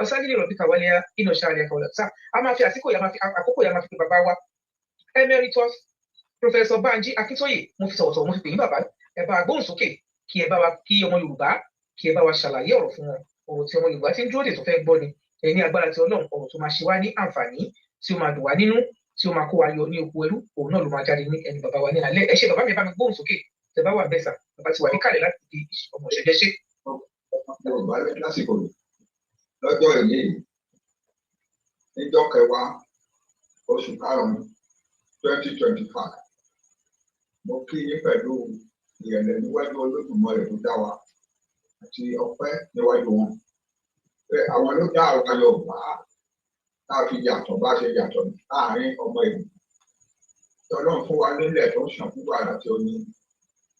Ọ̀ságìrì Rọ̀bíkà Wálíà iná ṣáàlẹ̀ kọ̀ọ̀lá sá a máa fi àkókò yà máa fi pè bàbá wa Emeritus Professor Banji Akintoye mo fi sọ̀rọ̀ mo fi pè yín bàbá ẹ bá gbóhùn sókè kí ẹ bá wa kí ọmọ Yorùbá kí ẹ bá wa ṣàlàyé ọ̀rọ̀ fún wọn ọ̀rọ̀ tí ọmọ Yorùbá ti ń dúró dè tó fẹ́ gbọ́ ni ẹ ní agbára tí Ọlọ́run ọ̀rọ̀ tó máa ṣe wá ní àǹfààní tí ó máa dùn wá nínú tí ó máa kó wa yọ ní oko ẹrú òun náà ló máa jáde ní ẹni bàbá wa ní alẹ́ ẹ ṣe bàbá mi bá mi gbóhùn sókè tẹ bá wà bẹ́ẹ̀ sà bàbá ti wà níkàlẹ̀ láti di ọmọ ìṣẹ̀jẹ̀ ṣe. lásìkò lọ́jọ́ èyí níjọ́ kẹwàá oṣù karùn-ún 2025 mo kí yín pẹ̀lú ìrẹ̀lẹ̀ níwájú Olódùmarè tó dá wa àti ọpẹ́ níwájú wọn pé àwọn ló dá àwọn Yorùbá tá a fi yàtọ̀ bá ṣe yàtọ̀ láàrin ọmọ ìlú Ọlọ́run fún wa nílẹ̀ tó ń ṣàn fún wàrà tí ó ní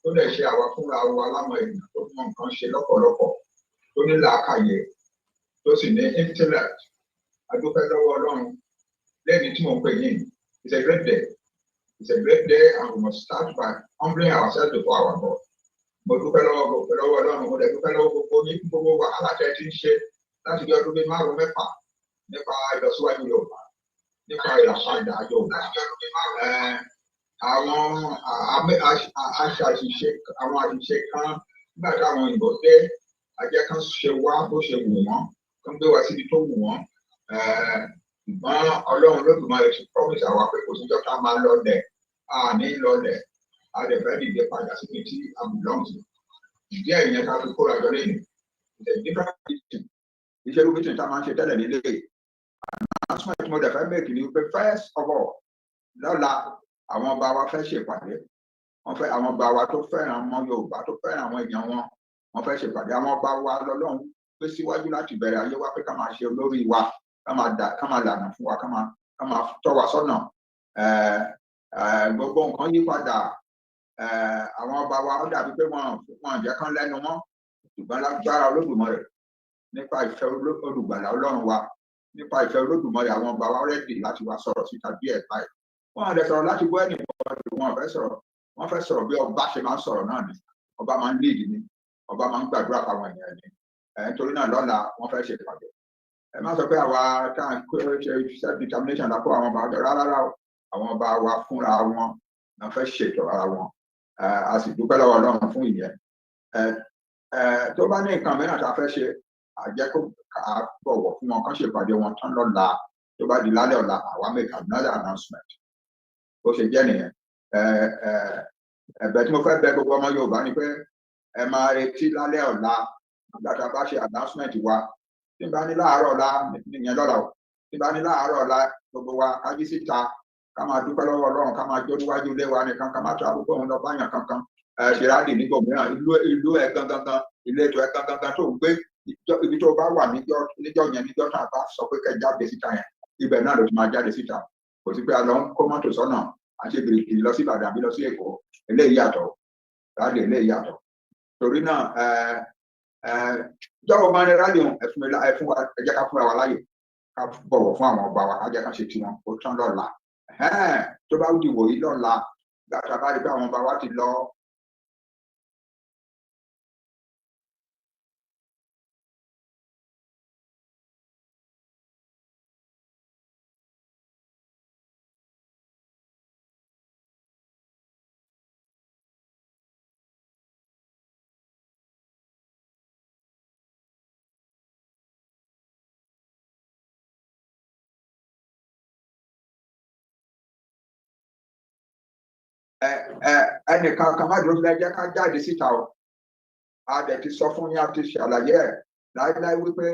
tó lè ṣe àwa fúnra wa lámọ̀ ìlú tó mọ nǹkan ṣe lọ́pọ̀lọpọ̀ tó ní làákàyè tó sì ní intellect adúpẹ́ lọ́wọ́ Ọlọ́run lẹ́ni tí mo ń pè yín it's a great day. It's a great day and we must start by humbling ourselves before our God. Mo dúpẹ́ lọ́wọ́ Ọlọ́run mo dẹ̀ dúpẹ́ lọ́wọ́ gbogbo ní gbogbo wàhálà tẹ́ ti ń ṣe láti bí ọdún bíi márùn-ún mẹ́fà nípa ìlọsíwájú Yorùbá nípa ìràpadà Yorùbá. Àwọn àṣìṣe kan nígbà táwọn òyìnbó dé ajẹ́ kan ṣe wá bó ṣe wù wọ́n kan gbé wá síbi tó wù wọ́n. Ṣùgbọ́n Ọlọ́run Olódùmarè ti promise àwa pé kò síjọ́ ká máa lọlẹ̀ àní lọlẹ̀ a lè fẹ́ dìde padà síbi tí a belong to. Ìdí ẹ̀yìn ká fi kóra jọ lẹ́yìn the different meeting iṣẹ́ ló meeting tá a máa ń ṣe tẹ́lẹ̀ nílé announcement mo dẹ̀ fẹ́ make ni pé first of all lọ́la àwọn ọba wa fẹ́ ṣèpàdé wọ́n fẹ́ àwọn ọba wa tó fẹ́ràn ọmọ Yorùbá tó fẹ́ràn àwọn èèyàn wọn wọ́n fẹ́ ṣèpàdé àwọn ọba wa lọ́lọ́run gbé síwájú láti bẹ̀rẹ̀ ayé wa pé ká máa ṣe olórí wa ká máa lànà fún wa ká máa tọ́ wa sọ́nà gbogbo nǹkan yí padà àwọn ọba wa ó dàbí pé wọn jẹ́ kán lẹ́nu mọ́ ṣùgbọ́n lágbára Olódùmarè nípa ìfẹ́ olùgbàlà Ọlọ́run wa nípa ìfẹ́ Olódùmarè àwọn ọba wa rẹ́dì láti wá sọ̀rọ̀ síta bí ẹ̀ báyìí wọn àdẹ sọ̀rọ̀ láti gbọ́ ẹnì wọn fẹ́ sọ̀rọ̀ bí ọba ṣe máa ń sọ̀rọ̀ náà ni ọba máa ń lead ni ọba máa ń gbàdúrà fáwọn ènìyàn ni nítorí náà lọ́la wọ́n fẹ́ ṣe ìpàdé ẹ má sọ pé àwa tá à ń ṣe self determination lápò àwọn ọba rárá àwọn ọba wa fúnra wọn náà fẹ́ ṣètò ara wọn a sì dúpẹ́ lọ́wọ́ Ọlọ́run fún ìyẹn tó bá ní nǹkan mìíràn tá a fẹ́ ṣe àjẹ́ kó bọ̀wọ̀ fún wọn kán ṣèpàdé wọn tán lọ́la tó bá di lálẹ́ ọ̀la àwa make another announcement bó ṣe jẹ́ nìyẹn ẹ̀bẹ̀ tí mo fẹ́ bẹ̀ gbogbo ọmọ Yorùbá ni pé ẹ máa retí lálẹ́ ọ̀la nígbà tá a bá ṣe announcement wa tí n bá ní láàárọ̀ ọ̀la nìyẹn lọ́la o tí n bá ní láàárọ̀ ọ̀la gbogbo wa ká jí síta ká máa dúpẹ́ lọ́wọ́ Ọlọ́run ká máa jó níwájú ilé wa nìkan ká máa tó àbúkọ́ òun lọ báyàn kankan ṣìráàdì nígbà mìíràn ìlú ẹ̀ gangan ìletò ẹ̀ gangan tó gbé ibi tó bá wà níjọ́ yẹn níjọ́ tá a bá sọ pé kẹ́ jáde síta yẹn ibẹ̀ náà ló ti máa jáde síta kò sí pé a lọ ń kó mọ́tò sọ́nà àti ìbìrìkìrì lọ sí Ìbàdàn àbí lọ sí Èkó eléyìí yàtọ̀ ráàdì eléyìí yàtọ̀ torí náà jọ́wọ́ máa ní ráàdì ẹ fún wa ẹ jẹ́ ká fúnra wa láyè ká bọ̀wọ̀ fún àwọn ọba wa ká jẹ́ ká ṣe tiwọn ó tán lọ́la tó bá di wòyí lọ́la gbàtà bá rí pé àwọn ọba wa ti lọ. Ẹnìkan kan má dúró sílẹ̀ jẹ́ ká jáde síta o a dẹ̀ ti sọ fún yín a ti ṣàlàyé ẹ̀ láíláí wípé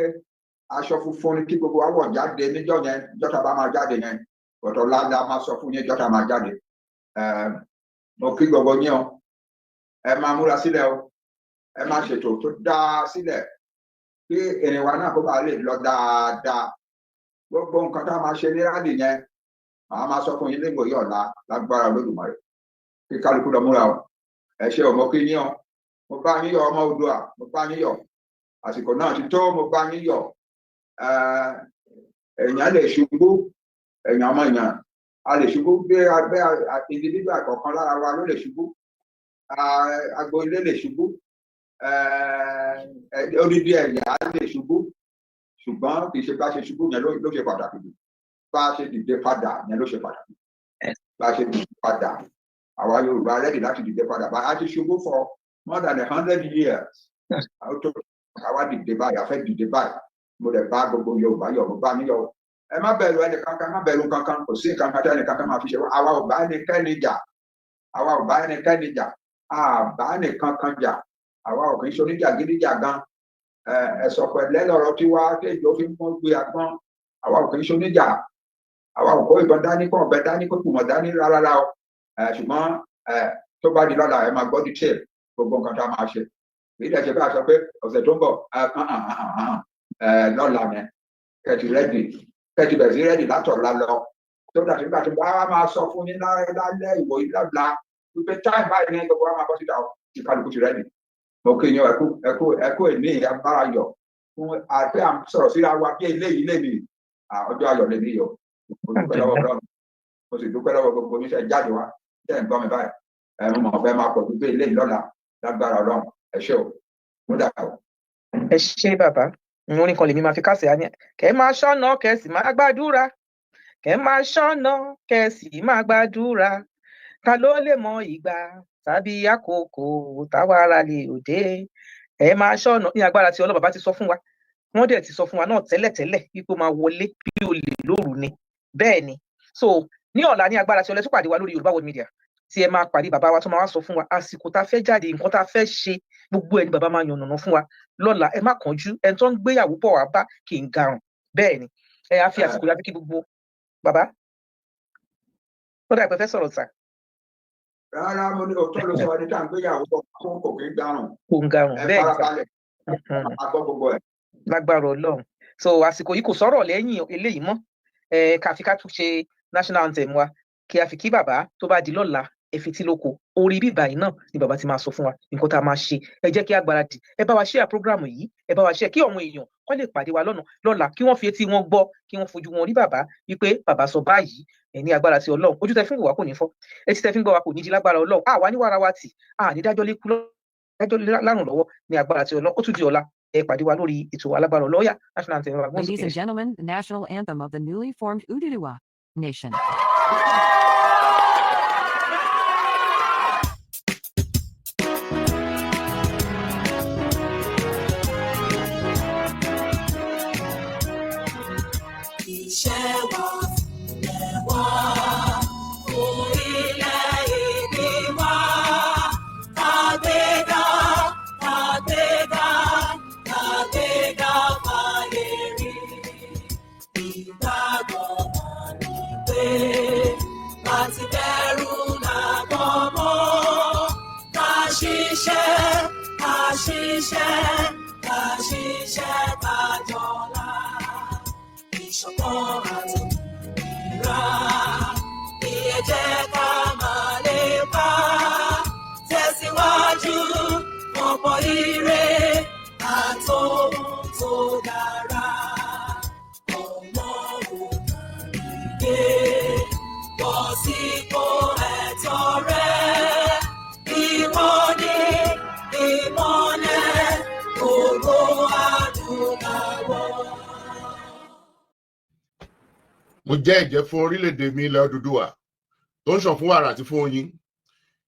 aṣọ funfun ni kí gbogbo àwọ̀ jáde níjọ́ yẹn jọ́ta bá máa jáde yẹn ọ̀tọ̀ ládàá máa sọ fún yín jọ́ta máa jáde mo kí gbogbo yín o ẹ máa múra sílẹ̀ o ẹ máa ṣètò tó dáa sílẹ̀ kí ìrìn wa náà kó bá lè lọ dáadáa gbogbo nǹkan tá a máa ṣe ní rálì yẹn màá máa sọ fún yín nígbò yìí ọ̀la lágbára Olódùmarè kí kálukú lọ múra o ẹ ṣe ọmọ kí yín o mo bá yín yọ ọmọ Oòduà mo bá yín yọ àsìkò náà ti tó mo bá yín yọ èèyàn lè ṣubú èèyàn ọmọ èèyàn a lè ṣubú gbé abẹ́ individual kọ̀ọ̀kan lára wa ló lè ṣubú agbo ilé lè ṣubú odidi ẹ̀yà lè ṣubú ṣùgbọ́n kì í ṣe bá ṣe ṣubú yẹn ló ṣe pàtàkì jù, bá ṣe dìde padà yẹn ló ṣe pàtàkì, bá ṣe dìde padà. Àwa Yorùbá rẹ́dì láti dìde padà, bá a ti ṣubú for more than 100 years. Àwa dìde báyìí, a fẹ́ dìde báyìí. Mo lè bá gbogbo Yorùbá ní yọ. Ẹ má bẹ̀rù ẹni kankan, má bẹ̀rù kankan, kò sí nǹkan kan tí ẹni kankan máa fi ṣe wá. Àwa ò bá ẹnikẹ́ni jà, àwa ò bá ẹnikẹ́ni jà, àbá ẹnìkankan jà, àwa ò kì í ṣe oníjàgídíjàgan. Ẹ̀sọ̀ pẹ̀lẹ́ lọ̀rọ̀ tí wá kéjọ fi mọ́ gbé agbọ́n, àwa ò kì í ṣe oníjà, àwa ò kó ìbọn dání, kó ọ̀bẹ dání, kó kùmọ̀ dání rárá o. Ṣùgbọ́n tó bá di lọ́la ẹ máa gbọ́ detail gbogbo nǹkan tá a máa ṣe. Èyí dẹ̀ ṣe bá a sọ pé ọ̀sẹ̀ tó ń bọ̀ lọ́la yẹn kẹ́tì bẹ̀rẹ̀ sí rẹ́dì látọ̀la lọ. Tó dà sí gbàtí bá máa sọ fún yín lálẹ́ ìwò ìlọ́la wípé táì báyìí ní gbogbo wa máa bọ́ síta tí kálukú ti rẹ́dì. Mo kí yín ẹkú ìní agbára yọ fún àti à ń sọ̀rọ̀ síra wa bí eléyìí lè ní ọjọ́ ayọ̀ lè ní yọ. Mo dúpẹ́ lọ́wọ́ Ọlọ́run, mo sì dúpẹ́ lọ́wọ́ gbogbo oníṣẹ́ jáde wa tẹ́ ń gbọ́ mi báyìí. Mo mọ̀ fẹ́ máa pọ̀ dúpẹ́ eléyìí lọ́la lágbára Ọlọ́run. Ẹ ṣé o, mo dà o. Ẹ ṣé bàbá, orin kan lèmi máa fi kásẹ̀ á ní kẹ́ máa ṣọ́nà kẹ́ sì máa gbàdúrà, kẹ́ máa ṣọ́nà kẹ́ sì máa gbàdúrà, ta ló lè mọ ìgbà tàbí àkókò táwa ara lè òde. Ẹ máa ṣọ́nà ní agbára tí Ọlọ́run bàbá ti sọ fún wa, wọ́n dẹ̀ ti sọ fún wa náà tẹ́lẹ̀tẹ́lẹ̀ wípé ó máa wọlé bí olè lóru ni. Bẹ́ẹ̀ ni, so ní ọ̀la ní agbára tí Ọlọ́run tún pàdé wa lórí Yorùbá World Media tí ẹ máa pàdé bàbá wa tó máa wá sọ fún wa àsìkò tá a fẹ́ jáde, nǹkan tá a fẹ́ ṣe, gbogbo ẹni bàbá máa yànnàná fún wa lọ́la. Ẹ má kánjú, ẹni tó ń gbéyàwó bọ̀ wá bá kì í garùn. Bẹ́ẹ̀ ni, ẹ á fi àsìkò yá fi kí gbogbo bàbá. Ó dà pé fẹ́ sọ̀rọ̀ sà. Rárá, mo ní òótọ́ ló sọ ẹni tá à ń gbéyàwó bọ̀ fún kò kí ń garùn. Kò ń garùn, bẹ́ẹ̀ ni sà. A gbọ́ gbogbo ẹ̀. Lágbára Ọlọ́run. So àsìkò yìí kò sọ̀rọ̀ lẹ́yìn eléyìí mọ́. Ká fi ká tún ṣe national anthem wa kí a fi kí bàbá tó bá di lọ́la ẹ̀fìtì lóko. Orí bíbà yìí náà ni bàbá ti máa sọ fún wa nǹkan tá a máa ṣe. Ẹ jẹ́ kí a gbáradì, ẹ bá wa share program yìí, ẹ bá wa share kí àwọn èèyàn kọ́ lè pàdé wa lọ́la kí wọ́n fi etí wọn gbọ́, kí wọ́n fojú wọn rí bàbá wípé bàbá sọ báyìí ní agbára ti Ọlọ́run. Ojú tẹ fi ń wò wá kò ní fọ́, etí tẹ fi ń gbọ́ wa kò ní di lágbára Ọlọ́run. Àwa ní wàrà wa tì, ní dájọ́ lékú lárùn lọ́wọ́ ní agbára ti Ọlọ́run. Ó tún di ọ̀la, ẹ pàdé wa lórí ètò alágbára Ọlọ́yà national anthem. Ladies and gentlemen, the national anthem of the newly formed Ududuwa nation. Mo jẹ́ ìjẹ́ fún orílẹ̀-èdè mi ilẹ̀ Odùduwà tó ń ṣàn fún wàrà àti fún oyin,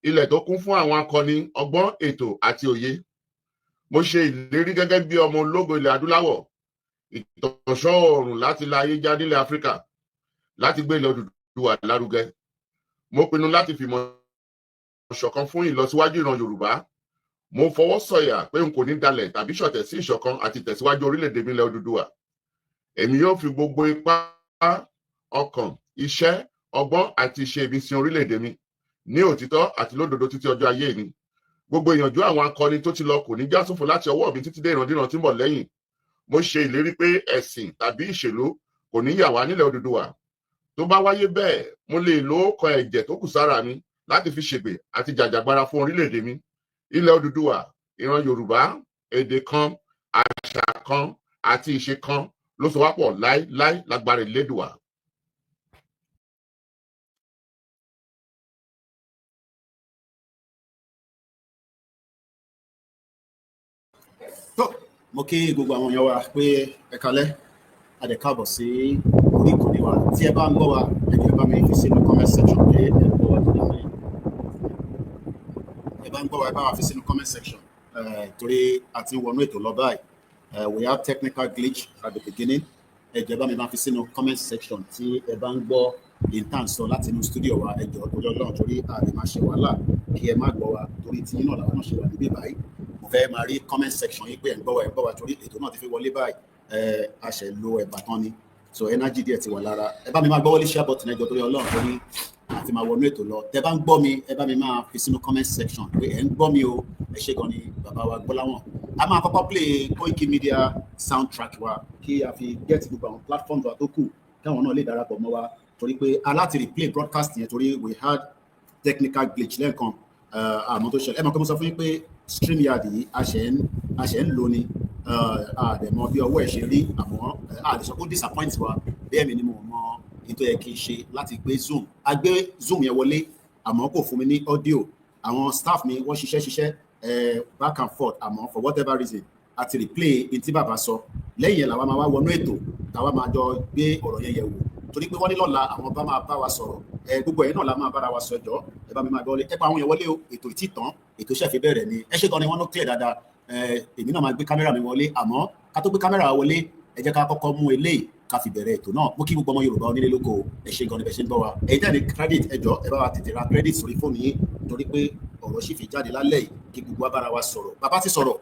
ilẹ̀ tó kún fún àwọn akọni ọgbọ́n, ètò àti òye. Mo ṣe ìlérí gẹ́gẹ́ bí ọmọ ológo ilẹ̀ adúláwọ̀, ìtọ̀ṣọ́ oòrùn láti la ayé já nílẹ̀ Áfíríkà, láti gbé ilẹ̀ Odùduwà lárugẹ. Mo pinnu láti fìmọ̀ ṣọ̀kan fún ìlọsíwájú ìran Yorùbá. Mo fọwọ́ sọ̀yà pé n kò ní dalẹ̀ tàbí ṣọ̀tẹ̀ sí ìṣọ̀kan àti ìtẹ̀síwájú orílẹ̀-èdè mi ilẹ̀ Odùduwà. Èmi yóò fi gbogbo ipá, ọkàn, iṣẹ́, ọgbọ́n àti ìṣe mi sin orílẹ̀-èdè mi ní òtítọ́ àti lódodo títí ọjọ́ ayé mi. Gbogbo ìyànjú àwọn akọni tó ti lọ kò ní já sófo láti ọwọ́ mi títí dé ìrandíran tí ń bọ̀ lẹ́yìn. Mo ṣe ìlérí pé ẹ̀sìn tàbí ìṣèlú kò ní yà wá nílẹ̀ Odùduwà. Tó bá wáyé bẹ́ẹ̀, mo lè lo ọkàn ẹ̀jẹ̀ tó kù sára mi láti fi ṣègbè àti jàjàgbara fún orílẹ̀-èdè mi. Ilẹ̀ Odùduwà, ìran Yorùbá, èdè kan, àṣà kan àti ìṣe kan ló so wá pọ̀ láéláé lágbára Elédùà. Mo kí gbogbo àwọn èèyàn wa pé ẹ kálẹ́ adẹ̀kábọ̀ sí orí ìkànnì wa tí ẹ bá ń gbọ́ wa ẹ̀jẹ̀ bá mi fi sínú comment section pé ẹ gbọ́ wa torí àwọn ẹ bá ń gbọ́ wa ẹ bá wa fi sínú comment section torí a ti wọnú ètò lọ báyìí we have technical glitch at the beginning ẹ̀jẹ̀ bá mi máa fi sínú comment section tí ẹ bá ń gbọ́ intan sọ láti inú studio wa ẹjọ́ torí Ọlọ́run torí a lè máa ṣe wàhálà kí ẹ má gbọ́ wa torí tí yín náà làwọn náà ṣe wà níbí báyìí mo fẹ́ máa rí comment section yìí pé ẹ̀ ń gbọ́ wa torí ètò náà ti fi wọlé báyìí a ṣe lo ẹ̀bà tán ni so energy díẹ̀ ti wà lára ẹ bá mi máa gbọ́wọ́lé share button ẹjọ́ torí Ọlọ́run torí àti máa wọnú ètò lọ tẹ bá ń gbọ́ mi ẹ bá mi máa fi sínú comment section pé ẹ ń gbọ́ mi o ẹ ṣe gan ni bàbá wa Gbọ́láwọn a máa kọ́kọ́ play Koiki Media soundtrack wa kí a fi get gbogbo àwọn platforms wa tó kù káwọn náà lè darapọ̀ mọ́ wa torí pé aláti replay broadcast yẹn torí we had technical glitch lẹ́ẹ̀kan àmọ́ tó ṣẹlẹ̀ ẹ mọ̀ pé mo sọ fún yín pé StreamYard yìí a ṣe ń lò ní àdẹ̀mọ́ bí ọwọ́ ẹ̀ ṣe rí àmọ́ àdẹ̀sọ́ kó disappoint wa bẹ́ẹ̀ mi ni mo mọ ètò yẹ kí n ṣe láti gbé Zoom a gbé Zoom yẹn wọlé àmọ́ kò fún mi ní audio àwọn staff mi wọ́n ṣiṣẹ́ back and forth àmọ́ for whatever reason àti replay in tí bàbá sọ lẹ́yìn yẹn làwa máa wá wọnú ètò táwa máa jọ gbé ọ̀rọ̀ yẹn yẹ̀ wò torí pé wọ́n ní lọ́la àwọn bá máa bá wa sọ̀rọ̀ gbogbo ẹ̀yin náà la máa bára wa sọ ẹjọ́ ẹ bá mi máa gbọ́lé ẹ pa àwọn yẹn wọlé o ètò ìtì tán ètò ṣẹ̀fẹ̀ bẹ̀rẹ̀ ni ẹ ṣe gan ni wọ́n ló clear dáadáa èmi náà máa gbé kámẹ́rà mi wọlé àmọ́ ká tó gbé kámẹ́rà wọlé ẹ jẹ́ ká kọ́kọ́ mú eléyìí ká fi bẹ̀rẹ̀ ètò náà mú kí gbogbo ọmọ Yorùbá onílé lóko ẹ ṣe gan ni bẹ̀ ṣe ń gbọ́ wa èyí tẹ̀ ní credit ẹjọ́ ẹ bá wa tètè ra credit sórí fóònù yín torí pé ọ̀rọ̀ sì fi jáde lálẹ́ yìí kí gbogbo wa bára wa sọ̀rọ̀ bàbá ti sọ̀rọ̀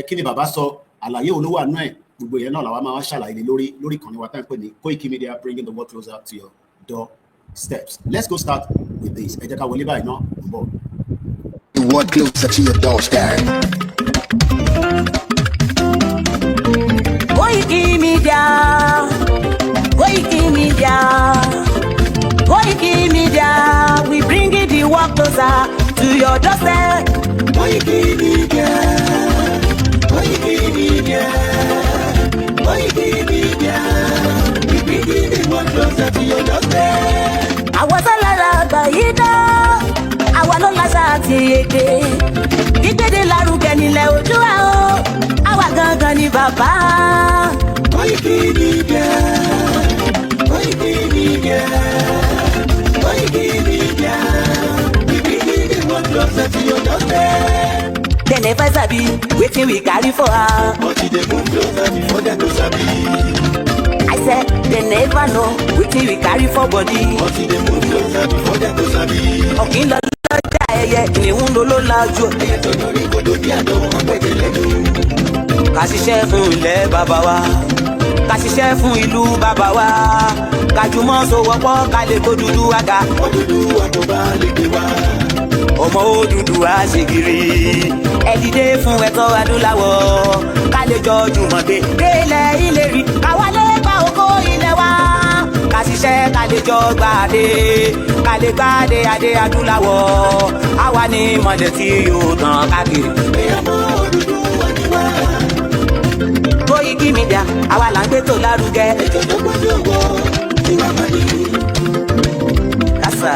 kí ni bàbá sọ àlàyé olówó àánú ẹ̀ gbogbo yẹn náà làwa máa ṣàlàyé lórí ìkànnì wa tá ń pè ní Koiki Media bringing the world closer to your doorsteps. Let's go start with this. Ẹ jẹ́ ká wọlé báyìí náà ń bọ̀. The world closer to your doorstep. Koiki Media, Koiki Media, Koiki Media, we bring it the world closer to your doorstep. Koiki Media, Koiki Media, Koiki Media, we bring it the world closer to your doorstep. Àwọn sọ́lára àgbà yìí dá, àwa ló láṣà àti èdè. Ìgbéde lárugẹ nílẹ̀ Oòduà o, àwa gangan ni bàbá. Koiki Media, Koiki Media, Koiki Media, we bring it the world closer to your doorstep. They never sabi wetin we carry for her. But they move closer before they go sabi. I said they never know wetin we carry for body. But they move closer before they go sabi. Ọ̀kìn lọ lọ́jà ẹyẹ ìníhùn ló lájú. Ẹyẹ tó lórí kodò bí àdó wọn pẹ̀lẹ́ lẹ́nu. Ká ṣiṣẹ́ fún ilẹ̀ bàbá wa, ká ṣiṣẹ́ fún ìlú bàbá wa, ká jùmọ̀ sowọ́pọ̀ ká lè kó dúdú àga. Òdúdú àtọ̀bá lè gbé wá. Ọmọ Odùduwà ṣègìrì ẹ dìde fún ẹ̀tọ́ adúláwọ̀ ká lè jọ jùmọ̀ gbé délẹ̀ ìlérí káwa lè gba ògo ilẹ̀ wa ká ṣiṣẹ́ ká lè jọ gbàdé ká lè gbàdé adé adúláwọ̀ àwa ni mọ̀lẹ́ tí yóò tàn káàkiri. Ọmọ Odùduwà ni wá. Koiki Media àwa là ń gbé tó lárugẹ. Ètò tó gbọ́dọ̀ owó tí wàá máa ní. Kásá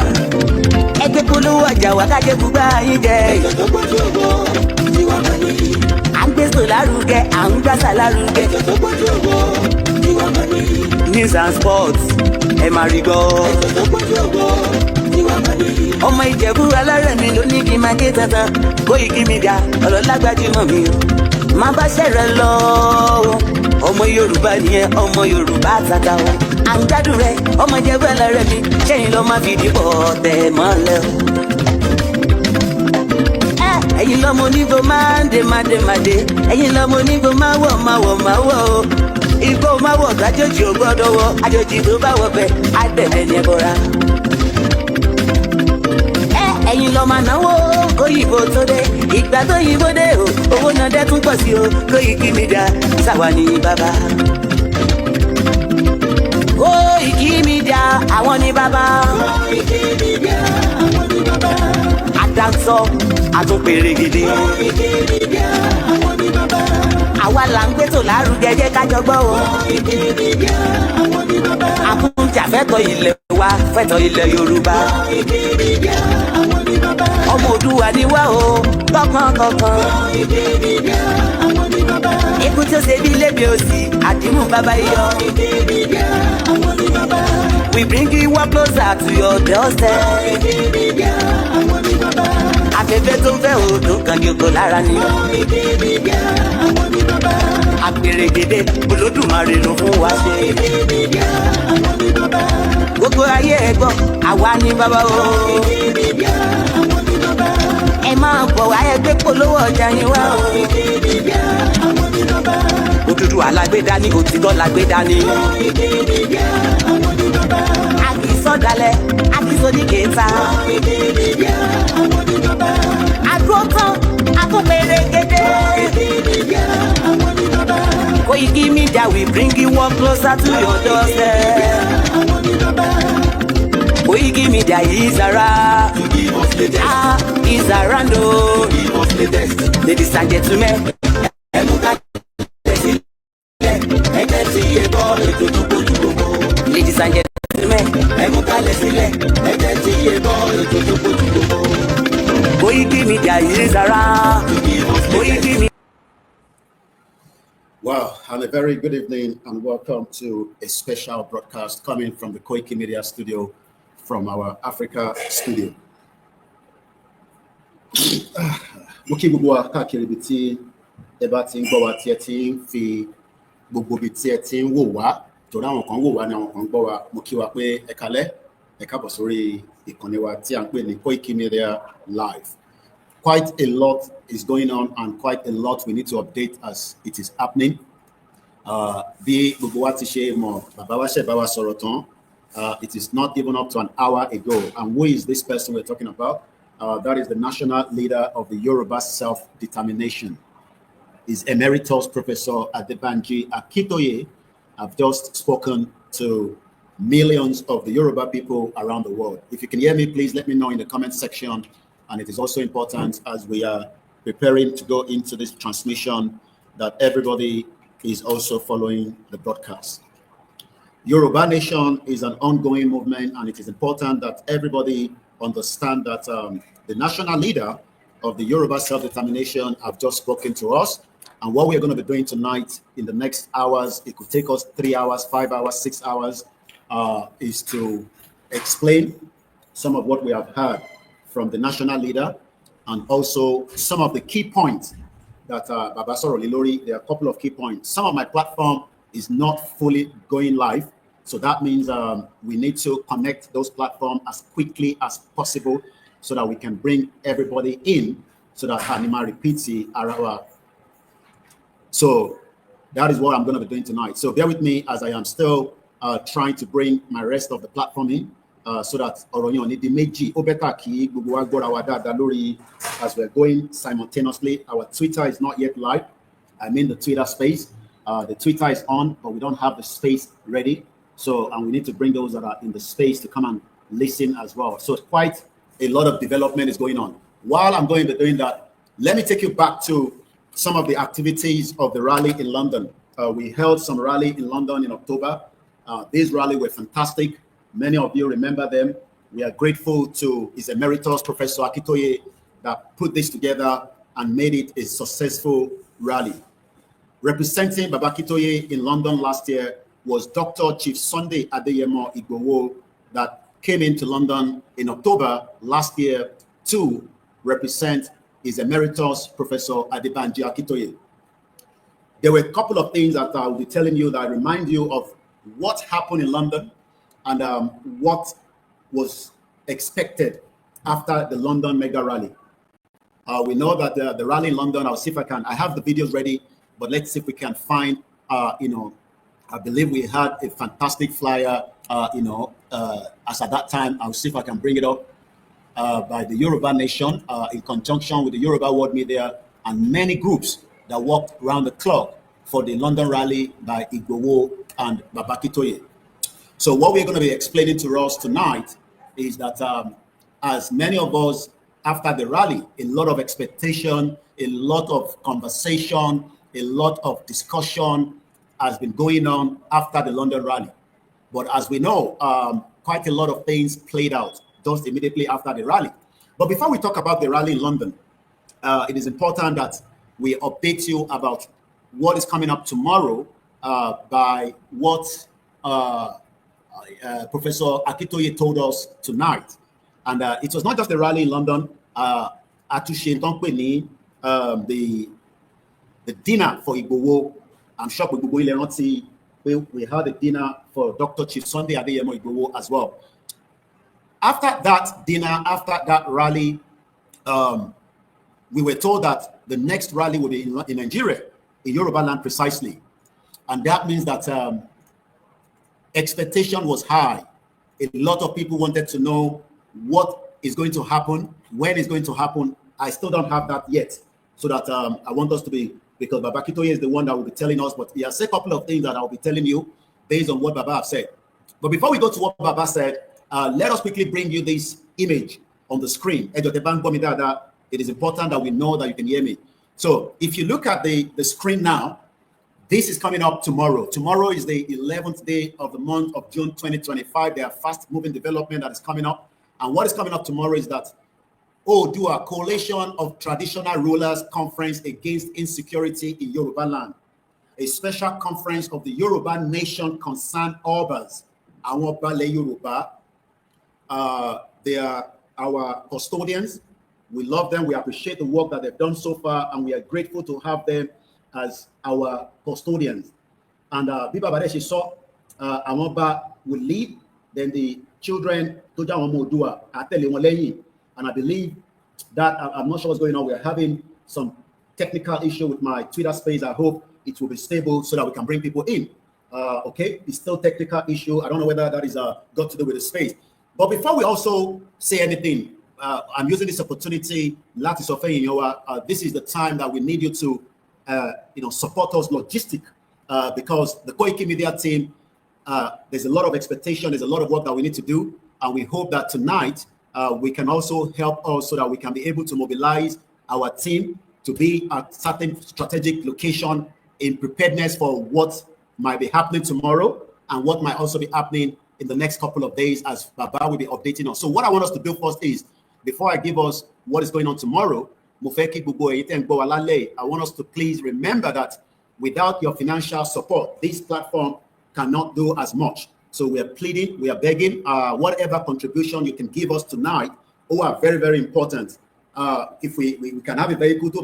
ẹgbẹ́ polówó ọjà wà kájẹ́ gbogbo ayé jẹ. Ètò tó gbọ́dọ̀ owó tí wàá máa ní. À ń gbé tó lárugẹ à ń gbàsà lárugẹ. Ètò tó gbọ́dọ̀ owó tí wàá máa ní. News and sports ẹ máa rí gbọ́. Ètò tó gbọ́dọ̀ owó tí wàá máa ní. Ọmọ Ìjẹ̀bú alárẹ̀ mi ló ní kí n máa ké tantan. Koiki Media ọ̀rọ̀ lágbájúmọ̀ mi o má bá ṣẹ̀rẹ̀ lọ o. Ọmọ Yorùbá nìyẹn ọmọ Yorùbá tata o. À ń gbádùn rẹ ọmọ Ìjẹ̀bú alárẹ̀ mi ṣẹ́yìn lọ́ máa fi dìbò tẹ̀ mọ́lẹ̀ o. Ẹ̀yin lọ́mọ onígbò máa ń dé máa dé máa dé. Ẹ̀yin lọ́mọ onígbò máa wọ̀ máa wọ̀ máa wọ̀ o. Igbó máa wọ̀ gbàjọ́jì ò gbọ́dọ̀ wọ̀. Àjòjì tó bá wọ̀ bẹ̀ á gbẹ̀mẹ̀ ní ẹbọra. Ẹ̀yin lọ́mọ náwó kóyìnbó tó dé. Ìgbà tó yìnbó dé o, owó náà dẹ́ tún pọ̀ sí o. Koiki Media sáwa ní bàbá. Koiki Media àwọn ní bàbá. Koiki Media àwọn ní bàbá. Àdáńsọ àtúnpèrè gidi. Koiki Media àwọn ní bàbá. Àwa là ń gbé tó lárugẹ jẹ́ ká jọ gbọ́ o. Koiki Media àwọn ní bàbá. Àkúnjà fẹ́tọ̀ ilẹ̀ wa fẹ́tọ̀ ilẹ̀ Yorùbá. Koiki Media àwọn ní bàbá. Ọmọ Oòduà ni wá o tọkàntọkàn. Koiki Media àwọn ní bàbá. eégún tí ó ṣe bí lébi òsì àdìmú bàbá iyọ̀. Koiki Media, àwọn ni bàbá. We bring you one closer to your doorstep. Koiki Media, àwọn ni bàbá. Afẹ́fẹ́ tó ń fẹ́ òòdùn kan ní oko lára ni. Koiki Media, àwọn ni bàbá. Àpèrègèdè Olódùmarè ló fún wa ṣe. Koiki Media, àwọn ni bàbá. Gbogbo ayé ẹ gbọ́, àwa ni bàbá o. Koiki Media, àwọn ni bàbá. Ẹ máa bọ̀ wá ẹgbẹ́ polówó ọjà yín wá o. Koiki Media, àwọn ni bàbá. Òdúdú alágbèdá ní òtítọ́ lágbèdá ní. Koiki Media, àwọn ni bàbá. Àkìsọ̀dálẹ̀, àkìsọ̀díkẹta. Koiki Media, àwọn ni bàbá. Àdúró tán, àtúnpèrègèdè. Koiki Media, àwọn ni bàbá. Koiki Media, we bring you one closer to your doorstep. Àwọn ni bàbá. Koiki Media is around. Is around, oh. Ladies and gentlemen, ladies and gentlemen, Koiki Media is around. Koiki Media. Wow, and a very good evening and welcome to a special broadcast coming from the Koiki Media studio from our Africa studio. Mo kí gbogbo wa káàkiri ibi tí ẹ bá ti ń gbọ́ wa tí ẹ ti ń fi gbogbo ibi tí ẹ ti ń wò wá torí àwọn kan wò wá ni àwọn kan gbọ́ wa. Mo kí wa pé ẹ kálẹ́ ẹ káàbọ̀ sórí ìkànnì wa tí à ń pè ní Koiki Media Live. Quite a lot is going on and quite a lot we need to update as it is happening. Bí gbogbo wa ti ṣe mọ̀ bàbá wa ṣẹ̀ bá wa sọ̀rọ̀ tán. It is not even up to an hour ago. And who is this person we're talking about? That is the national leader of the Yoruba self-determination. Is Emeritus Professor Banji Akintoye. I've just spoken to millions of the Yoruba people around the world. If you can hear me, please let me know in the comment section. And it is also important as we are preparing to go into this transmission that everybody is also following the broadcast. Yoruba Nation is an ongoing movement, and it is important that everybody understand that the national leader of the Yoruba self-determination have just spoken to us. And what we're going to be doing tonight in the next hours, it could take us 3 hours, 5 hours, 6 hours, is to explain some of what we have heard from the national leader and also some of the key points that Baba Soro Lilori, there are a couple of key points. Some of my platform is not fully going live. So that means we need to connect those platforms as quickly as possible so that we can bring everybody in so that Hanima repeats the Arawa. So that is what I'm going to be doing tonight. So bear with me as I am still trying to bring my rest of the platform in so that as we're going simultaneously. Our Twitter is not yet live. I mean the Twitter space. The Twitter is on, but we don't have the space ready. So, and we need to bring those that are in the space to come and listen as well. So quite a lot of development is going on. While I'm going to be doing that, let me take you back to some of the activities of the rally in London. We held some rally in London in October. These rally were fantastic. Many of you remember them. We are grateful to His Emeritus Professor Akintoye that put this together and made it a successful rally. Representing Baba Akintoye in London last year was Dr. Chief Sunday Adeyemo Igbowo that came into London in October last year to represent His Emeritus Professor Banji Akintoye. There were a couple of things that I will be telling you that remind you of what happened in London and what was expected after the London mega rally. We know that the rally in London, I'll see if I have the videos ready, but let's see if we can find, I believe we had a fantastic flyer, as at that time, I'll see if I can bring it up, by the Yoruba Nation in conjunction with the Yoruba World Media and many groups that worked around the clock for the London rally by Igbowo and Baba Akintoye. So what we're going to be explaining to us tonight is that as many of us after the rally, a lot of expectation, a lot of conversation, a lot of discussion has been going on after the London rally. But as we know, quite a lot of things played out just immediately after the rally. But before we talk about the rally in London, it is important that we update you about what is coming up tomorrow by what Professor Akintoye told us tonight. And it was not just a rally in London. The dinner for Igbowo. I'm sure we had a dinner for Dr. Chief Sunday Adeyemo Igbowo as well. After that dinner, after that rally, we were told that the next rally would be in Nigeria, in Yoruba land precisely. And that means that expectation was high. A lot of people wanted to know what is going to happen, when it's going to happen. I still don't have that yet. So that I want us to be, because Baba Akintoye is the one that will be telling us, but he has said a couple of things that I'll be telling you based on what Baba has said. But before we go to what Baba said, let us quickly bring you this image on the screen. It is important that we know that you can hear me. So if you look at the screen now, this is coming up tomorrow. Tomorrow is the 11th day of the month of June 2025. There are fast-moving development that is coming up. And what is coming up tomorrow is that Odua, Coalition of Traditional Rulers Conference Against Insecurity in Yoruba Land, a special conference of the Yoruba Nation Concerned Obas, our Bale Yoruba. They are our custodians. We love them. We appreciate the work that they've done so far, and we are grateful to have them as our custodians. And Biba Badeshi saw Amoba will lead, then the children Toja Omodua Atele Moleyi. And I believe that I'm not sure what's going on. We're having some technical issue with my Twitter space. I hope it will be stable so that we can bring people in. Okay, it's still technical issue. I don't know whether that is got to do with the space. But before we also say anything, I'm using this opportunity, this is the time that we need you to support us logistic, because the Koiki Media team, there's a lot of expectation, there's a lot of work that we need to do, and we hope that tonight we can also help us so that we can be able to mobilize our team to be at certain strategic location in preparedness for what might be happening tomorrow and what might also be happening in the next couple of days as Baba will be updating us. So what I want us to do first is, before I give us what is going on tomorrow, I want us to please remember that without your financial support, this platform cannot do as much. So we are pleading, we are begging, whatever contribution you can give us tonight, are very, very important. If we can have a vehicle to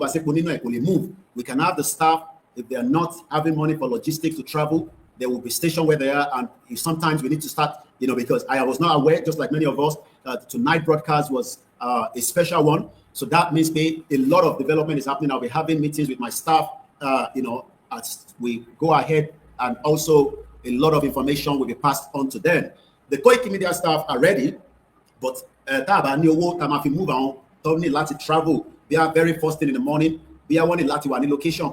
move, we can have the staff. If they are not having money for logistics to travel, they will be stationed where they are. And sometimes we need to start, because I was not aware, just like many of us, that tonight broadcast was a special one. So that means a lot of development is happening. I'll be having meetings with my staff, as we go ahead, and also a lot of information will be passed on to them. The Koiki Media staff are ready, but move on. Don't need to travel. They are very first thing in the morning. They are wanting to location.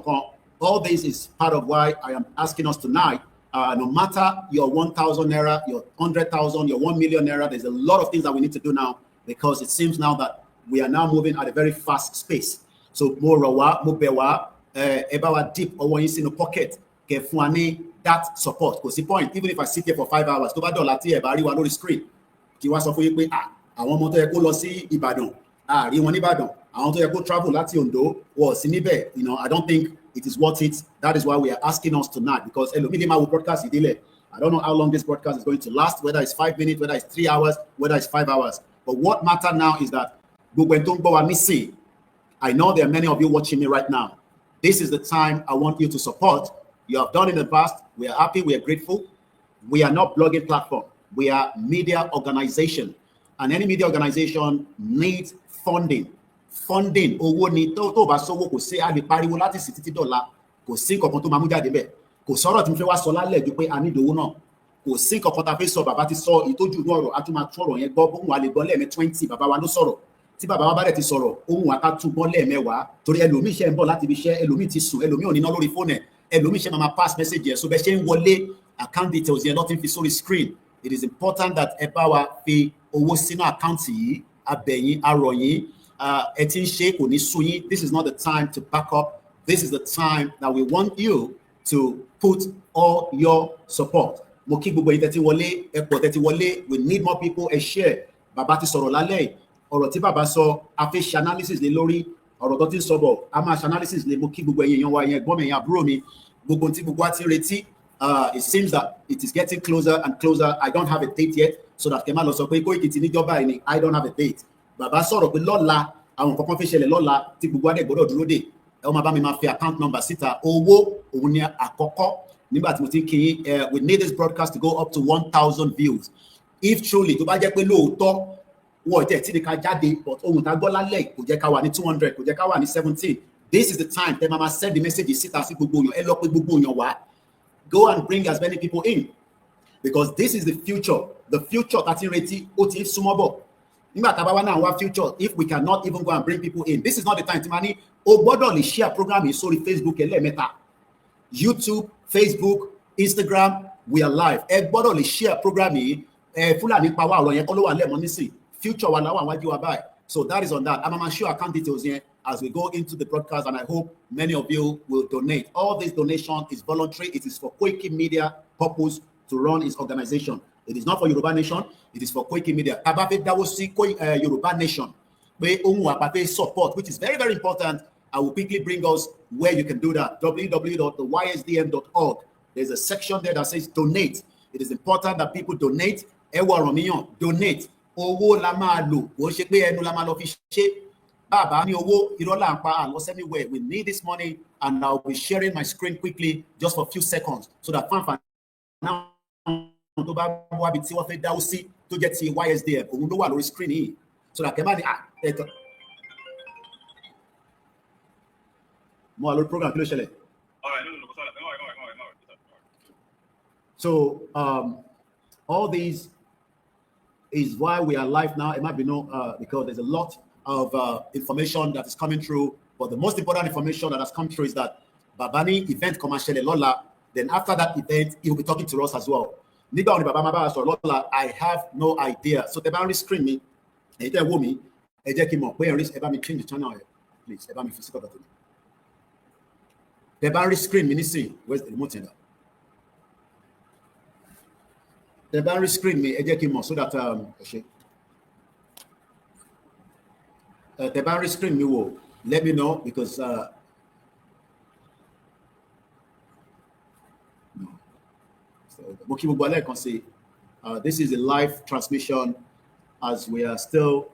All this is part of why I am asking us tonight. No matter your 1,000 naira, your 100,000, your 1 million naira, there's a lot of things that we need to do now, because it seems now that we are now moving at a very fast space. So more rawa, more bewa, ebawa deep or one in the pocket, that support. Because the point, even if I sit here for 5 hours, to ba dollar ti e ba ri wa lórí screen. Ki wa sọ fún yín pé àwọn ọmọ tó yẹ kó lọ sí Ìbàdàn, rí wọn ní Ìbàdàn, àwọn tó yẹ kó travel láti Ondo, wọ́n sí níbẹ̀. I don't think it is worth it. That is why we are asking us tonight, because Elomidima will broadcast it. I don't know how long this broadcast is going to last, whether it's 5 minutes, whether it's 3 hours, whether it's 5 hours. But what matters now is that I know there are many of you watching me right now. This is the time I want you to support. You have done in the past. We are happy. We are grateful. We are not blogging platform. We are media organization. And any media organization needs funding. Funding. Owó ni tó bá sówó kò sí àlè pariwo láti sì títí dọ́là. Kò sí nǹkan kan tó máa mú jáde bẹ́ẹ̀. Kò sọ̀rọ̀ tí mo fẹ́ wá sọ lálẹ́ ju pé a ní ìdòwò náà. Kò sí nǹkan kan tá fẹ́ sọ, bàbá ti sọ ìtọ́jú inú ọ̀rọ̀, a tún máa tún ọ̀rọ̀ yẹn gbọ́, bóun wà lè gbọ́ lẹ́ẹ̀mẹ́ 20, bàbá wa ló sọ̀rọ̀. Tí bàbá wa bá dẹ̀ ti sọ̀rọ̀, ohun wa ká tún gbọ́ lẹ́ẹ̀mẹ́wàá. Torí ẹlòmíì ṣe ń bọ̀ láti ibi iṣẹ́, ẹlòmíì ti sùn, ẹlòmíì ò ní ná lórí fóònù ẹ̀, ẹlòmíì ṣe máa pass message ẹ̀. So bẹ́ẹ̀ ṣe ń wọlé account details yẹn lọ́tí fi sórí screen. It is important that ẹ bá wa fi owó sínú àkáǹtì yìí, abẹ̀yìn, arọ̀yìn, ẹ ti ń ṣe kò ní sú yín. This is not the time to back up. This is the time that we want you to put all your support. Mo kí gbogbo yín tẹ́tí wọlé, ẹ̀pọ̀ tẹ́tí wọlé. We need more people. Ẹ share. Bàbá ti sọ̀rọ̀ lálẹ́. Ọ̀rọ̀ tí bàbá sọ, a fẹ́ ṣe analysis lé lórí. ọ̀rọ̀ tó ti ń sọ bọ̀ a máa ṣe analysis lè mú kí gbogbo ẹ̀yin èèyàn wa yẹn gbọ́n mi ẹ̀yin àbúrò mi gbogbo tí gbogbo wa ti ń retí it seems that it is getting closer and closer. I don't have a date yet so that kẹ́ máa lọ sọ pé Koiki ti níjọba ẹni I don't have a date. Bàbá sọ̀rọ̀ pé lọ́la àwọn nǹkan kan fi ṣẹlẹ̀ lọ́la tí gbogbo adé gbọ́dọ̀ dúró dè ẹ wọ́n máa bá mi máa fi account number síta owó òun ni àkọ́kọ́ nígbà tí mo ti ń kí yín we need this broadcast to go up to 1,000 views if truly tó bá jẹ́ pé lóòótọ́ wọ́n tẹ̀ tí ní ká jáde but ohun tá a gbọ́ lálẹ́ kò jẹ́ ká wà ní 200 kò jẹ́ ká wà ní 17 this is the time tẹ́ máa send the message síta sí gbogbo èèyàn ẹ lọ pé gbogbo èèyàn wá go and bring as many people in because this is the future tá ti ń retí ó ti ń súnmọ́ bọ̀ nígbà tá a bá wá náà wá future if we cannot even go and bring people in this is not the time tí ma ní o gbọ́dọ̀ lè share program yìí sórí Facebook ẹlẹ́ẹ̀mẹ́ta YouTube Facebook Instagram we are live ẹ gbọ́dọ̀ lè share program yìí Fúlàní pa wá ọ̀rọ̀ yẹn kọ́ ló wà lẹ́ẹ̀mọ́ nísìn future wa láwọn àwájú wa báyìí so that is on that I'm show account details here as we go into the broadcast and I hope many of you will donate. All this donation is voluntary. It is for Koiki Media purpose to run its organization. It is not for Yoruba Nation. It is for Koiki Media. Abafe Dawosi Yoruba Nation. Support, which is very, very important. I will quickly bring us where you can do that. www.ysdm.org. There's a section there that says donate. It is important that people donate. Donate. Owó la máa lò. Kò ṣe pé ẹnu la máa lọ fi ṣe. Bàbá ní owó irọ́ là ń pa àlọ́ anywhere. We need this money and I'll be sharing my screen quickly just for a few seconds so that fanfan now tó bá wá bí tí wọ́n fẹ́ dáwó sí tó jẹ́ ti YSDM òun ló wà lórí screen yìí so that kẹ́ má ní ẹ̀tọ́. Mo wà lórí program kí ló ṣẹlẹ̀. So all these is why we are live now. It might be because there's a lot of information that is coming through. But the most important information that has come through is that Babani event commercial Lola. Then after that event, he will be talking to us as well. Nígbà oni Baba Maba sọ Lola, I have no idea. So the boundary screen me, ẹ tẹ́ wo mi, ẹ jẹ́ kí n mọ̀ pé ẹ bá mi change the channel please. Ẹ bá mi fi sí kọ́tà tó mi. The boundary screen me nísìn, where's the remote here? The boundary screen me, ẹ jẹ́ kí n mọ̀ so that the boundary screen me will let me know because this is a live transmission as we are still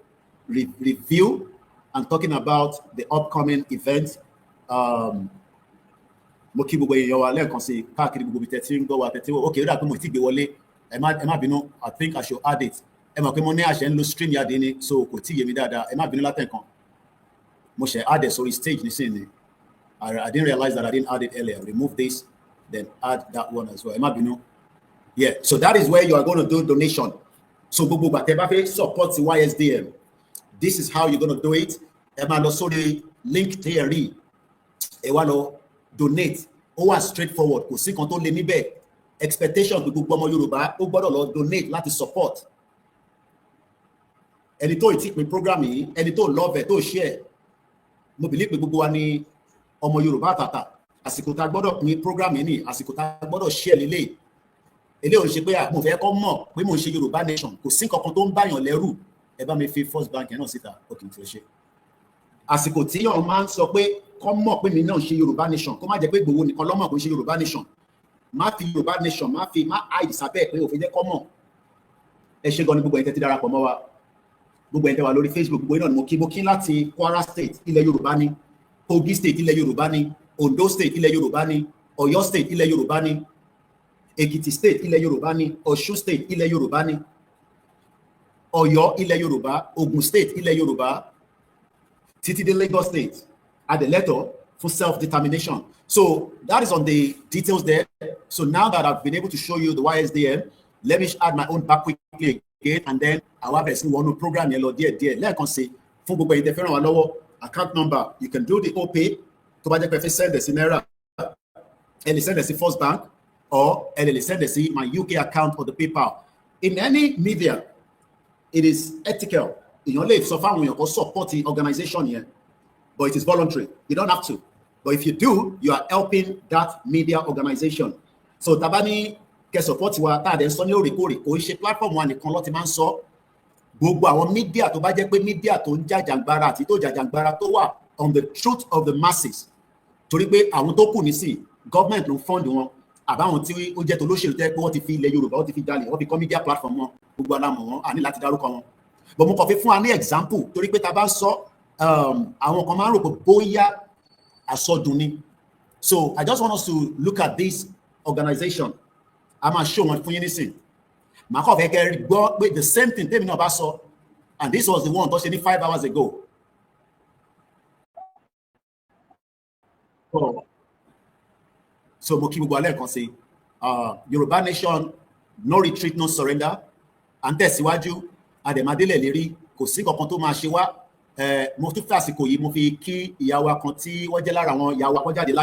review and talking about the upcoming event. Okay, I think I should add it. Stream so add it so stage I didn't realize that I didn't add it earlier. Remove this, then add that one as well. Yeah, so that is where you are going to do donation. So support the YSDM. This is how you're going to do it. Also the link there. Donate. Straightforward. Expectation to Yoruba, donate, láti support. Ẹni tó ìtì pín program yìí, ẹni tó love ẹ̀ tó share. Mo believe pé gbogbo wa ni ọmọ Yorùbá àtàtà. Àsìkò tá gbọ́dọ̀ pín program yìí ni, àsìkò tá gbọ́dọ̀ share lélẹ̀. Èlé ò ṣe pé mo fẹ́ kọ́ mọ̀ pé mo ń ṣe Yorùbá nation. Kò sí nǹkan kan tó ń báyàn lẹ́rù. Ẹ bá mi fi First Bank náà síta. Okay, tó ṣe. Àsìkò tí yàn máa ń sọ pé kọ́ mọ̀ pé mi náà ṣe Yorùbá nation. Kó má jẹ́ pé Ìgbòho nìkan ló mọ̀ pé ṣe Yorùbá nation. Má fi Yorùbá nation má hide sábẹ́ pé òfin jẹ́ kọ́mọ̀ ẹ ṣe gan ni gbogbo ẹ̀yin tẹ́ ti darapọ̀ mọ́ wa gbogbo ẹ̀yin tẹ́ wà lórí Facebook gbogbo náà ni mo kí láti Kwara State ilẹ̀ Yorùbá ni Kogi State ilẹ̀ Yorùbá ni Ondo State ilẹ̀ Yorùbá ni Ọ̀yọ́ State ilẹ̀ Yorùbá ni Èkìtì State ilẹ̀ Yorùbá ni Ọ̀ṣun State ilẹ̀ Yorùbá ni Ọ̀yọ́ ilẹ̀ Yorùbá Ogun State ilẹ̀ Yorùbá títí dé Lagos State adẹ̀lẹ́tọ̀ for self-determination. So that is on the details there. So now that I've been able to show you the YSDM, let me add my own back quickly again, and then I'll have a one program yellow dear. Let me say, account number, you can do the OP, to send the Sinera, and send the First Bank, or send the my UK account or the PayPal. In any media, it is ethical. In your life, so far when you're supporting organization here, but it is voluntary. You don't have to. But if you do, you are helping that media organization. So tabani ke support wa ta de so ni orekore ko se platform wa nìkan ló ti máa ń sọ gbogbo àwọn media tó bá jẹ́ pé media tó ń jàjàngbara àti tó jàjàngbara tó wà on the truth of the masses. Torí pé àwọn tó kù nísìn government ló fund wọn àbáwọn tí ó jẹ́ tó lóṣèlú tẹ́ pé wọ́n ti fi ilẹ̀ Yorùbá wọ́n ti fi dalẹ̀ wọ́n fi kọ́ media platform wọn gbogbo alámọ̀ wọn àní láti dárúkọ wọn. But mo kàn fi fún wa ní example torí pé ta bá sọ àwọn kan máa ń rò pé bóyá àsọdùn ni. So I just want us to look at this organization. A máa show wọn fún yín nísìn. Màá kàn fẹ́ kẹ́ gbọ́ pé the same thing tèmi náà bá sọ, and this was the one tó ṣe ní 5 hours ago. So mo kí gbogbo alẹ́ kan sí Yorùbá nation, no retreat, no surrender. À ń tẹ̀síwájú, àdèmádélẹ̀ lérí, kò sí kankan tó máa ṣe wá. Mo tún fẹ́ àsìkò yìí mo fi kí ìyá wa kan tí wọ́n jẹ́ lára àwọn ìyá wa wọ́n jáde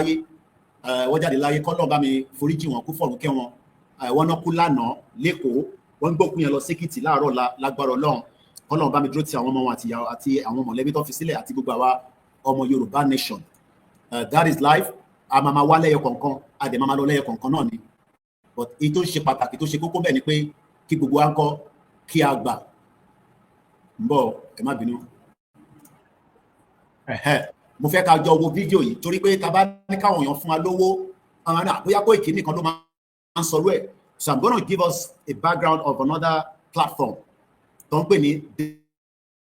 láyé kọ́lọ́ọ̀ bá mi foríjì wọn kú fọ̀rùn kẹ́ wọn. Wọ́n náà kú lánàá lẹ́kọ̀ọ́, wọ́n ń gbókun yẹn lọ sékìtì láàárọ̀ lágbára Ọlọ́run. Kọ́lọ́ọ̀ bá mi dúró ti àwọn ọmọ wọn àti àwọn mọ̀lẹ́bí tó fi sílẹ̀ àti gbogbo àwa ọmọ Yorùbá nation. That is life. A máa wá lẹ́yọ kọ̀ọ̀kan, a dẹ̀ máa lọ lẹ́yọ kọ̀ọ̀kan náà ni. But èyí tó ṣe pàtàkì tó ṣe kókó bẹ́ẹ̀ ni pé kí gbogbo wa ń kọ́ kí a gbà. Ń bọ̀, ẹ má bínú. Mo fẹ́ ká jọ wo fídíò yìí torí pé tá bá ní káwọn èèyàn fún wa lówó àwọn náà bóyá kó ìkíní kan ló máa ń sọ̀rọ̀ ẹ̀. So I'm going to give us a background of another platform tó ń pè ní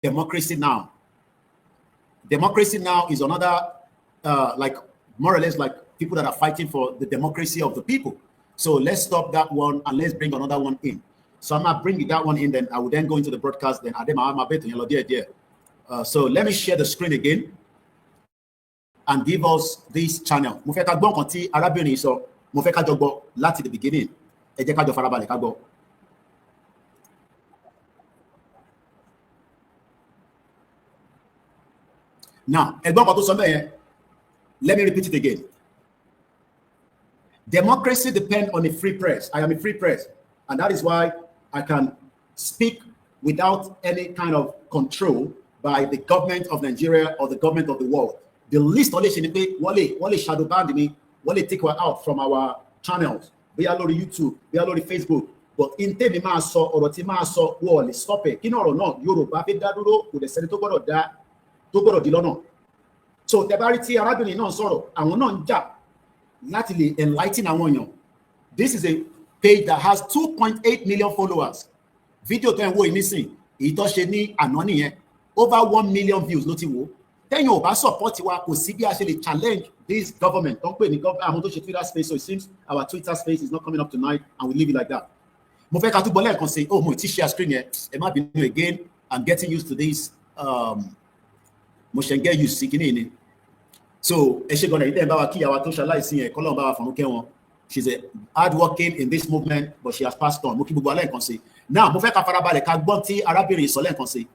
Democracy Now. Democracy Now is another like more or less like people that are fighting for the democracy of the people. So let's stop that one and let's bring another one in. So I'm not bringing that one in, then I will then go into the broadcast. Then so let me share the screen again and give us this channel. Mo fẹ́ ká gbọ́ nǹkan tí arábìnrin sọ, mo fẹ́ ká jọ gbọ́ láti the beginning. Ẹ jẹ́ ká jọ farabalẹ̀ ká gbọ́. Now, ẹ gbọ́ nǹkan tó sọ bẹ́ẹ̀ yẹn. Let me repeat it again. Democracy depends on a free press. I am a free press, and that is why I can speak without any kind of control by the government of Nigeria or the government of the world. The least only wale shadow ban me, wale take her out from our channels. We are on YouTube, we are on Facebook. But in temi ma so or ti ma so wale stop it. Kino or not, Yoruba be daduro with the senator godo da to godo dilono. So tebariti arabini non soro àwọn náà ń jà láti lè enlighten àwọn èèyàn. This is a page that has 2.8 million followers. Video tó ń wo ìnísìn èyí tó ṣe ní àná nìyẹn over 1 million views ló ti wò. Tẹ́yìn ò bá support wa kò sí bí a ṣe lè challenge this government tó ń pè ní àwọn tó ṣe Twitter space, so it seems our Twitter space is not coming up tonight and we leave it like that. Mo fẹ́ ká túbọ̀ lẹ́ẹ̀kan sí mo ti share screen yẹn ẹ má bínú again. I'm getting used to this. Mo ṣe ń get used sí kíní ni. So ẹ ṣe gan-an ìdẹ́n bá wa kí ìyàwó tó ṣaláìsí yẹn kọ́lọ́n bá wa fọ̀rún kẹ́ wọn. She's a hard working in this movement but she has passed on. Mo kí gbogbo alẹ́ nǹkan sí. Now mo fẹ́ ká farabalẹ̀ ká gbọ́n tí arábìnrin sọ lẹ́ẹ̀kan sí.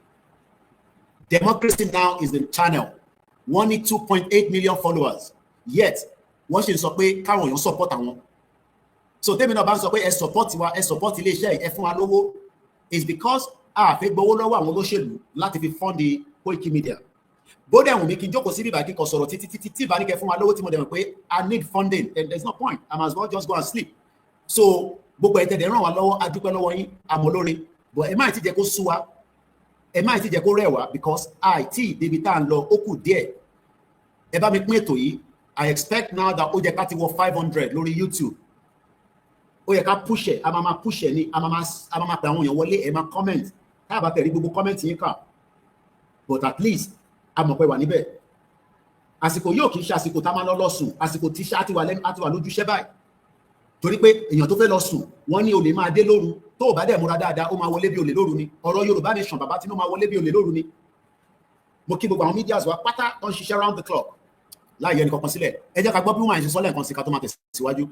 Democracy Now is the channel. Wọ́n ní 2.8 million followers. Yet wọ́n ṣe sọ pé káwọn èèyàn support àwọn. So tèmi náà bá ń sọ pé ẹ support wa, ẹ support iléeṣẹ́ ẹ fún wa lówó. It's because a fẹ́ gbowó lọ́wọ́ àwọn olóṣèlú láti fi fund the Koiki Media. Bóde àwọn mi kí n jókòó sí bíbá kíkọ sọ̀rọ̀ títí tí ìbá ní kẹ́ fún wa lówó tí mo dẹ̀ mọ̀ pé I need funding, then there's no point. I might as well just go and sleep. So gbogbo ẹ̀tẹ̀dẹ̀ ràn wá lọ́wọ́ a dúpẹ́ lọ́wọ́ yín àmọ́ lórí. But ẹ má ti jẹ́ kó sú wa, ẹ má ti jẹ́ kó rẹ̀ wá because àìtí débi tá à ń lọ ó kù díẹ̀. Ẹ bá mi pín ètò yìí. I expect now that ó jẹ́ ká ti wọ 500 lórí YouTube. Ó yẹ ká push ẹ̀, a máa push ẹ̀ ní, a máa pè àwọn èèyàn wọlé, ẹ máa comment. Tá a bá tẹ̀lé gbogbo comment yín kà. But at least a mọ̀ pé wà níbẹ̀. Àsìkò yóò kì í ṣe àsìkò tá a máa lọ sùn, àsìkò tí ṣáà ti wà lójúṣẹ́ báyìí. Torí pé èèyàn tó fẹ́ lọ sùn, wọ́n ní olè máa dé lóru, tó ò bá dẹ̀ múra dáadáa, ó máa wọlé bí olè lóru ni. Ọ̀rọ̀ Yorùbá nation bàbá Tinubu máa wọlé bí olè lóru ni. Mo kí gbogbo àwọn medias wa pátá tó ń ṣiṣẹ́ round the clock. Láì yẹ ní kankan sílẹ̀. Ẹ jẹ́ ká gbọ́ bí wọ́n àìsí sọ́lẹ̀ nǹkan sí ká tó máa tẹ̀síwájú.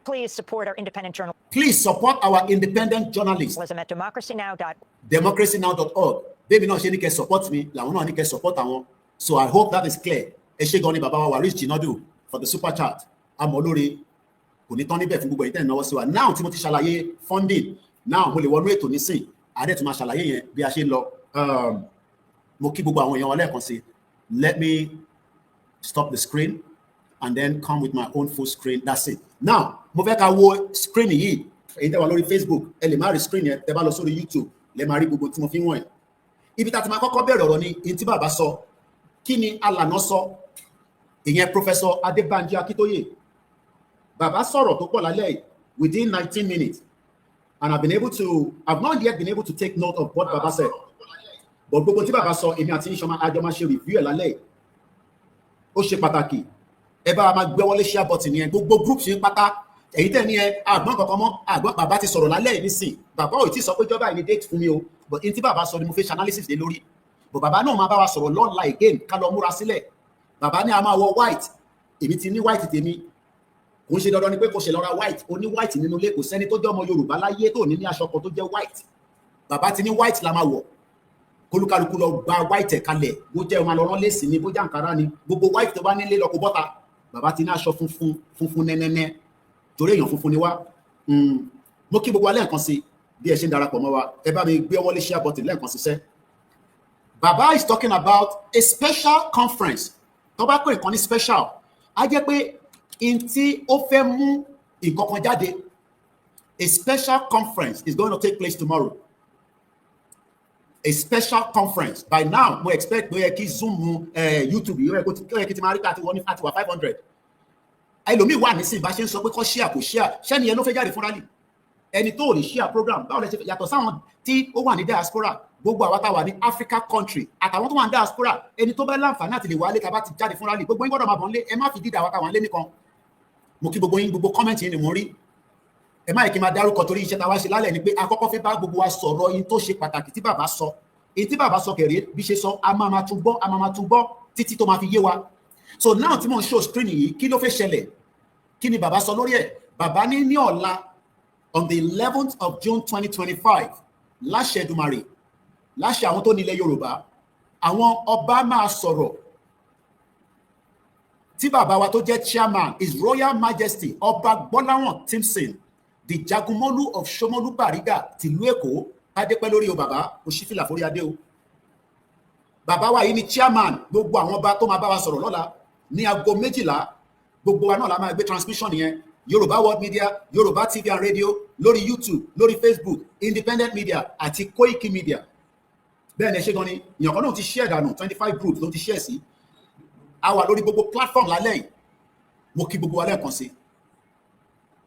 Please support our independent journal. Please support our independent journalists. At democracynow.org. Baby náà ṣe ní kẹ́ support mi, làwọn náà ní kẹ́ support àwọn. So I hope that is clear. Ẹ ṣé gan ni bàbá wa Waris Jinadu for the super chat. Àmọ́ lórí kò ní tán níbẹ̀ fún gbogbo ìtẹ́ ìnáwó sí wa. Now tí mo ti ṣàlàyé funding, now mo lè wọnú ètò nísìn. Àdé tí máa ṣàlàyé yẹn bí a ṣe ń lọ. Mo kí gbogbo àwọn èèyàn wọn lẹ́ẹ̀kan sí. Let me stop the screen and then come with my own full screen. That's it. Now mo fẹ́ ká wo screen yìí. Èyí tẹ́ wà lórí Facebook, ẹ lè má rí screen yẹn, tẹ́ bá lọ sórí YouTube, lè má rí gbogbo tí mo fi ń wọ̀nyí. Ibi tá ti máa kọ́kọ́ bẹ̀rẹ̀ ọ̀rọ̀ ni in tí bàbá sọ. kí ni alànà sọ ìyẹn Professor Banji Akintoye. Bàbá sọ̀rọ̀ tó pọ̀ lálẹ́ yìí within 19 minutes, and I've not yet been able to take note of what Baba said, but gbogbo tí Baba sọ èmi àti ìṣọmọ àjọ máa ṣe review ẹ̀ lálẹ́ yìí. Ó ṣe pàtàkì. Ẹ bá máa gbé wọlé share button yẹn, gbogbo group ṣe pátá. Èyí tẹ̀ ní ẹ àgbọ̀n kankan mọ́, àgbọ̀n Bàbá ti sọ̀rọ̀ lálẹ́ yìí nísìn. Bàbá ò tí sọ pé jọba ìní date fún mi o, but in tí Bàbá sọ ni mo fẹ́ ṣe analysis lé lórí. But Bàbá náà máa bá wa sọ̀rọ̀ lọ́la again ká lọ múra sílẹ̀. Bàbá ní a máa wọ white, èmi ti ní white tèmi. Kò ń ṣe dandan ni pé kò ṣe lọ ra white, ó ní white nínú ilé, kò sẹ́ni tó jẹ́ ọmọ Yorùbá láyé tó ní aṣọ kan tó jẹ́ white. Bàbá ti ní white la máa wọ̀. Kólúkálukú lọ gba white ẹ̀ kalẹ̀, bó jẹ́ ọmọ lọ́rán lẹ́sìn ni, bó jẹ́ àǹkárá ni, gbogbo white tó bá nílé lọ kó bọ́ta. Bàbá ti ní aṣọ funfun nẹ́nẹ́nẹ́, torí èèyàn funfun ni wá. Mo kí gbogbo wa lẹ́ẹ̀kan sí bí ẹ ṣe ń darapọ̀ mọ́ wa, ẹ bá mi gbé ọwọ́ lé share button lẹ́ẹ̀kan sí sẹ́. Bàbá is talking about a special conference. Tó bá pè nǹkan ní special, á jẹ́ pé in tí ó fẹ́ mú nǹkan kan jáde. A special conference is going to take place tomorrow. A special conference. By now, mo expect pé kí Zoom YouTube yẹ kí ti máa rí ká ti wọ́n ní àti wà 500. Ẹlòmíì wà nísìnyí bá ṣe ń sọ pé kọ́ share kò share. Ṣẹ́ni yẹn ló fẹ́ jáde fúnra lì. Ẹni tó lè share program báwo lẹ ṣe yàtọ̀ sáwọn tí ó wà ní diaspora. Gbogbo àwa tá wà ní Africa country àtàwọn tó wà ní diaspora, ẹni tó bá láǹfààní àti lè wálé tá bá ti jáde fúnra lì. Gbogbo yín gbọ́dọ̀ máa bọ̀ nílé, ẹ má fi dídà àwa tá wà nílé nìkan. Mo kí gbogbo yín, gbogbo comment yín ni mo rí. Ẹ má yẹ kí n máa dárúkọ torí iṣẹ́ tá wá ṣe lálẹ́ ni pé àkọ́kọ́ fẹ́ bá gbogbo wa sọ̀rọ̀ yín tó ṣe pàtàkì tí bàbá sọ. Èyí tí bàbá sọ kẹ̀rẹ́ bí ṣe sọ, a máa tún gbọ́ títí tó máa fi yé wa. So now tí mo ń show screen yìí, kí ló fẹ́ ṣẹlẹ̀? Kí ni bàbá sọ lórí ẹ̀? Bàbá ní ọ̀la on the 11th of June 2025 láṣẹ Èdùmàrè, láṣẹ àwọn tó nílẹ̀ Yorùbá, àwọn ọba máa sọ̀rọ̀ tí bàbá wa tó jẹ́ chairman His Royal Majesty Ọba Gbọ́láhàn Timson, the Jagunmolu of Shomolu Bariga tìlú Èkó, kádépẹ́ lórí o bàbá, o ṣí fìlà forí adé o. Bàbá wa yìí ni chairman gbogbo àwọn ọba tó máa bá wa sọ̀rọ̀ lọ́la ní aago 12. Gbogbo wa náà la máa gbé transmission yẹn, Yorùbá World Media, Yorùbá TV and Radio, lórí YouTube, lórí Facebook, Independent Media àti Koiki Media. Bẹ́ẹ̀ ni ẹ ṣe gan ni, ìyàn kan náà ti share dànù, 25 groups ló ti share sí. A wà lórí gbogbo platform lálẹ́ yìí. Mo kí gbogbo wa lẹ́ẹ̀kan sí.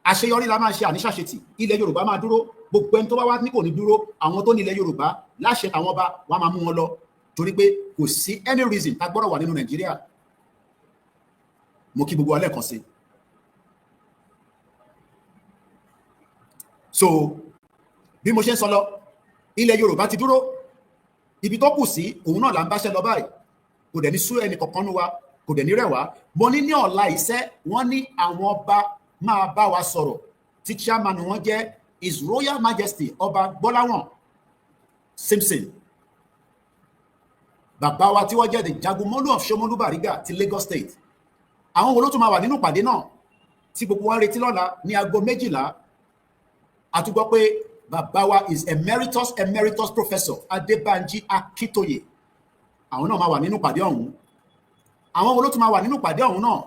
Àṣeyọrí la máa ṣe àníṣàṣetì, ilẹ̀ Yorùbá máa dúró, gbogbo ẹni tó bá wá ní kò ní dúró, àwọn tó ní ilẹ̀ Yorùbá láṣẹ àwọn ọba wọn máa mú wọn lọ, torí pé kò sí any reason tá gbọ́dọ̀ wà nínú Nàìjíríà. Mo kí gbogbo wa lẹ́ẹ̀kan sí. So bí mo ṣe ń sọ lọ, ilẹ̀ Yorùbá ti dúró, ibi tó kù sí òun náà là ń báṣẹ́ lọ báyìí, kò dẹ̀ ní sú ẹnì kankan nú wa, kò dẹ̀ ní rẹ̀ wá. Mo ní ọ̀la iṣẹ́ wọ́n ní àwọn ọba máa bá wa sọ̀rọ̀ tí chairman wọn jẹ́ His Royal Majesty Ọba Gbọ́láhàn Simpson. Bàbá wa tí wọ́n jẹ́ the Jagunmolu of Shomolu Bariga ti Lagos State. Àwọn wo ló tún máa wà nínú ìpàdé náà tí gbogbo wa retí lọ́la ní aago 12. A tún gbọ́ pé bàbá wa is emeritus professor Banji Akintoye. Àwọn náà máa wà nínú ìpàdé ọ̀hún. Àwọn wo ló tún máa wà nínú ìpàdé ọ̀hún náà?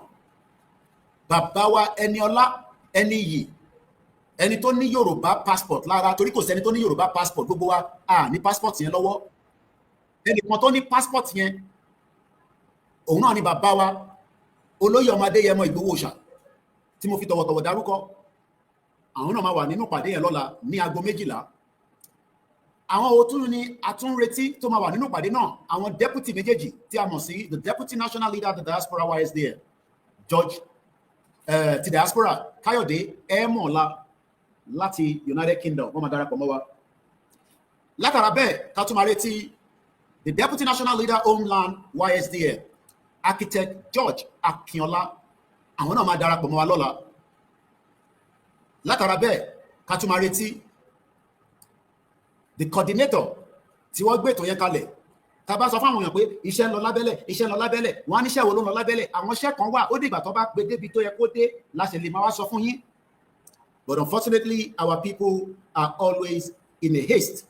Bàbá wa Ẹniọlá Ẹniyì, ẹni tó ní Yorùbá passport lára, torí kò sẹ́ni tó ní Yorùbá passport, gbogbo wa ní passport yẹn lọ́wọ́. Ẹnìkan tó ní passport yẹn, òun náà ni bàbá wa Olóyè Ọmọ Adéyẹmọ Ìgbòho Òòṣà tí mo fi tọ̀wọ̀tọ̀wọ̀ dárúkọ. Àwọn náà máa wà nínú ìpàdé yẹn lọ́la ní aago 12. Àwọn òtún ni àtúnretí tó máa wà nínú ìpàdé náà, àwọn deputy méjèèjì tí a mọ̀ sí the deputy national leader of the diaspora YSDL, George ti diaspora Káyọ̀dé Ẹ̀mọ̀ọ́lá láti United Kingdom, wọ́n máa darapọ̀ mọ́ wa. Látara bẹ́ẹ̀ ká tún máa retí the deputy national leader Homeland YSDL, architect George Akínọlá, àwọn náà máa darapọ̀ mọ́ wa lọ́la. Látara bẹ́ẹ̀ ká tún máa retí the coordinator tí wọ́n gbé ètò yẹn kalẹ̀. Tá bá sọ fún àwọn èèyàn pé iṣẹ́ ń lọ lábẹ́lẹ̀, wọ́n á níṣẹ́ wo ló ń lọ lábẹ́lẹ̀. Àwọn iṣẹ́ kan wà, ó dìgbà tó bá gbé débi tó yẹ kó dé láṣẹ lè máa wá sọ fún yín. But unfortunately, our people are always in a haste.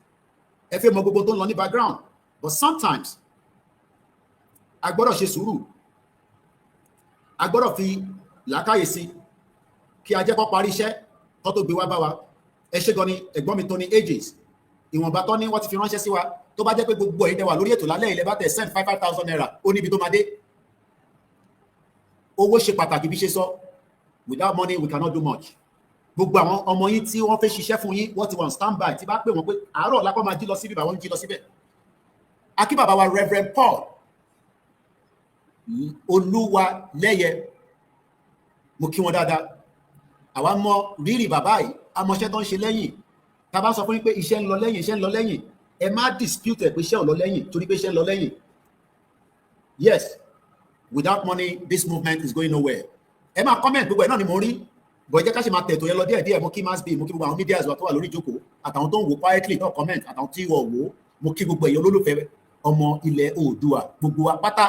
Ẹ fẹ́ mọ gbogbo tó ń lọ ní background. But sometimes, a gbọ́dọ̀ ṣe sùúrù. A gbọ́dọ̀ fi làákàyè sí kí a jẹ́ kó parí iṣẹ́ kó tó gbé wá bá wa. Ẹ ṣé gan ni ẹ̀gbọ́n mi Tony Ages. ìwọ̀nba tán ní wọ́n ti fi ránṣẹ́ sí wa tó bá jẹ́ pé gbogbo ẹ̀yin tẹ́ wà lórí ètò lálẹ́ ilẹ̀ bá tẹ̀ send 5,000 naira ó níbi tó máa dé. Owó ṣe pàtàkì bí ṣe sọ, without money we cannot do much. Gbogbo àwọn ọmọ yín tí wọ́n fẹ́ ṣiṣẹ́ fún yín wọ́n ti wà on standby tí bá pè wọ́n pé àárọ̀ lápá máa jí lọ síbí bàwọn jí lọ síbẹ̀. Akí bàbá wa Reverend Paul Olúwalẹ́yẹ, mo kí wọn dáadáa. Àwa mọ rírì bàbá yìí, amọ̀ṣẹ́ tó ń ṣe lẹ́yìn. Tá bá sọ fún yín pé iṣẹ́ ń lọ lẹ́yìn, iṣẹ́ ń lọ lẹ́yìn, ẹ má dispute ẹ̀ pé iṣẹ́ ò lọ lẹ́yìn torí pé iṣẹ́ ń lọ lẹ́yìn. Yes, without money this movement is going nowhere. Ẹ máa comment gbogbo ẹ̀ náà ni mo rí, bọ̀ ẹ jẹ́ ká ṣe máa tẹ̀tò yẹn lọ díẹ̀díẹ̀. Mo kí Mass B, mo kí gbogbo àwọn media wa tó wà lórí ìjókòó, àtàwọn tó ń wò quietly tó comment, àtàwọn tí wọ́n wò, mo kí gbogbo ẹ̀yin olólùfẹ́ ọmọ ilẹ̀ Oòduà gbogbo wa pátá.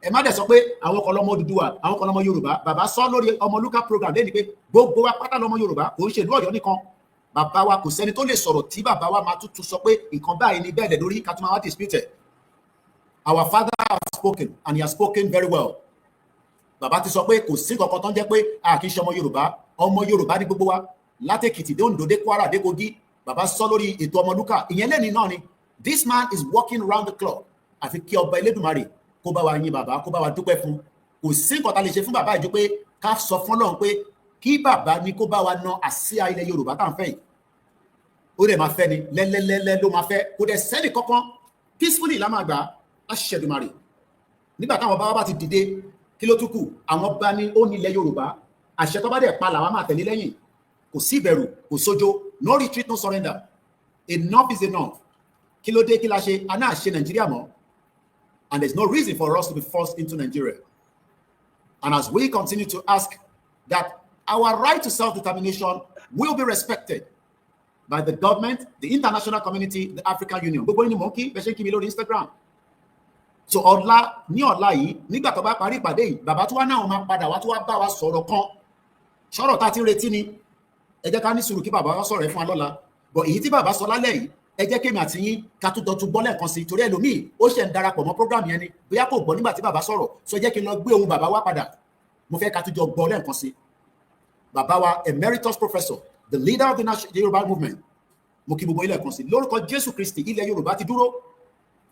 Ẹ má dẹ̀ sọ pé àwọn kan lọ́mọ Odùduwà, àwọn kan lọ́mọ Yorùbá. Bàbá sọ lórí Ọmọlúkà program lẹ́ni pé gbogbo wa pátá lọ́mọ Yorùbá, kò ń ṣe ìlú Ọ̀yọ́ nìkan. Bàbá wa kò sẹ́ni tó lè sọ̀rọ̀ tí bàbá wa máa tútù sọ pé nǹkan báyìí ni bẹ́ẹ̀ lẹ̀ lórí ká tún máa wá dispute. Our father has spoken and he has spoken very well. Bàbá ti sọ pé kò sí kankan tó ń jẹ́ pé a kì í ṣe ọmọ Yorùbá ní gbogbo wa, láti Èkìtì dé Oǹdó dé Kwara dé Kogi. Bàbá sọ lórí ètò Ọmọlúkà, ìyẹn lẹ́ni náà ni. This man is working round the clock. Àfi kí ọba Elédùmarè kó bá wa yìn bàbá, kó bá wa dúpẹ́ fún. Kò sí nǹkan tá lè ṣe fún bàbá ìjú pé ká sọ fún Ọlọ́run pé kí bàbá ní kó bá wa na àsíá ilẹ̀ Yorùbá tá à ń fẹ́ yìí. Ó dẹ̀ máa fẹ́ ni lẹ́lẹ́lẹ́lẹ́ ló máa fẹ́. Kò dẹ̀ sẹ́ni kankan peacefully la máa gbà láṣẹ Èdùmàrè. Nígbà táwọn bàbá bá ti dìde, kí ló tún kù? Àwọn bá ní ó ní ilẹ̀ Yorùbá. Àṣẹ tó bá dẹ̀ pa làwọn máa tẹ̀lé lẹ́yìn. Kò sí ìbẹ̀rù, kò sójó, no retreat, no surrender. Enough is enough. Kí ló dé, kí la ṣe? A náà ṣe Nàìjíríà mọ́. And there's no reason for us to be forced into Nigeria. And as we continue to ask that our right to self-determination will be respected by the government, the international community, the African Union. Gbogbo ní mọ́kí, bẹ́ẹ̀ ṣe kí mi lórí Instagram. So ọ̀la yìí, nígbà tó bá parí ìpàdé yìí, bàbá tó wá náà máa padà wá tó wá bá wa sọ̀rọ̀ kan. Sọ̀rọ̀ tá a ti ń retí ni. Ẹ jẹ́ ká ní sùúrù kí bàbá wa sọ̀rọ̀ ẹ̀ fún wa lọ́la. But èyí tí bàbá sọ lálẹ́ yìí, ẹ jẹ́ kémi àti yín ká tún dọ̀tún gbọ́ lẹ́ẹ̀kan sí torí ẹlòmíì ó ṣẹ̀ ń darapọ̀ mọ́ program yẹn ni bóyá kò gbọ́ nígbà tí bàbá sọ̀rọ̀ so ẹ jẹ́ kí n lọ gbé ohun bàbá wa padà. Mo fẹ́ ká tún jọ gbọ́ lẹ́ẹ̀kan sí. Bàbá wa emeritus professor, the leader of the Yoruba movement. Mo kí gbogbo ilẹ̀ kan sí. Lórúkọ Jésù Kristi, ilẹ̀ Yorùbá ti dúró.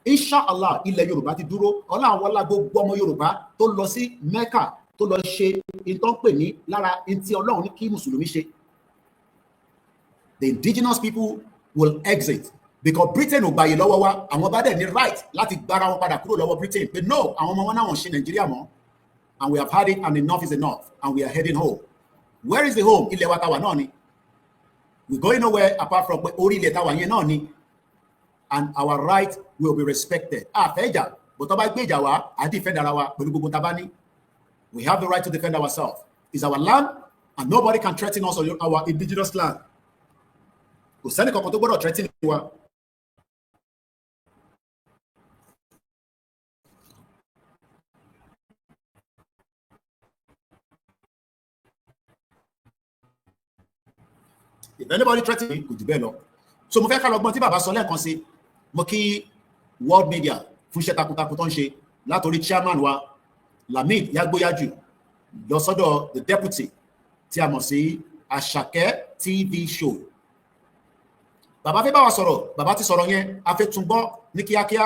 Inshallah, ilẹ̀ Yorùbá ti dúró. Ọlọ́run gbogbo ọmọ Yorùbá tó lọ sí Mecca tó lọ ṣe ìtàn pè ní lára ntí Ọlọ́run ní kí Mùsùlùmí ṣe. The indigenous people will exit because Britain ò gbàyè lọ́wọ́ wa. Àwọn bá dẹ̀ ní right láti gbára wọn padà kúrò lọ́wọ́ Britain. But no, àwọn ọmọ wọn náà wọ́n ṣe Nàìjíríà mọ́. And we have had it and enough is enough. And we are heading home. Where is the home? Ilẹ̀ wa tàwa náà ni. We going nowhere apart from pé orí ilẹ̀ tàwa yẹn náà ni. And our right will be respected. Àfẹ́ ìjà, bó tó bá gbé ìjà wa, à defend ara wa pẹ̀lú gbogbo tá bá ní. We have the right to defend ourselves. It's our land and nobody can threaten us on our indigenous land. Kò sẹ́ni kankan tó gbọ́dọ̀ threaten wa. If anybody threaten me, kò jù bẹ́ẹ̀ lọ. So mo fẹ́ ká lọ gbọ́n tí bàbá sọ lẹ́ẹ̀kan sí. Mo kí world media fún iṣẹ́ takuntakun tó ń ṣe látòrí chairman wa Lamid Yagboyaju lọ sọ́dọ̀ the deputy tí a mọ̀ sí Àṣàkẹ́ TV show. Bàbá fẹ́ bá wa sọ̀rọ̀, bàbá ti sọ̀rọ̀ yẹn, a fẹ́ tún gbọ́ ní kíákíá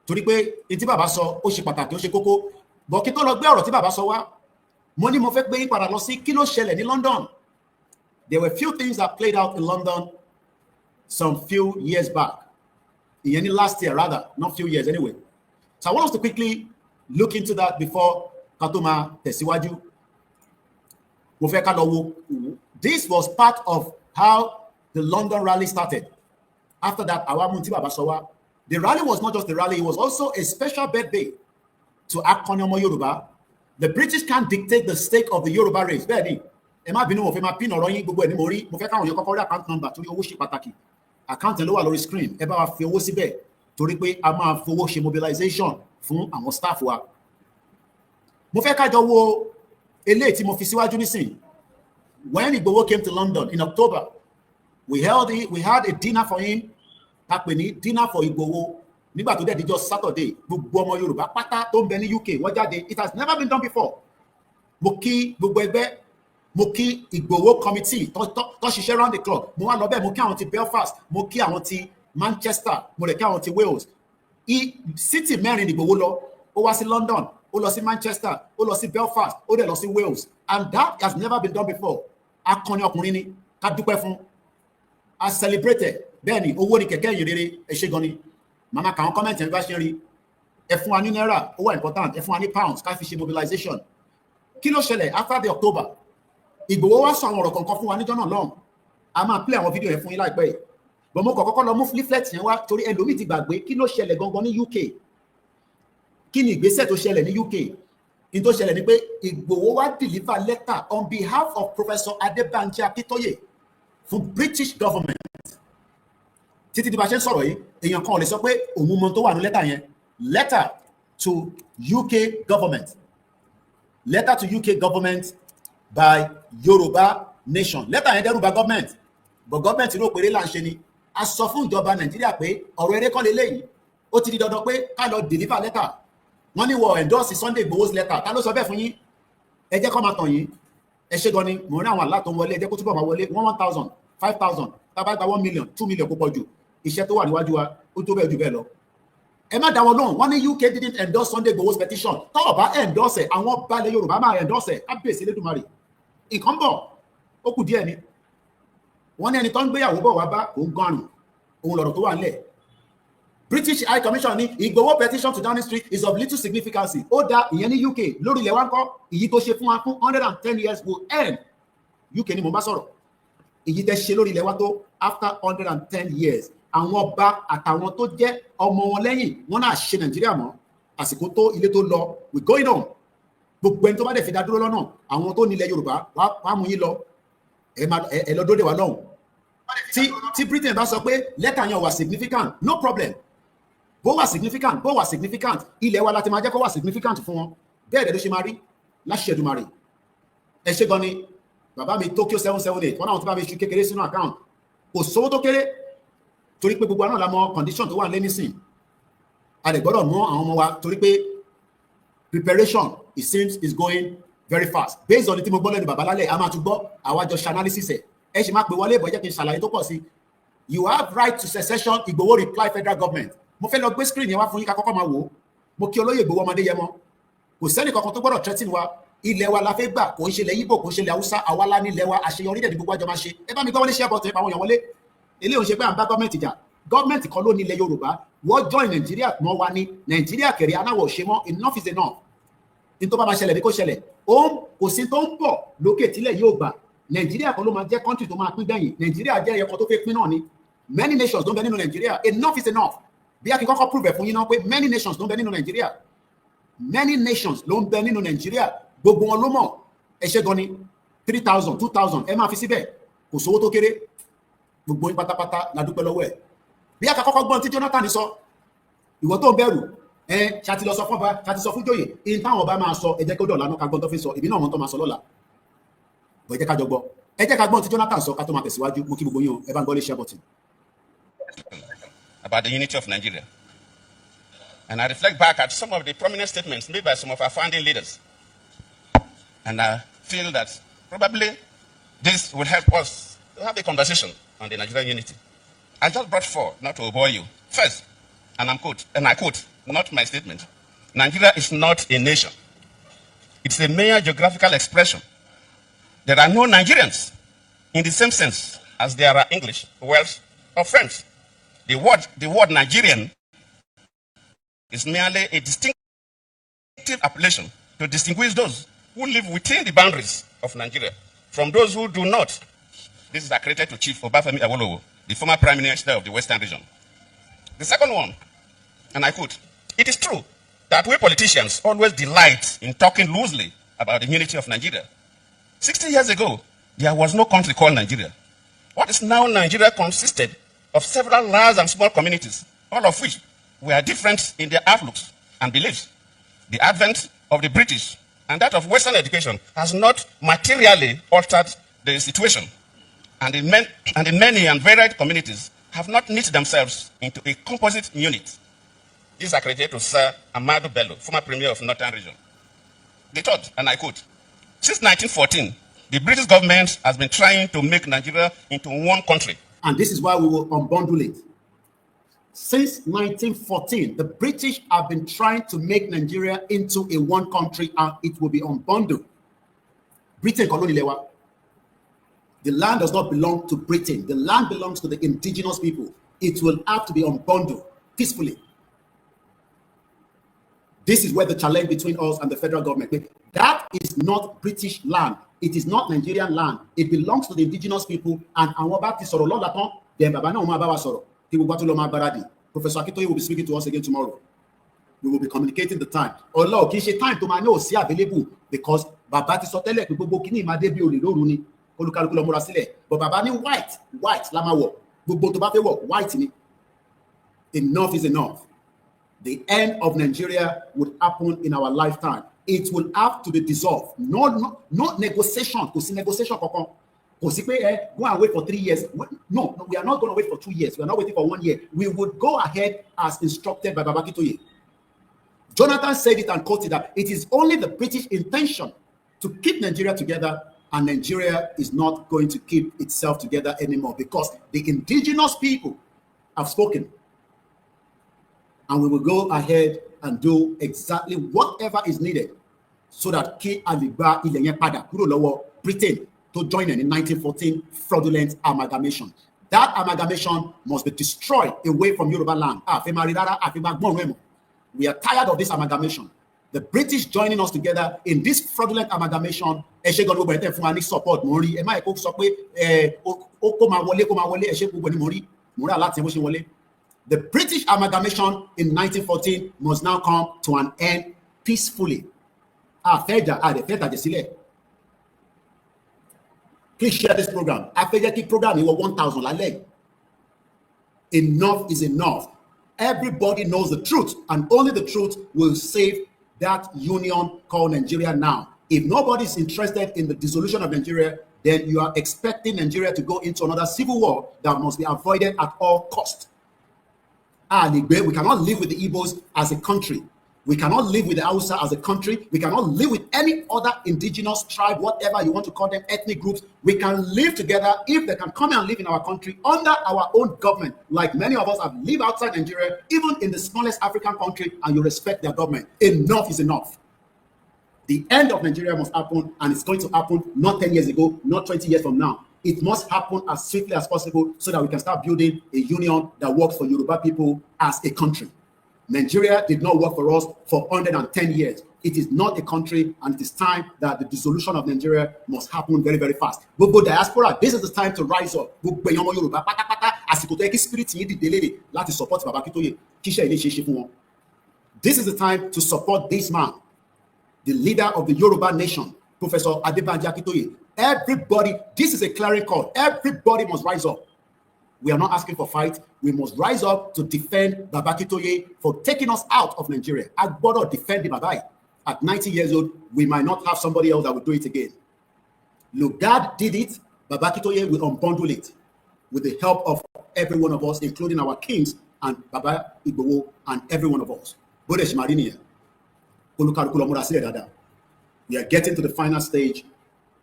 torí pé èyí tí bàbá sọ ó ṣe pàtàkì, ó ṣe kókó. Bọ̀ kí tó lọ gbé ọ̀rọ̀ tí bàbá sọ wá, mo ní mo fẹ́ gbé yín padà lọ sí kí ló ṣẹlẹ̀ ní London. There were few things that played out in London some few years back. Last year rather, not few years anyway. So I want us to quickly look into that before Katoma tẹ̀síwájú. Mo fẹ́ ká lọ wo. This was part of how the London rally started. After that, àwa mú tí bàbá sọ wá. The rally was not just the rally, it was also a special birthday to Akọni ọmọ Yorùbá. The British can't dictate the stake of the Yoruba race. Bẹ́ẹ̀ni, ẹ má bínú mo fẹ́ máa pín ọ̀rọ̀ yín gbogbo ẹ̀ ní mo rí. Mo fẹ́ káwọn yẹn kọ́kọ́ rí account number torí owó ṣe pàtàkì. Account ló wà lórí screen. Ẹ bá wa fi owó síbẹ̀ torí pé a máa fowó ṣe mobilization fún àwọn staff wa. Mo fẹ́ ká jọ wo eléyìí tí mo fi síwájú nísìn. When Igboho came to London in October, we had a dinner for him. A pè ní dinner for Igboho. Nígbà tó dẹ̀ díjọ́ Saturday, gbogbo ọmọ Yorùbá pátá tó ń bẹ ní UK wọ́n jáde. It has never been done before. Mo kí gbogbo ẹgbẹ́, mo kí Ìgbòho committee tó ṣiṣẹ́ round the clock, mo wá lọ bẹ́ẹ̀, mo kí àwọn ti Belfast, mo kí àwọn ti Manchester, mo lè kí àwọn ti Wales. City mẹ́rin Ìgbòho lọ, ó wá sí London, ó lọ sí Manchester, ó lọ sí Belfast, ó dẹ̀ lọ sí Wales, and that has never been done before. Akọni ọkùnrin ni, ká dúpẹ́ fún, a celebrated. Bẹ́ẹ̀ ni owó ni kẹ̀kẹ́ ìyìn rere, ẹ ṣé gan ni. Màmá kà àwọn comment ẹ̀ bá ṣe rí, ẹ fún wa ní náírà, ó wà important, ẹ fún wa ní pounds, ká fi ṣe mobilization. Kí ló ṣẹlẹ̀ after the October? Ìgbòho wá sọ àwọn ọ̀rọ̀ kankan fún wa níjọ́ náà lọ́hùn. A máa play àwọn fídíò yẹn fún yín láìpẹ́ yìí. But mo kọ́kọ́ lọ mú leaflet yẹn wá torí ẹlòmíì ti gbàgbé kí ló ṣẹlẹ̀ gangan ní UK. Kí ni ìgbésẹ̀ tó ṣẹlẹ̀ ní UK? In tó ṣẹlẹ̀ ni pé Ìgbòho wá deliver letter on behalf of Professor Banji Akintoye fún British government. Títí di bá ṣe ń sọ̀rọ̀ yìí, èèyàn kan ò lè sọ pé òun mọ tó wà ní lẹ́tà yẹn. Letter to UK government. Letter to UK government by Yoruba nation. Letter yẹn dẹ́rù bà government, but government rò pé eré là ń ṣe ni. A sọ fún ìjọba Nàìjíríà pé ọ̀rọ̀ eré kọ́ leléyìí. Ó ti di dandan pé ká lọ deliver letter. Wọ́n ní wọ endorse Sunday Igboho's letter. Ta ló sọ bẹ́ẹ̀ fún yín? Ẹ jẹ́ kó máa tàn yín. Ẹ ṣé gan ni, mo rí àwọn àlá tó ń wọlé, ẹ jẹ́ kó túbọ̀ máa wọlé 1,000, 5,000, tá bá gba 1 million, 2 million kó pọ̀ jù. Iṣẹ́ tó wà níwájú wa, ó tó bẹ́ẹ̀ jù bẹ́ẹ̀ lọ. Ẹ má dá wọn lóhùn, wọ́n ní UK didn't endorse Sunday Igboho's petition. Tó o bá endorse ẹ̀, àwọn balẹ̀ Yorùbá máa endorse ẹ̀, á bèsè Elédùmarè. Nǹkan bọ̀, ó kù díẹ̀ ni. Wọ́n ní ẹni tó ń gbéyàwó bọ̀ wá bá òun gan-an, òun lọ̀rọ̀ tó wà nílẹ̀. British High Commission ní Igboho petition to Downing Street is of little significance. Ó dá ìyẹn ní UK lórí ilẹ̀ wa ń kọ́, èyí tó ṣe fún wa fún 110 years will end. UK ni mo bá sọ̀rọ̀. Èyí tẹ́ ṣe lórí ilẹ̀ wa tó after 110 years. Àwọn ọba àtàwọn tó jẹ́ ọmọ wọn lẹ́yìn wọn náà ṣe Nàìjíríà mọ́. Àsìkò tó ilé tó lọ, we going on. Gbogbo ẹni tó bá dẹ̀ fi dá dúró lọ́nà, àwọn tó nílẹ̀ Yorùbá wá mú yín lọ. Ẹ lọ dóde wa lọ́hùn. Tí Britain bá sọ pé lẹ́tà yẹn wà significant, no problem. Bó wà significant, ilẹ̀ wa láti máa jẹ́ kó wà significant fún wọn. Bẹ́ẹ̀ dẹ̀ ló ṣe máa rí láṣẹ Èdùmàrè. Ẹ ṣé gan ni, bàbá mi Tokyo 778, wọ́n náà ti bá mi ṣu kékeré sínú account. Kò sówó tó kéré, torí pé gbogbo àwọn la mọ condition tó wà lé nísìn. A lè gbọ́dọ̀ mọ àwọn ọmọ wa torí pé preparation, it seems, is going very fast. Based on the tí mo gbọ́ lẹ́nu bàbá lálẹ́, a máa tún gbọ́ àwa jọ ṣe analysis ẹ̀. Ẹ ṣì máa pè wọlé ìbọn jẹ́ kí n ṣàlàyé tó pọ̀ sí. You have right to secession, Igboho reply federal government. Mo fẹ́ lọ gbé screen yẹn wá fún yín ká kọ́kọ́ máa wò ó. Mo kí olóyè Igboho ọmọdé yẹn mọ́. Kò sẹ́ni kankan tó gbọ́dọ̀ threaten wa. Ilẹ̀ wa la fẹ́ gbà, kò ń ṣe ilẹ̀ Igbo, kò ń ṣe ilẹ̀ Hausa, àwa lá ní ilẹ̀ wa, àṣeyọrí dẹ̀ ní gbogbo àjọ máa ṣe. Ẹ bá mi gbọ́ wọlé share button, àwọn èèyàn wọlé. Eléyìí ò ń ṣe pé à ń bá gọ́ọ̀mẹ̀ntì jà. Gọ́ọ̀mẹ̀ntì kan ló ní ilẹ̀ Yorùbá. Wọ́n join Nàìjíríà mọ́ wa ní. Nàìjíríà kẹ̀rì anáwọ̀ ṣe mọ́, enough is enough. Ní tó bá máa ṣẹlẹ̀ ní kó ṣẹlẹ̀. Kò sí tó ń bọ̀ lókè tílẹ̀ yóò gbà. Nàìjíríà kan ló máa jẹ́ country tó máa pín gbẹ̀yìn. Nàìjíríà jẹ́ ẹ̀yọ̀kan tó fẹ́ pín náà ni. Many nations ló ń bẹ nínú Nàìjíríà. Enough is enough. Bí a kì í kọ́kọ́ prove ẹ̀ fún yín náà pé many nations ló ń bẹ nínú Nàìjíríà. Many nations ló ń bẹ nínú Nàìjíríà. Gbogbo wọn ló mọ̀. Ẹ ṣé gan ni 3,000, 2,000 ẹ máa fi síbẹ̀. Kò sówó tó kéré. Gbogbo yín pátápátá la dúpẹ́ lọ́wọ́ ẹ̀. Bí a kà kọ́kọ́ gbọ́n tí Jonathan sọ, ìwọ tó ń bẹ̀rù, ṣáàtì lọ sọ fún ọba, ṣáàtì sọ fún Jóyè, ìyẹn táwọn ọba máa sọ, ẹ jẹ́ kó dọ̀la náà ká gbọ́n tó fi sọ, ìbí náà wọn tó máa sọ lọ́la. Bọ̀ ẹ jẹ́ ká jọ gbọ́. Ẹ jẹ́ ká gbọ́n tí Jonathan sọ ká tó máa tẹ̀síwájú. Mo kí gbogbo yín o, ẹ bá ń gbọ́ lé share button. About the unity of Nigeria. And I reflect back at some of the prominent statements made by some of our founding leaders. And I feel that probably this will help us to have a conversation on the Nigerian unity. I just brought four, not to bore you. First, and I quote, not my statement, Nigeria is not a nation. It's a mere geographical expression. There are no Nigerians in the same sense as there are English, Welsh, or French. The word Nigerian is merely a distinctive appellation to distinguish those who live within the boundaries of Nigeria from those who do not. This is accredited to Chief Obafemi Awolowo, the former Prime Minister of the Western region. The second one, and I quote, it is true that we politicians always delight in talking loosely about the unity of Nigeria. 60 years ago, there was no country called Nigeria. What is now Nigeria consisted of several large and small communities, all of which were different in their outlooks and beliefs. The advent of the British and that of Western education has not materially altered the situation. And in many and varied communities have not knit themselves into a composite unit. This is accredited to Sir Amadou Bello, former Premier of Northern Region. The third, and I quote, since 1914, the British government has been trying to make Nigeria into one country. And this is why we will unbundle it. Since 1914, the British have been trying to make Nigeria into a one country, and it will be unbundled. Britain koloni lewa. The land does not belong to Britain. The land belongs to the indigenous people. It will have to be unbundled peacefully. This is where the challenge between us and the federal government. That is not British land. It is not Nigerian land. It belongs to the indigenous people. And àwọn bá ti sọ̀rọ̀ lọ́la tán, then bàbá náà máa bá wa sọ̀rọ̀. Tí gbogbo àtúntò máa gbáradì. Professor Akintoye will be speaking to us again tomorrow. We will be communicating the time. Ọlọ́ọ̀ kì í ṣe time tó máa ní òsì available because bàbá ti sọ tẹ́lẹ̀ pé gbogbo kíní máa dé bí olè lóru ni. Olúkálùkù lọ múra sílẹ̀. But bàbá ní white la máa wọ̀. Gbogbo tó bá fẹ́ wọ̀ white ni. Enough is enough. The end of Nigeria would happen in our lifetime. It will have to be dissolved. No negotiation. Kò sí negotiation kankan. Kò sí pé go and wait for 3 years. No, we are not going to wait for 2 years. We are not waiting for 1 year. We would go ahead as instructed by Baba Akintoye. Jonathan said it and quoted that it is only the British intention to keep Nigeria together, and Nigeria is not going to keep itself together anymore because the indigenous people have spoken. And we will go ahead and do exactly whatever is needed so that kí àlìgbà ilẹ̀ yẹn padà kúrò lọ́wọ́ Britain to join in 1914 fraudulent amalgamation. That amalgamation must be destroyed away from Yoruba land. We are tired of this amalgamation. The British joining us together in this fraudulent amalgamation. Support the British amalgamation in 1914 must now come to an end peacefully. Please share this program. Program 1,000. Enough is enough. Everybody knows the truth, and only the truth will save that union called Nigeria now. If nobody is interested in the dissolution of Nigeria, then you are expecting Nigeria to go into another civil war that must be avoided at all costs. We cannot live with the Igbos as a country. We cannot live with the Hausa as a country. We cannot live with any other indigenous tribe, whatever you want to call them, ethnic groups. We can live together if they can come and live in our country under our own government, like many of us have lived outside Nigeria, even in the smallest African country, and you respect their government. Enough is enough. The end of Nigeria must happen, and it's going to happen not 10 years ago, not 20 years from now. It must happen as swiftly as possible so that we can start building a union that works for Yoruba people as a country. Nigeria did not work for us for 110 years. It is not a country, and it is time that the dissolution of Nigeria must happen very, very fast. Gbogbo diaspora, this is the time to rise up. Gbogbo èèyàn ọmọ Yorùbá pátápátá, àsìkò tó yẹ kí spirit yín dìde lédè láti support Baba Akintoye, kí iṣẹ́ ilé ṣe ṣe fún wọn. This is the time to support this man, the leader of the Yoruba nation, Professor Banji Akintoye. Everybody, this is a clarion call. Everybody must rise up. We are not asking for fight. We must rise up to defend Baba Akintoye for taking us out of Nigeria. Agbodo defend the Babai. At 90 years old, we might not have somebody else that will do it again. Lugard did it. Baba Akintoye will unbundle it with the help of every one of us, including our kings and Baba Igboho and every one of us. We are getting to the final stage,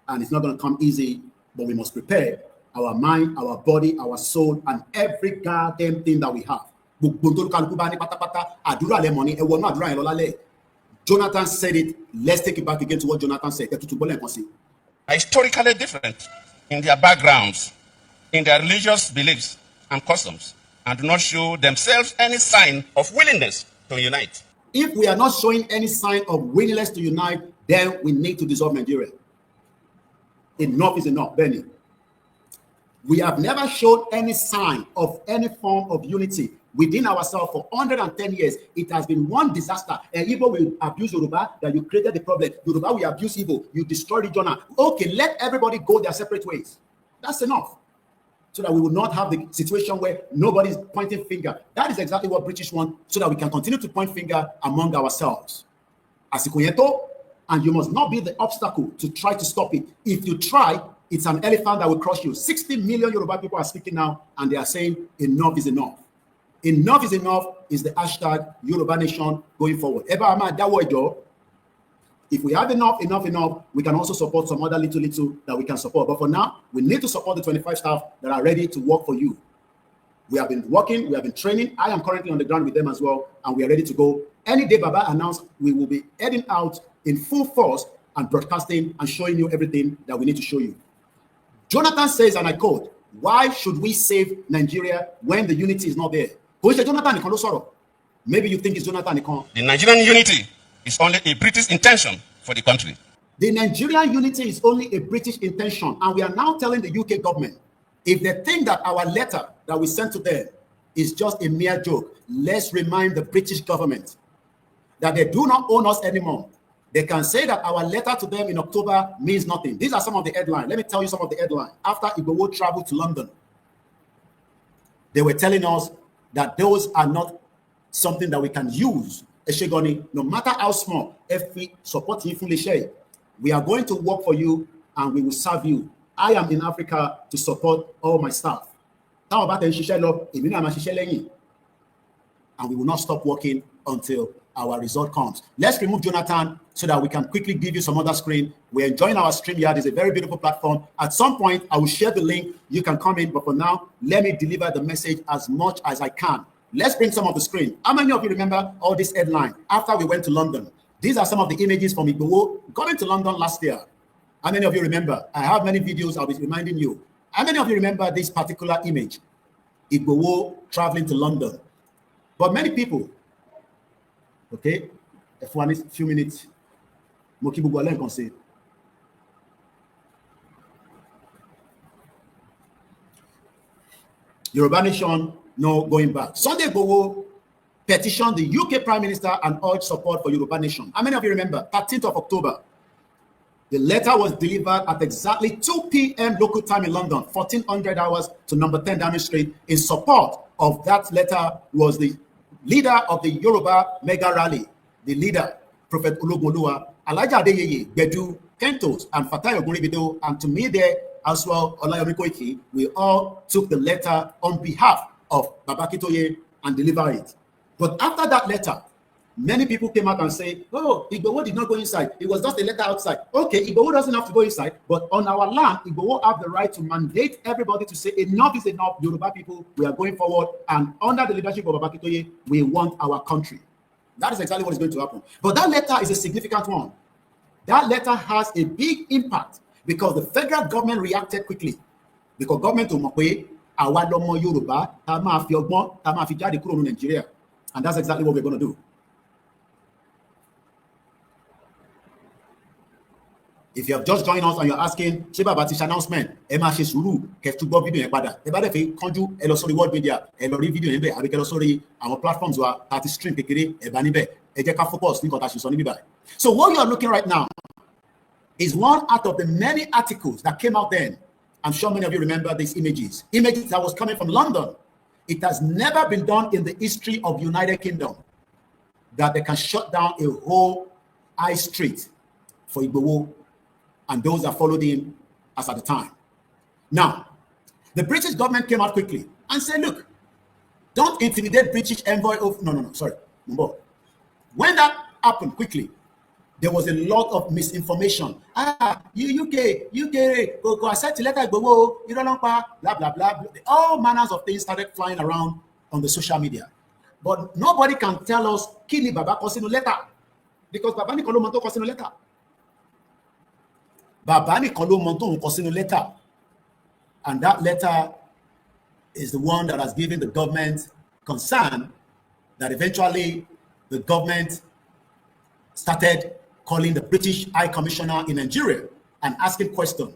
and it's not going to come easy, but we must prepare our mind, our body, our soul, and every goddamn thing that we have. Jonathan said it. Let's take it back again to what Jonathan said. Are historically different in their backgrounds, in their religious beliefs and customs, and do not show themselves any sign of willingness to unite. If we are not showing any sign of willingness to unite, then we need to dissolve Nigeria. Enough is enough, Benny. We have never shown any sign of any form of unity within ourselves for 110 years. It has been one disaster. Igbo will abuse Yoruba, that you created the problem. Yoruba will abuse Igbo, you destroy regional. Okay, let everybody go their separate ways. That's enough. So that we will not have the situation where nobody is pointing finger. That is exactly what British want, so that we can continue to point finger among ourselves. Asikoyeto, and you must not be the obstacle to try to stop it. If you try, it's an elephant that will crush you. 60 million Yoruba people are speaking now, and they are saying enough is enough. Enough is enough is the hashtag Yoruba Nation going forward. Eba ama dawo ejo, If we have enough, we can also support some other little that we can support. But for now, we need to support the 25 staff that are ready to work for you. We have been working, we have been training. I am currently on the ground with them as well, and we are ready to go. Any day Baba announced, we will be heading out in full force and broadcasting and showing you everything that we need to show you. Jonathan says, and I quote, "Why should we save Nigeria when the unity is not there?" Maybe you think it's Jonathan. The Nigerian unity is only a British intention for the country. The Nigerian unity is only a British intention, and we are now telling the UK government, if they think that our letter that we sent to them is just a mere joke, let's remind the British government that they do not own us anymore. They can say that our letter to them in October means nothing. These are some of the headlines. Let me tell you some of the headlines. After Igboho traveled to London, they were telling us that those are not something that we can use. Eshegoni, no matter how small, if we support you fully share, we are going to work for you and we will serve you. I am in Africa to support all my staff. And we will not stop working until our result comes. Let's remove Jonathan so that we can quickly give you some other screen. We're enjoying our StreamYard. It's a very beautiful platform. At some point, I will share the link. You can come in, but for now, let me deliver the message as much as I can. Let's bring some of the screen. How many of you remember all this headline after we went to London? These are some of the images from Igboho going to London last year. How many of you remember? I have many videos I'll be reminding you. How many of you remember this particular image? Igboho traveling to London. But many people, okay, for a few minutes, Mokibu can say. Yoruba Nation, no going back. Sunday Igboho petitioned the UK Prime Minister and urged support for Yoruba Nation. How many of you remember? 13th of October. The letter was delivered at exactly 2 p.m. local time in London, 1400 hours to number 10 Downing Street. In support of that letter was the leader of the Yoruba mega rally, the leader, Prophet Ologunoluwa, Alhaji Adeyeye, Gbedu, Kentos, and Fatai Ogunribido, and to me there as well, Olayomi Koiki. We all took the letter on behalf of Baba Akintoye and delivered it. But after that letter, many people came out and say, "Oh, Igboho did not go inside. It was just a letter outside." Okay, Igboho doesn't have to go inside, but on our land, Igboho have the right to mandate everybody to say, enough is enough, Yoruba people, we are going forward, and under the leadership of Baba Akintoye, we want our country. That is exactly what is going to happen. But that letter is a significant one. That letter has a big impact because the federal government reacted quickly. Because government of Mokwe, àwa lọmọ Yorùbá, tá máa fi ọgbọ́n, tá máa fi jáde kúrò ní Nigeria. And that's exactly what we're going to do. If you have just joined us and you're asking, ṣé bàbá ti ṣe announcement, ẹ máa ṣe sùúrù, kẹ́ tún gbọ́ fídíò yẹn padà. Ẹ bá dẹ̀ fi kánjú, ẹ lọ sórí World Media, ẹ lọ rí fídíò yẹn bẹ́ẹ̀, àbí kẹ́ lọ sórí àwọn platforms wa, tá ti stream kékeré, ẹ bá níbẹ̀. Ẹ jẹ́ ká focus ní nǹkan tá a ṣe sọ níbí báyìí. So what you are looking right now is one out of the many articles that came out then. I'm sure many of you remember these images. Images that was coming from London. It has never been done in the history of the United Kingdom that they can shut down a whole high street for Igboho and those that followed him as at the time. Now, the British government came out quickly and said, look, don't intimidate British envoy of, sorry. When that happened quickly, there was a lot of misinformation. UK, go accept letter Igboho, you don't know, blah, blah, blah. All manners of things started flying around on the social media. But nobody can tell us, Kini Baba Kosino letter. Because Baba Nikolo Monto Kosino letter. Baba Nikolo Monto Kosino letter. And that letter is the one that has given the government concern that eventually the government started calling the British High Commissioner in Nigeria and asking questions.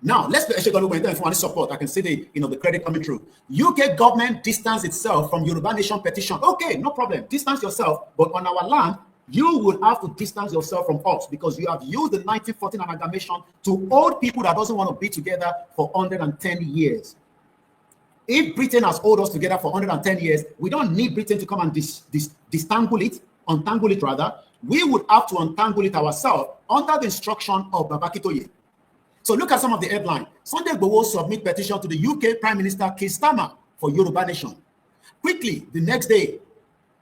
Now, let's be actually going to if you want support. I can see the credit coming through. UK government distance itself from Yoruba Nation petition. Okay, no problem. Distance yourself, but on our land, you will have to distance yourself from us because you have used the 1914 amalgamation to hold people that doesn't want to be together for 110 years. If Britain has held us together for 110 years, we don't need Britain to come and untangle it rather. We would have to untangle it ourselves under the instruction of Baba Akintoye. So look at some of the headlines. Sunday Igboho submit petition to the UK Prime Minister Keir Starmer for Yoruba Nation. Quickly, the next day,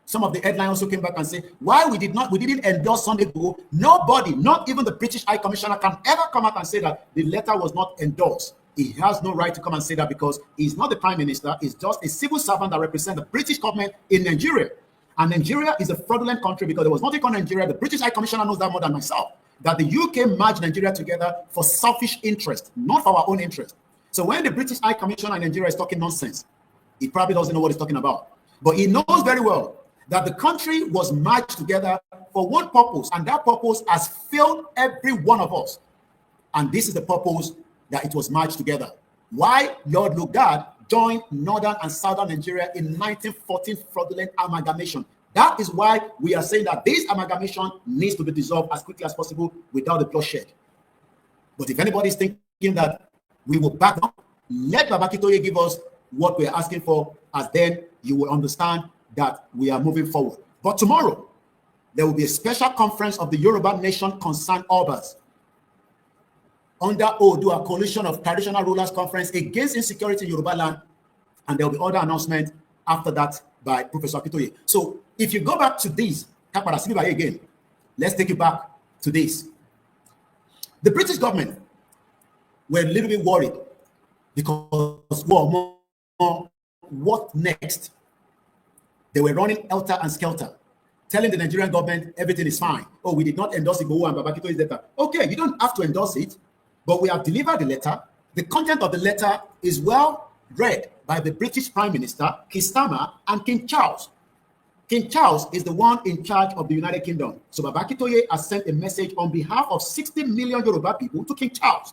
Some of the headlines also came back and said, why we didn't endorse Sunday Igboho. Nobody, not even the British High Commissioner, can ever come out and say that the letter was not endorsed. He has no right to come and say that because he's not the Prime Minister. He's just a civil servant that represents the British government in Nigeria. And Nigeria is a fraudulent country because there was nothing called Nigeria. The British High Commissioner knows that more than myself. That the UK merged Nigeria together for selfish interest, not for our own interest. So when the British High Commissioner in Nigeria is talking nonsense, he probably doesn't know what he's talking about. But he knows very well that the country was merged together for one purpose, and that purpose has failed every one of us. And this is the purpose that it was merged together. Why Lord Lugard joined Northern and Southern Nigeria in 1914 fraudulent amalgamation. That is why we are saying that this amalgamation needs to be dissolved as quickly as possible without the bloodshed. But if anybody is thinking that we will back up, let Baba Akintoye give us what we're asking for, as then you will understand that we are moving forward. But tomorrow, there will be a special conference of the Yoruba Nation Concerned Obas under Odua Coalition of Traditional Rulers Conference against insecurity in Yoruba land, and there will be other announcements after that by Professor Akintoye. So if you go back to this, again, let's take you back to this. The British government were a little bit worried because what next? They were running helter and skelter, telling the Nigerian government everything is fine. Oh, we did not endorse Igboho and Baba Akintoye's letter. Okay, you don't have to endorse it, but we have delivered the letter. The content of the letter is well read by the British Prime Minister, Keir Starmer, and King Charles. King Charles is the one in charge of the United Kingdom. So Baba Akintoye has sent a message on behalf of 60 million Yoruba people to King Charles.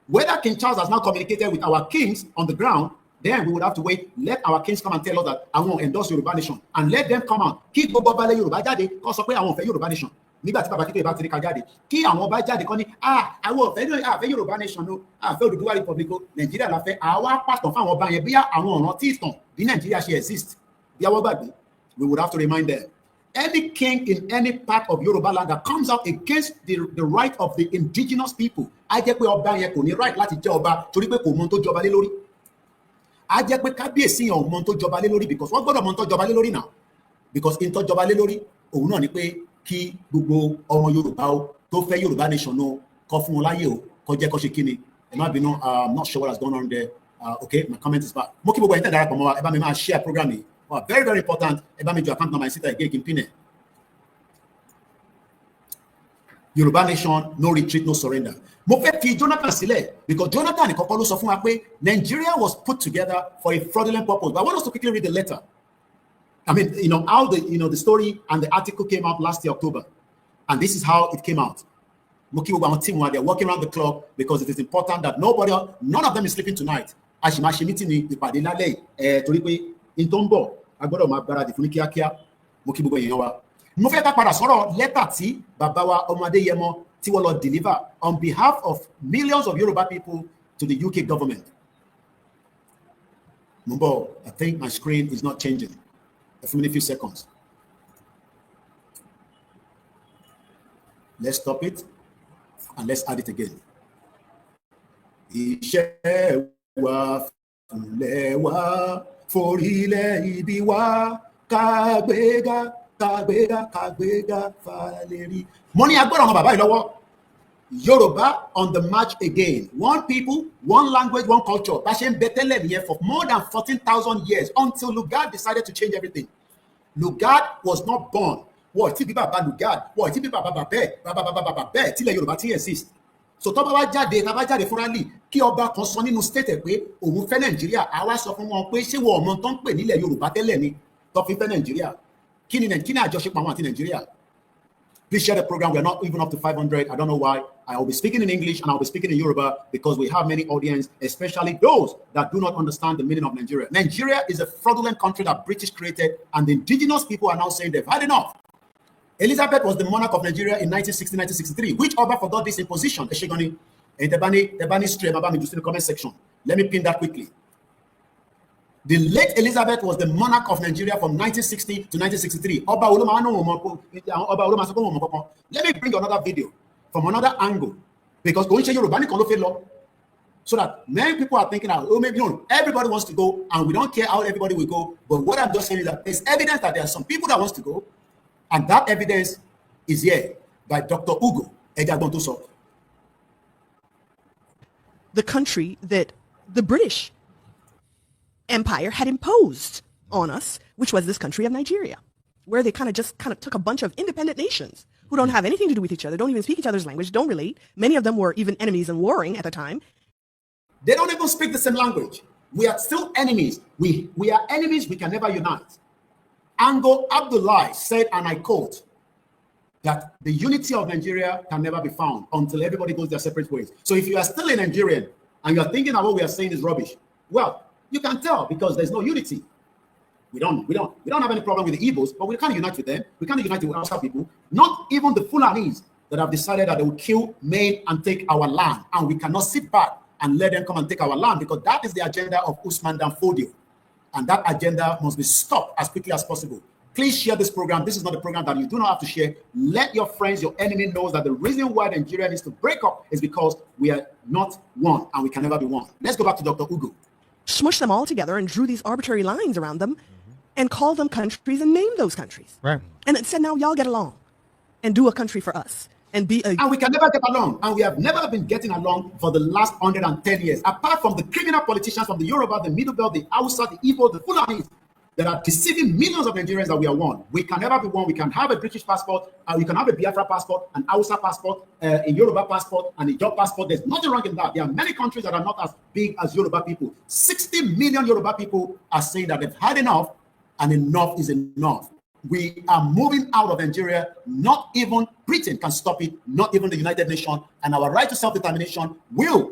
Whether King Charles has now communicated with our kings on the ground, then we would have to wait. Let our kings come and tell us that I won't endorse Yoruba Nation, and let them come out. Kí gbogbo ọba Yorùbá jáde kó sọ pé àwọn ò fẹ́ Yoruba Nation. Nígbà tí Baba Akintoye bá ti rí ká jáde, kí àwọn ọba jáde kó ní àwọn ò fẹ́ Yoruba Nation o, a fẹ́ Odùduwà Republic o, Nàìjíríà la fẹ́. Àwa pàtàn fáwọn ọba yẹn bí àwọn ọ̀ràn tí ìtàn bí Nàìjíríà ṣe exist. Bí àwọn gbàgbé, we would have to remind them. Any king in any part of Yoruba land that comes out against the right of the indigenous people, á jẹ́ pé ọba yẹn kò ní right láti jẹ́ ọba torí pé kò mọ ohun tó jọba lé lórí. Á jẹ́ pé kábíyèsí yẹn ò mọ ohun tó jọba lé lórí, because wọ́n gbọ́dọ̀ mọ ohun tó jọba lé lórí náà. Because in tó jọba lé lórí, òun náà ni pé kí gbogbo ọmọ Yorùbá o tó fẹ́ Yorùbá Nation o kó fún wọn láyè o kó jẹ́ kó ṣe kíni. Ẹ má bínú, I'm not sure what has gone on there. Okay, my comment is back. Mo kí gbogbo ẹ̀yin tẹ́ darapọ̀ mọ́ wa, ẹ bá mi máa share program yìí. Very, very important. Ẹ bá mi ju account number síta again kí n pin ẹ̀. Yoruba Nation, no retreat, no surrender. Mo fẹ́ fi Jonathan sílẹ̀ because Jonathan kọ́kọ́ ló sọ fún wa pé Nigeria was put together for a fraudulent purpose. But I want us to quickly read the letter. I mean, how the story and the article came out last year, October. And this is how it came out. Mo kí gbogbo àwọn team wa, they're working around the clock because it is important that none of them is sleeping tonight. Àṣìmáṣe meeting ní ìpàdé lálẹ́ yìí torí pé in tó ń bọ̀ a gbọ́dọ̀ máa gbáradì fún ní kíákíá. Mo kí gbogbo èèyàn wa. Mo fẹ́ ká padà sọ̀rọ̀ lẹ́tà tí bàbá wa ọmọ Adéyẹmọ tí wọ́n lọ deliver on behalf of millions of Yoruba people to the UK government. Mumbo, I think my screen is not changing. A few seconds. Let's stop it and let's add it again. Iṣẹ́ wa fúnlẹ̀ wa forílẹ̀ ibi wa kàgbéga. Mo ní agbọ́dọ̀ àwọn bàbá yìí lọ́wọ́. Yoruba on the march again. One people, one language, one culture. Bá ṣe ń bẹ tẹ́lẹ̀ nìyẹn for more than 14,000 years until Lugard decided to change everything. Lugard was not born. Wọ́n ti bí bàbá Lugard, wọ́n ti bí bàbá bẹ́ẹ̀ tílẹ̀ Yorùbá ti exist. So tó bá wá jáde, tá bá jáde fúnra lì, kí ọba kan sọ nínú state ẹ̀ pé òun fẹ́ Nàìjíríà, àwa sọ fún wọn pé ṣé wọ́n ọmọ tó ń pè nílẹ̀ Yorùbá tẹ́lẹ̀ ni tó fi fẹ́ Nàìjíríà. Kí ni àjọṣepọ̀ àwọn àti Nàìjíríà? Please share the program. We're not even up to 500. I don't know why. I will be speaking in English and I'll be speaking in Yoruba because we have many audience, especially those that do not understand the meaning of Nigeria. Nigeria is a fraudulent country that British created, and the indigenous people are now saying they've had enough. Elizabeth was the monarch of Nigeria in 1960, 1963. Which Oba forgot this imposition? Eshegoni, Tebani stream about me just in the comment section. Let me pin that quickly. The late Elizabeth was the monarch of Nigeria from 1960 to 1963. Let me bring another video from another angle because Yoruba nìkan ló fẹ́ lọ. So that many people are thinking, oh, maybe everybody wants to go, and we don't care how everybody will go. But what I'm just saying is that there's evidence that there are some people that wants to go, and that evidence is here by Dr. Ugo Ejagbontoso. The country that the British Empire had imposed on us, which was this country of Nigeria, where they kind of took a bunch of independent nations who don't have anything to do with each other, don't even speak each other's language, don't relate. Many of them were even enemies and warring at the time. They don't even speak the same language. We are still enemies. We are enemies. We can never unite. Ango Abdullahi said, and I quote, that the unity of Nigeria can never be found until everybody goes their separate ways. So if you are still a Nigerian and you are thinking that what we are saying is rubbish, well, you can tell because there's no unity. We don't have any problem with the Igbos, but we can't unite with them. We can't unite with Hausa people. Not even the Fulanis that have decided that they will kill, maim, and take our land, and we cannot sit back and let them come and take our land, because that is the agenda of Usman Dan Fodio, and that agenda must be stopped as quickly as possible. Please share this program. This is not a program that you do not have to share. Let your friends, your enemy knows that the reason why Nigeria needs to break up is because we are not one, and we can never be one. Let's go back to Dr. Ugo. Smush them all together and drew these arbitrary lines around them and called them countries and named those countries. Right. And it said, now y'all get along and do a country for us. And we can never get along, and we have never been getting along for the last 110 years. Apart from the criminal politicians from the Yoruba, the Middle Belt, the Hausa, the Igbo, the Fulani, that are deceiving millions of Nigerians that we are one. We can never be one. We can have a British passport, you can have a Biafra passport, an Hausa passport, a Yoruba passport, and a Job passport. There's nothing wrong in that. There are many countries that are not as big as Yoruba people. 60 million Yoruba people are saying that they've had enough, and enough is enough. We are moving out of Nigeria. Not even Britain can stop it, not even the United Nations, and our right to self-determination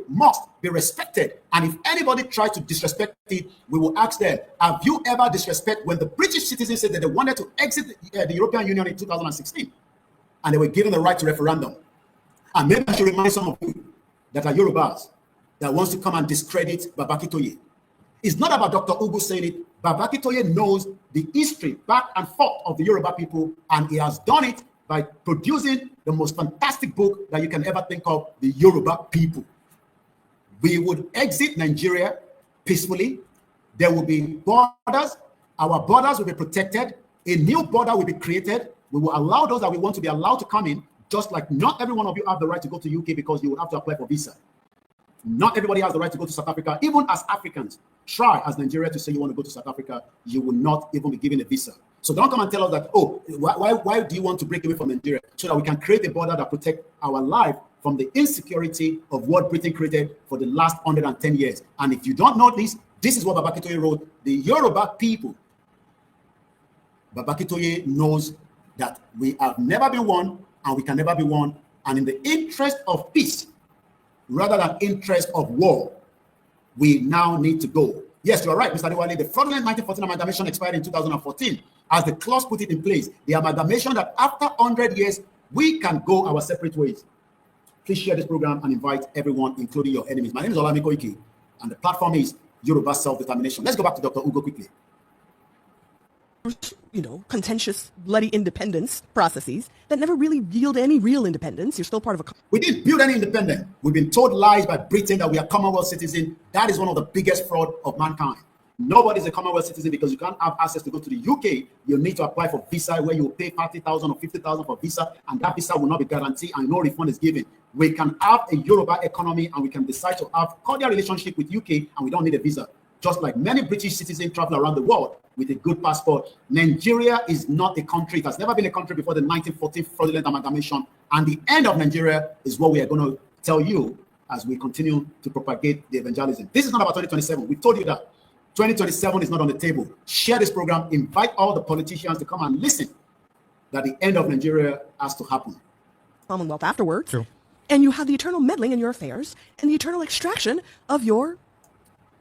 must be respected. And if anybody tries to disrespect it, we will ask them, have you ever disrespected when the British citizens said that they wanted to exit the European Union in 2016, and they were given the right to referendum? And maybe I should remind some of you that are Yorubas that wants to come and discredit Baba Akintoye. It's not about Dr. Ugo saying it. Baba Akintoye knows the history back and forth of the Yoruba people, and he has done it by producing the most fantastic book that you can ever think of, The Yoruba People. We would exit Nigeria peacefully. There will be borders. Our borders will be protected. A new border will be created. We will allow those that we want to be allowed to come in, just like not every one of you have the right to go to UK because you would have to apply for visa. Not everybody has the right to go to South Africa. Even as Africans, try as Nigeria to say you want to go to South Africa, you will not even be given a visa. So don't come and tell us that, oh, why do you want to break away from Nigeria? So that we can create a border that protects our life from the insecurity of what Britain created for the last 110 years. And if you don't know this is what Baba Akintoye wrote. The Yoruba people, Baba Akintoye knows that we have never been one, and we can never be one. And in the interest of peace, rather than interest of war, we now need to go. Yes, you are right, Mr. Adewale. The fraudulent 1914 amalgamation expired in 2014. As the clause put it in place, the amalgamation that after 100 years, we can go our separate ways. Please share this program and invite everyone, including your enemies. My name is Olamide Ike, and the platform is Yoruba Self-Determination. Let's go back to Dr. Ugo quickly. Contentious, bloody independence processes that never really yield any real independence. You're still part of a... We didn't build any independence. We've been told lies by Britain that we are Commonwealth citizens. That is one of the biggest fraud of mankind. Nobody is a Commonwealth citizen because you can't have access to go to the UK. You need to apply for visa where you will pay 30,000 or 50,000 for visa, and that visa will not be guaranteed and no refund is given. We can have a Yoruba economy and we can decide to have cordial relationship with UK and we don't need a visa. Just like many British citizens travel around the world with a good passport. Nigeria is not a country. It has never been a country before the 1914 fraudulent amalgamation. And the end of Nigeria is what we are going to tell you as we continue to propagate the evangelism. This is not about 2027. We told you that 2027 is not on the table. Share this program. Invite all the politicians to come and listen that the end of Nigeria has to happen. Commonwealth afterwards. True. And you have the eternal meddling in your affairs and the eternal extraction of your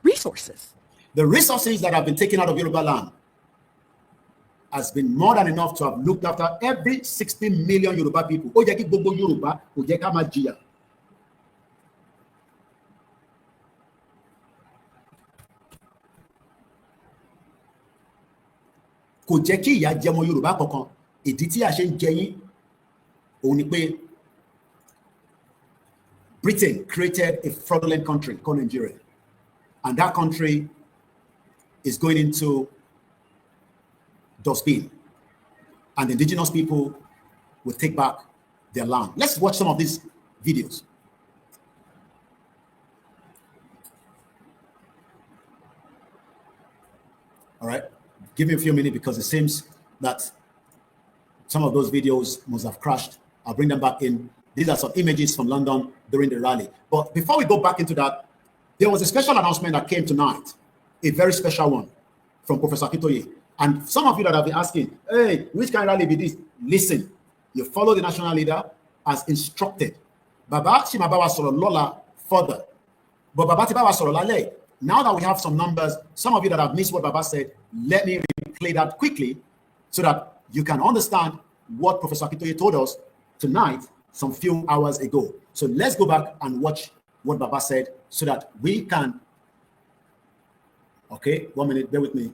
resources. The resources that have been taken out of Yoruba land has been more than enough to have looked after every 60 million Yoruba people. Ó jẹ́ kí gbogbo Yorùbá kò jẹ́ ká máa jìyà. Kò jẹ́ kí ìyà jẹ ọmọ Yorùbá kankan. Ìdí tí a ṣe ń jẹ yín òun ni pé Britain created a fraudulent country called Nigeria. And that country is going into dustbin. And the indigenous people will take back their land. Let's watch some of these videos. All right, give me a few minutes because it seems that some of those videos must have crashed. I'll bring them back in. These are some images from London during the rally. But before we go back into that, there was a special announcement that came tonight, a very special one from Professor Akintoye. And some of you that have been asking, hey, which kind of rally be this? Listen, you follow the national leader as instructed. Baba Shimabawa Soro Lola further. But Baba Tibawa Soro Lale. Now that we have some numbers, some of you that have missed what Baba said, let me replay that quickly so that you can understand what Professor Akintoye told us tonight, some few hours ago. So let's go back and watch what Baba said so that we can. Okay, 1 minute, bear with me.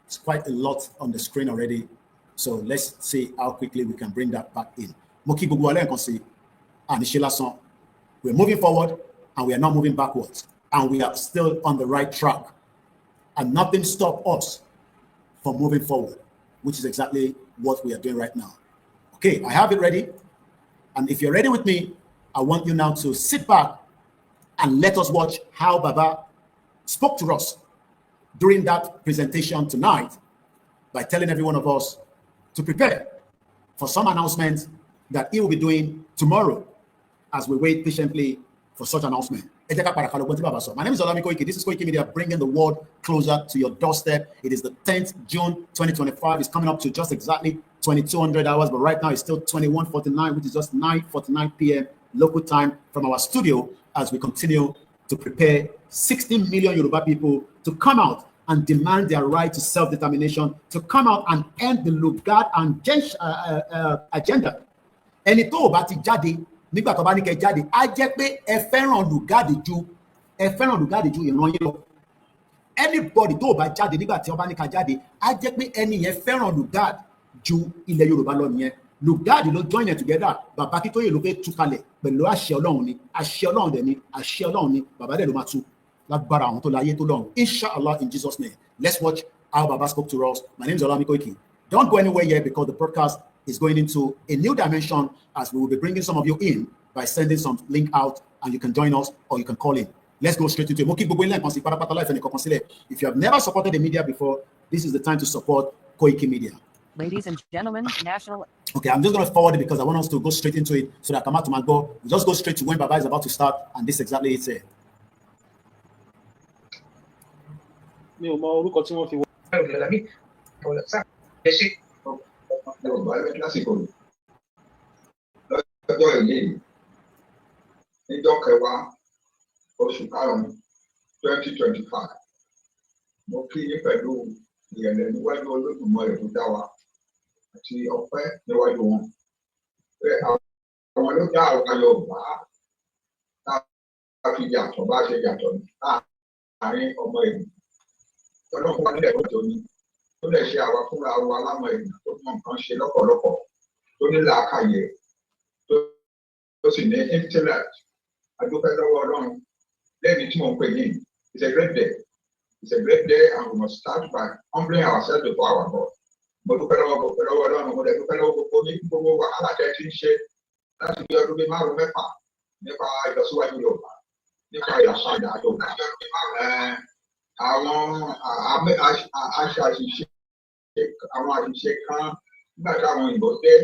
It's quite a lot on the screen already. So let's see how quickly we can bring that back in. We're moving forward and we are not moving backwards. And we are still on the right track. And nothing stops us from moving forward, which is exactly what we are doing right now. Okay, I have it ready. And if you're ready with me, I want you now to sit back and let us watch how Baba spoke to us during that presentation tonight by telling every one of us to prepare for some announcements that he will be doing tomorrow as we wait patiently for such announcement. My name is Olami Koiki. This is Koiki Media, bringing the world closer to your doorstep. It is the 10th June 2025. It's coming up to just exactly 2200 hours, but right now it's still 21:49, which is just 9:49 p.m. local time from our studio as we continue to prepare 16 million Yoruba people to come out and demand their right to self-determination, to come out and end the Lugard and agenda. Ẹni tó bá ti jáde nígbà tó bá ní kẹ́ jáde á jẹ́ pé ẹ fẹ́ràn Lugard ju ìran yín lọ. Anybody tó bá jáde nígbà tí ó bá ní ká jáde á jẹ́ pé ẹni yẹn fẹ́ràn Lugard ju ilẹ̀ Yorùbá lọ nìyẹn. Lugard ló join it together. Bàbá Akintoye ló fẹ́ tú kalẹ̀ pẹ̀lú àṣẹ Ọlọ́run ni, àṣẹ Ọlọ́run dẹ̀ ni, àṣẹ Ọlọ́run ni, bàbá dẹ̀ ló máa tú lágbára àwọn tó láyé tó lọ́run. Inshallah, in Jesus' name. Let's watch how Baba spoke to us. My name is Olami Koiki. Don't go anywhere yet because the broadcast is going into a new dimension as we will be bringing some of you in by sending some link out and you can join us or you can call in. Let's go straight into it. If you have never supported the media before, this is the time to support Koiki Media. Ladies and gentlemen, national. Okay, I'm just going to forward it because I want us to go straight into it so that Kamato go. We'll just go straight to when Baba is about to start, and this is exactly it here. Lọ́jọ́ ìní níjọ́ kẹwàá oṣù karùn-ún 2025 mo kí yín pẹ̀lú ìrẹ̀lẹ̀ níwájú Olódùmarè tó dá wa àti ọpẹ́ níwájú wọn pé àwọn ló dá àwọn Yorùbá tá a fi yàtọ̀ bá ṣe yàtọ̀ láàárín ọmọ ènìyàn Ọlọ́run wa nílẹ̀ lọ́jọ́ ní tó lè ṣe àwa fúnra wa láwọn ènìyàn tó mọ nǹkan ṣe lọ́pọ̀lọpọ̀ tó ní làákàyè tó sì ní intellect. Adúpẹ́ lọ́wọ́ Ọlọ́run lẹ́yìn tí mo ń pè ní it's a great day. It's a great day and we must start by humbling ourselves before our God. Mo dúpẹ́ lọ́wọ́ Ọlọ́run, mo dẹ̀ dúpẹ́ lọ́wọ́ gbogbo ní gbogbo wàhálà tẹ́ ti ń ṣe láti bí ọdún bíi 5-6 nípa ìlọsíwájú Yorùbá, nípa ìyàsọ́jà Yorùbá. Àwọn àṣìṣe kan nígbà táwọn òyìnbó dé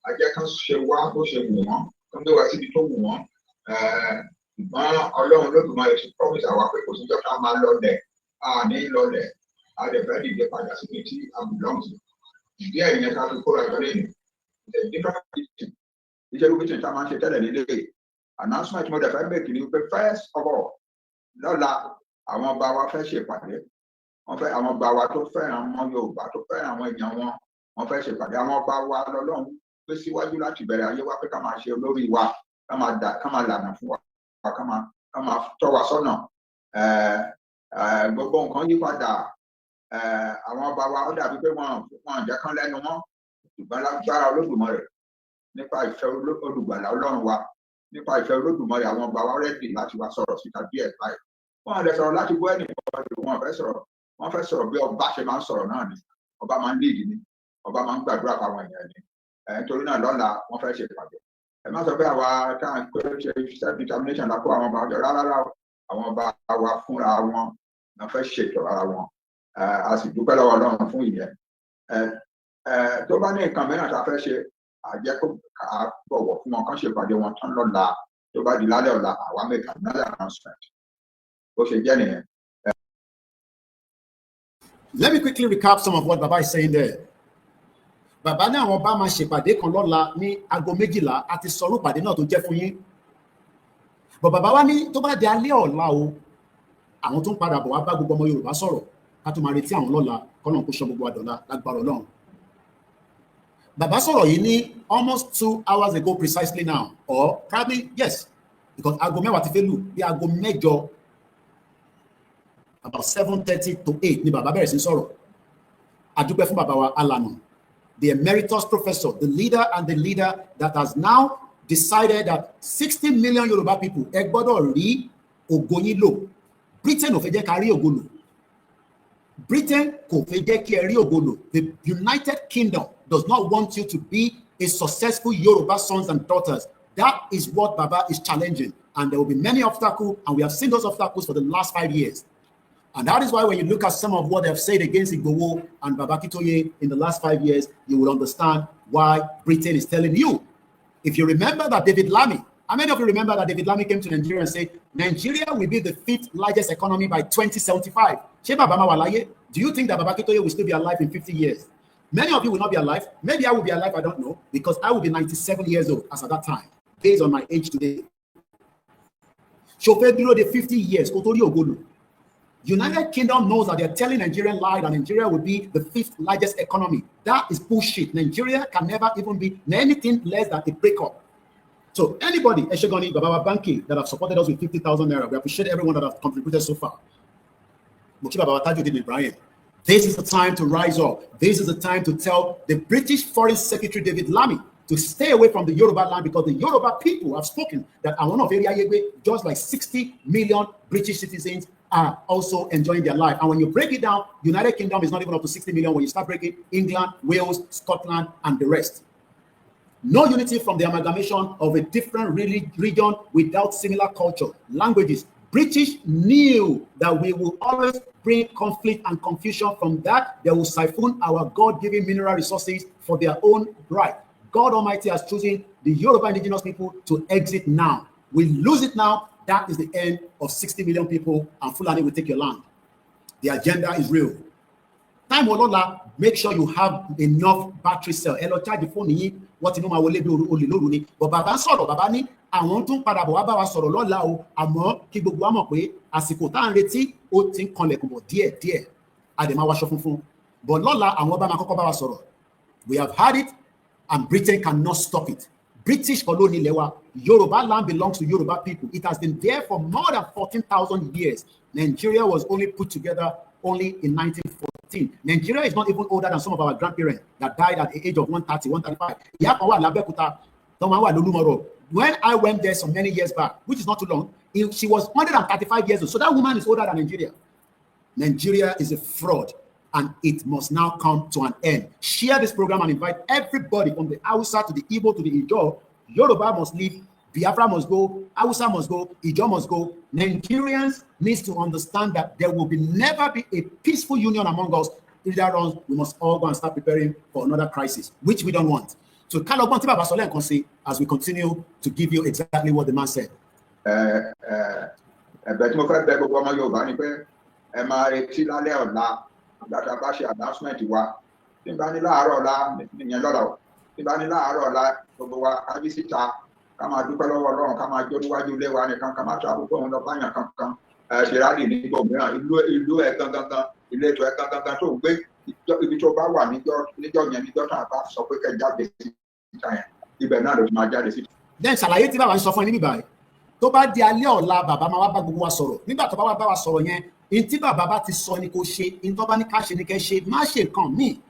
ajẹ́ kan ṣe wá bó ṣe wù wọ́n, kan gbé wá síbi tó wù wọ́n. Ṣùgbọ́n Ọlọ́run Olódùmarè ti promise àwa pé kò sí jọ́ ká máa lọlẹ̀, àní lọlẹ̀, a lè fẹ́ dìde padà síbi tí a belong to. Ìdí ẹ̀yìn yẹn ká fi kóra jọ lẹ́nu. Ìṣèlú bí tìǹtà máa ń ṣe tẹ́lẹ̀ nílé. Announcement mo dẹ̀ fẹ́ bèkì ni pé first of all lọ́la àwọn ọba wa fẹ́ ṣèpàdé. Wọ́n fẹ́ àwọn ọba wa tó fẹ́ràn ọmọ Yorùbá tó fẹ́ràn àwọn èèyàn wọn. Wọ́n fẹ́ ṣèpàdé. Àwọn ọba wa lọ́lọ́run pé síwájú láti bẹ̀rẹ̀ ayé wa pé ká máa ṣe olórí wa, ká máa lànà fún wa, ká máa tọ́ wa sọ́nà. Gbogbo nǹkan yí padà. Àwọn ọba wa ó dàbí pé wọ́n jẹ́ kán lẹ́nu mọ́. Ṣùgbọ́n lágbára Olódùmarè nípa ìfẹ́ olùgbàlà Ọlọ́run wa nípa ìfẹ́ Olódùmarè àwọn ọba wa rẹ́dì láti wá sọ̀rọ̀ síta díẹ̀ báyìí. Wọ́n á lè sọ̀rọ̀ láti bọ́ ẹnìkan wọn fẹ́ sọ̀rọ̀. Wọ́n fẹ́ sọ̀rọ̀ bí ọba ṣe máa ń sọ̀rọ̀ náà ni. Ọba máa ń léèdì ni. Ọba máa ń gbàdúrà fáwọn èèyàn ni. Nítorí náà lọ́la wọ́n fẹ́ ṣe ìpàdé. Ẹ má sọ pé àwa táwọn pé ṣe self determination la kó àwọn ọba ọjọ́ rárá àwọn ọba wa fúnra wọn náà fẹ́ ṣètò ara wọn. A sì dúpẹ́ lọ́wọ́ Ọlọ́run fún ìyẹn. Tó bá ní nǹkan mìíràn tá a fẹ́ ṣe àjẹ́ kó a bọ̀wọ̀ fún wọn kán ṣèpàdé wọn tán lọ́la tó bá di lálẹ́ ọ̀la àwa make another announcement. Bó ṣe jẹ́ nìyẹn. Let me quickly recap some of what Baba is saying there. Baba ní àwọn bá máa ṣèpàdé kan lọ́la ní aago 12 àti sọ̀rọ̀ ìpàdé náà tó jẹ́ fún yín. But Baba wá ní tó bá di alẹ́ ọ̀la o, àwọn tó ń padà bọ̀ wá bá gbogbo ọmọ Yorùbá sọ̀rọ̀ ká tó máa retí àwọn lọ́la kọ́nà kó ṣọ́ gbogbo àdọ́lá lágbára Ọlọ́run. Baba sọ̀rọ̀ yìí ní almost 2 hours ago precisely now, or probably yes, because aago mẹ́wàá ti fẹ́ lù bí aago 8, about 7:30 to 8 ni Baba bẹ̀rẹ̀ sí sọ̀rọ̀. Adúpẹ́ fún Baba wa Alanu, the emeritus professor, the leader that has now decided that 60 million Yoruba people ẹ gbọ́dọ̀ rí ògo yín lò. Britain ò fẹ́ jẹ́ ká rí ògo lò. Britain kò fẹ́ jẹ́ kí ẹ rí ògo lò. The United Kingdom does not want you to be a successful Yoruba sons and daughters. That is what Baba is challenging. And there will be many obstacles, and we have seen those obstacles for the last 5 years. And that is why when you look at some of what they've said against Igboho and Baba Akintoye in the last 5 years, you will understand why Britain is telling you. If you remember that David Lammy, how many of you remember that David Lammy came to Nigeria and said, Nigeria will be the 5th largest economy by 2075? Do you think that Baba Akintoye will still be alive in 50 years? Many of you will not be alive. Maybe I will be alive, I don't know, because I will be 97 years old as at that time, based on my age today. Shofedro the 50 years, Kotori Ogulu. United Kingdom knows that they're telling Nigerian lie that Nigeria will be the 5th largest economy. That is bullshit. Nigeria can never even be anything less than a breakup. So anybody, Eshegoni, Baba Banki, that have supported us with 50,000 naira, we appreciate everyone that have contributed so far. Mukiba Baba Tajuddin Ibrahim. This is the time to rise up. This is the time to tell the British Foreign Secretary David Lammy to stay away from the Yoruba land, because the Yoruba people have spoken that one of area just like 60 million British citizens are also enjoying their life. And when you break it down, United Kingdom is not even up to 60 million. When you start breaking England, Wales, Scotland, and the rest. No unity from the amalgamation of a different region without similar culture, languages. British knew that we will always bring conflict and confusion. From that, they will siphon our God-given mineral resources for their own right. God Almighty has chosen the Yoruba indigenous people to exit now. We lose it now. That is the end of 60 million people, and Fulani will take your land. The agenda is real. Time Olola, make sure you have enough battery cell. Elo charge the phone what you know my wole bi ole loru ni. But Baba sọ̀rọ̀, Baba ní àwọn tún padà bọ̀ wá bá wa sọ̀rọ̀ lọ́la o. Àmọ́ kí gbogbo wa mọ̀ pé àsìkò tá ń retí ó ti ń kanlẹ̀kùn bọ̀ díẹ̀. A dẹ̀ máa wáṣọ funfun. But lọ́la àwọn bá máa kọ́kọ́ bá wa sọ̀rọ̀. We have had it, and Britain cannot stop it. British colony lewa, Yoruba land belongs to Yoruba people. It has been there for more than 14,000 years. Nigeria was only put together only in 1914. Nigeria is not even older than some of our grandparents that died at the age of 130, 135. When I went there so many years back, which is not too long, she was 135 years old. So that woman is older than Nigeria. Nigeria is a fraud, and it must now come to an end. Share this program and invite everybody from the Hausa to the Igbo to the Ijaw. Yoruba must leave, Biafra must go, Hausa must go, Ijaw must go. Nigerians need to understand that there will never be a peaceful union among us. Either on, we must all go and start preparing for another crisis, which we don't want. So as we continue to give you exactly what the man said. Gbàtà bá ṣe announcement wa tí bá ní láàárọ̀ ọ̀la ìyẹn lọ́la tí bá ní láàárọ̀ ọ̀la gbogbo wa ká bí síta ká máa dúpẹ́ lọ́wọ́ Ọlọ́run ká máa jó níwájú ilé wa nìkan ká máa tó àbúkọ́ òun lọ báyàn kankan ṣèrádì nígbà mìíràn ìlú ẹ̀ gangan ilé ètò ẹ̀ gangan tó ń gbé ibi tó bá wà níjọ́ yẹn níjọ́ tó àbá sọ pé kẹ́ jáde síta yẹn ibẹ̀ náà ló ti máa jáde síta. Then ṣàlàyé tí bàbá ń sọ fún ẹ níbí báyìí tó bá di alẹ́ ọ̀la bàbá máa wá bá gbogbo wa sọ̀rọ̀ nígbà tó bá wá bá wa sọ̀rọ̀ yẹn inti bàbá bá ti sọ ni kò ṣe into bá ní ká ṣe ni kẹ́ ṣe má ṣe nǹkan míì,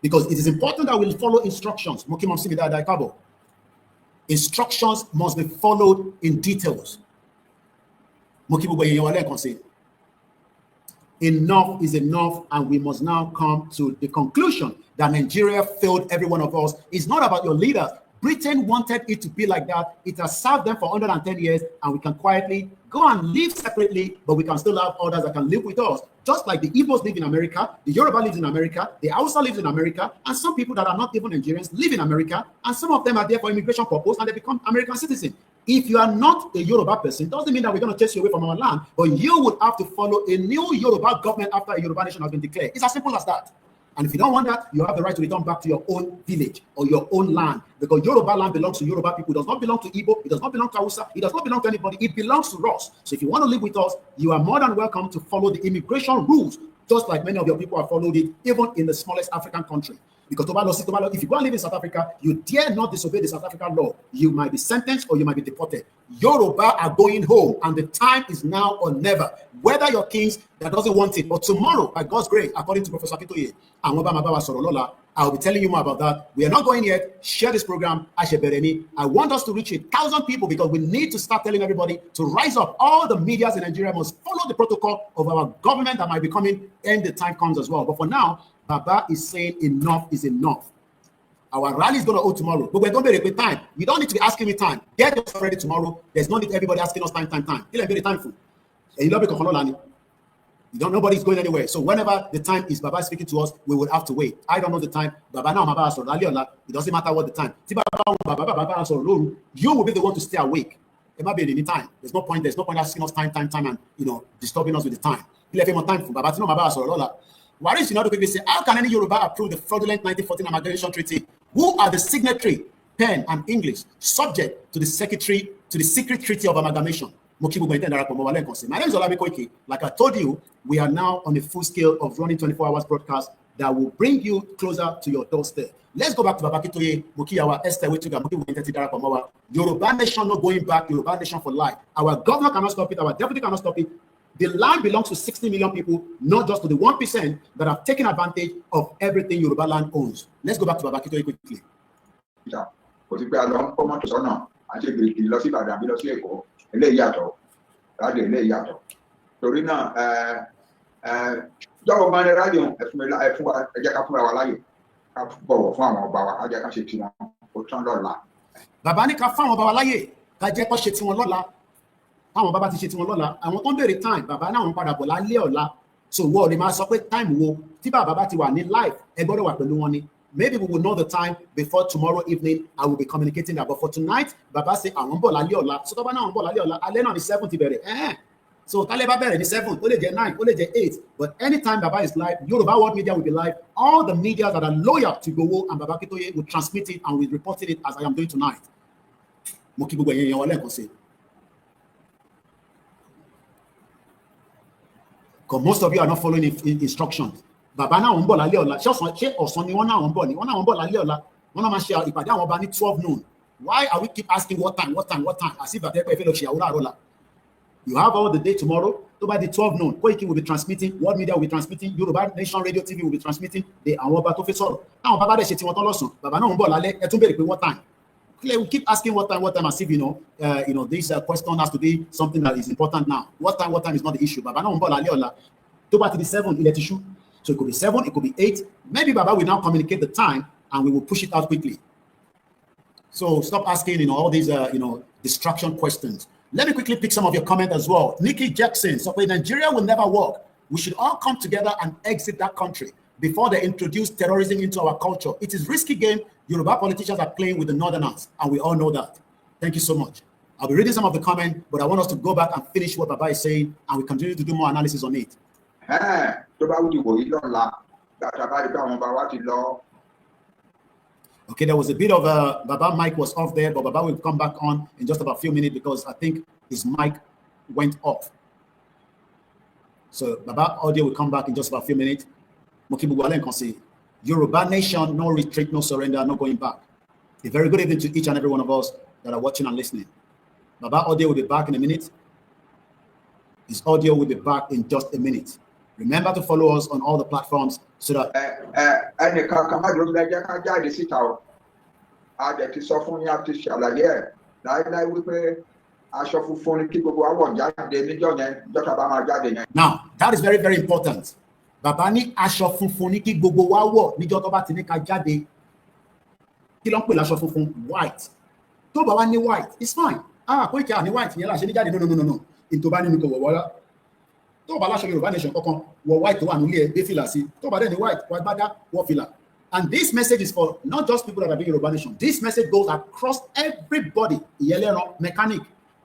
because it is important that we follow instructions. Mo kí mọ̀ sí mi dáadáa káàbọ̀. Instructions must be followed in details. Enough is enough, and we must now come to the conclusion that Nigeria failed every one of us. It's not about your leaders. Britain wanted it to be like that. It has served them for 110 years, and we can quietly go and live separately, but we can still have others that can live with us. Just like the Igbos live in America, the Yoruba lives in America, the Hausa lives in America, and some people that are not even Nigerians live in America, and some of them are there for immigration purpose, and they become American citizens. If you are not a Yoruba person, doesn't mean that we're going to chase you away from our land, but you would have to follow a new Yoruba government after a Yoruba nation has been declared. It's as simple as that. And if you don't want that, you have the right to return back to your own village or your own land, because Yoruba land belongs to Yoruba people. It does not belong to Igbo. It does not belong to Hausa. It does not belong to anybody. It belongs to us. So if you want to live with us, you are more than welcome to follow the immigration rules, just like many of your people have followed it, even in the smallest African country. Because if you go and live in South Africa, you dare not disobey the South African law. You might be sentenced or you might be deported. Yoruba are going home, and the time is now or never. Whether your kings that doesn't want it, but tomorrow, by God's grace, according to Professor Akintoye, I will be telling you more about that. We are not going yet. Share this program. I want us to reach 1,000 people, because we need to start telling everybody to rise up. All the medias in Nigeria must follow the protocol of our government that might be coming, and the time comes as well. But for now, Baba is saying enough is enough. Our rally is going to hold tomorrow, but we're going to be ready time. You don't need to be asking me time. Get yourself ready tomorrow. There's no need everybody asking us time. You'll be time for. And you don't. Nobody's going anywhere. So whenever the time is Baba speaking to us, we will have to wait. I don't know the time. Baba now, it doesn't matter what the time. You will be the one to stay awake. It might be any time. There's no point asking us time, and disturbing us with the time. You'll have more time for Baba. Why is not quickly say, how can any Yoruba approve the fraudulent 1914 Amalgamation Treaty? Who are the signatory, pen and English, subject to the secret treaty of amalgamation? My name is Olabi Koiki. Like I told you, we are now on a full scale of running 24 hours broadcast that will bring you closer to your doorstep. Let's go back to Baba Akintoye, Mokiyawa, Esther, Yoruba nation not going back, Yoruba nation for life. Our governor cannot stop it, our deputy cannot stop it. The land belongs to 60 million people, not just to the 1% that have taken advantage of everything Yoruba land owns. Let's go back to Baba Akintoye quickly. Baba ní ká fáwọn ọba wa láyè, ká jẹ́ kó ṣe tí wọn lọ́la. Àwọn bàbá ti ṣe tí wọn lọ́la, àwọn tó ń béèrè time, bàbá náà wọn padà bọ̀ lálẹ́ ọ̀la. So wọ́n lè máa sọ pé time wo tí bàbá bá ti wà ní live, ẹ gbọ́dọ̀ wà pẹ̀lú wọn ni. Maybe we will know the time before tomorrow evening. I will be communicating that. But for tonight, Baba say àwọn bọ̀ lálẹ́ ọ̀la. So tó bá náà wọn bọ̀ lálẹ́ ọ̀la, alẹ́ náà ni 7 ti bẹ̀rẹ̀. So tálẹ́ bá bẹ̀rẹ̀ ní 7, ó lè jẹ́ 9, ó lè jẹ́ 8. But anytime Baba is live, Yoruba World Media will be live. All the media that are loyal to Igboho and Baba Akintoye will transmit it and will report it as I am doing tonight. Mo kí gbogbo ẹ̀yin èèyàn wa lẹ́ẹ̀kan sí. Because most of you are not following instructions. Bàbá náà ń bọ̀ lálẹ́ ọ̀la. Ṣé ọ̀sán ni wọ́n náà ń bọ̀ ni? Wọ́n náà ń bọ̀ lálẹ́ ọ̀la. Wọ́n náà máa ṣe ìpàdé àwọn ọba ní 12 noon. Why are we keep asking what time? As if àtẹ́pẹ́ ìfẹ́ lọ ṣe àwòrán àrọ́là. You have all the day tomorrow. So by the 12 noon, Koiki will be transmitting, World Media will be transmitting, Yoruba Nation Radio TV will be transmitting. Àwọn ọba tó fẹ́ sọ̀rọ̀. Àwọn bàbá rẹ̀ ṣe tí wọ́n tán lọ́sàn. Bàbá náà ń bọ̀ lálẹ́. Ẹ tún béèrè pé what time? We keep asking what time, as if this question has to be something that is important now. What time is not the issue. Baba náà ń bọ̀ lálẹ́ ọ̀la. Tó bá ti di 7, ilẹ̀ ti ṣú. So it could be 7, it could be 8. Maybe Baba will now communicate the time and we will push it out quickly. So stop asking, all these, distraction questions. Let me quickly pick some of your comments as well. Nikki Jackson, so Nigeria will never work. We should all come together and exit that country before they introduce terrorism into our culture. It is risky game. Yoruba politicians are playing with the Northerners, and we all know that. Thank you so much. I'll be reading some of the comments, but I want us to go back and finish what Baba is saying, and we continue to do more analysis on it. Okay, there was a bit of Baba mic was off there, but Baba will come back on in just about a few minutes because I think his mic went off. So Baba audio will come back in just about a few minutes. Yoruba nation, no retreat, no surrender, no going back. A very good evening to each and every one of us that are watching and listening. Baba audio will be back in a minute. His audio will be back in just a minute. Remember to follow us on all the platforms so that a dẹ̀ ti sọ fún yín a ti ṣàlàyé ẹ̀ láíláí wípé aṣọ funfun ni kí gbogbo wa wọ̀ jáde níjọ́ yẹn jọ́ta bá máa jáde yẹn. Now, that is very, very important. Bàbá ní aṣọ funfun ní kí gbogbo wa wọ̀ níjọ́ tó bá ti ní ká jáde. Kí ló ń pè láṣọ funfun? White. Tó bá wá ní white, it's fine. Kó ìkẹ́ àní white yẹn láṣẹ ní jáde no. Ìtò bá nínú kò wọ̀ wọ́lá. Tó bá láṣọ Yorùbá nation kankan, wọ white tó wà nílé ẹ̀ dé fìlà sí. Tó bá dẹ̀ ní white, wọ gbádá, wọ fìlà. And this message is for not just people that are doing Yoruba nation. This message goes across everybody. Ìyẹlẹ́ran, mechanic.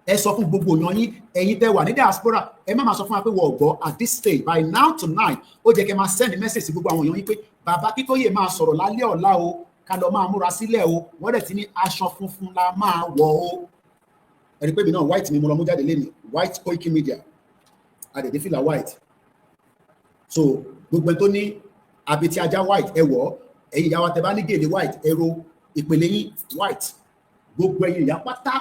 Ẹ sọ fún gbogbo èèyàn yín, ẹ̀yin tẹ́ wà ní diaspora, ẹ má máa sọ fún wa pé wọ́n gbọ́ at this stage by now tonight, ó jẹ́ kẹ́ máa send message sí gbogbo àwọn èèyàn yín pé bàbá Akintoye máa sọ̀rọ̀ lálẹ́ ọ̀la o, ká lọ máa múra sílẹ̀ o, wọ́n dẹ̀ ti ní aṣọ funfun la máa wọ̀ o. Ẹ rí pé mi náà white mi mo lọ mú jáde lẹ́nu, white Koiki Media, àdèdè fìlà white. So gbogbo ẹni tó ní abetí ajá white ẹ wọ̀, ẹ̀yin ìyá wa tẹ́ bá ní gèlè white ẹ ro ìpele yín white. Gbogbo ẹ̀yin ìyá pátá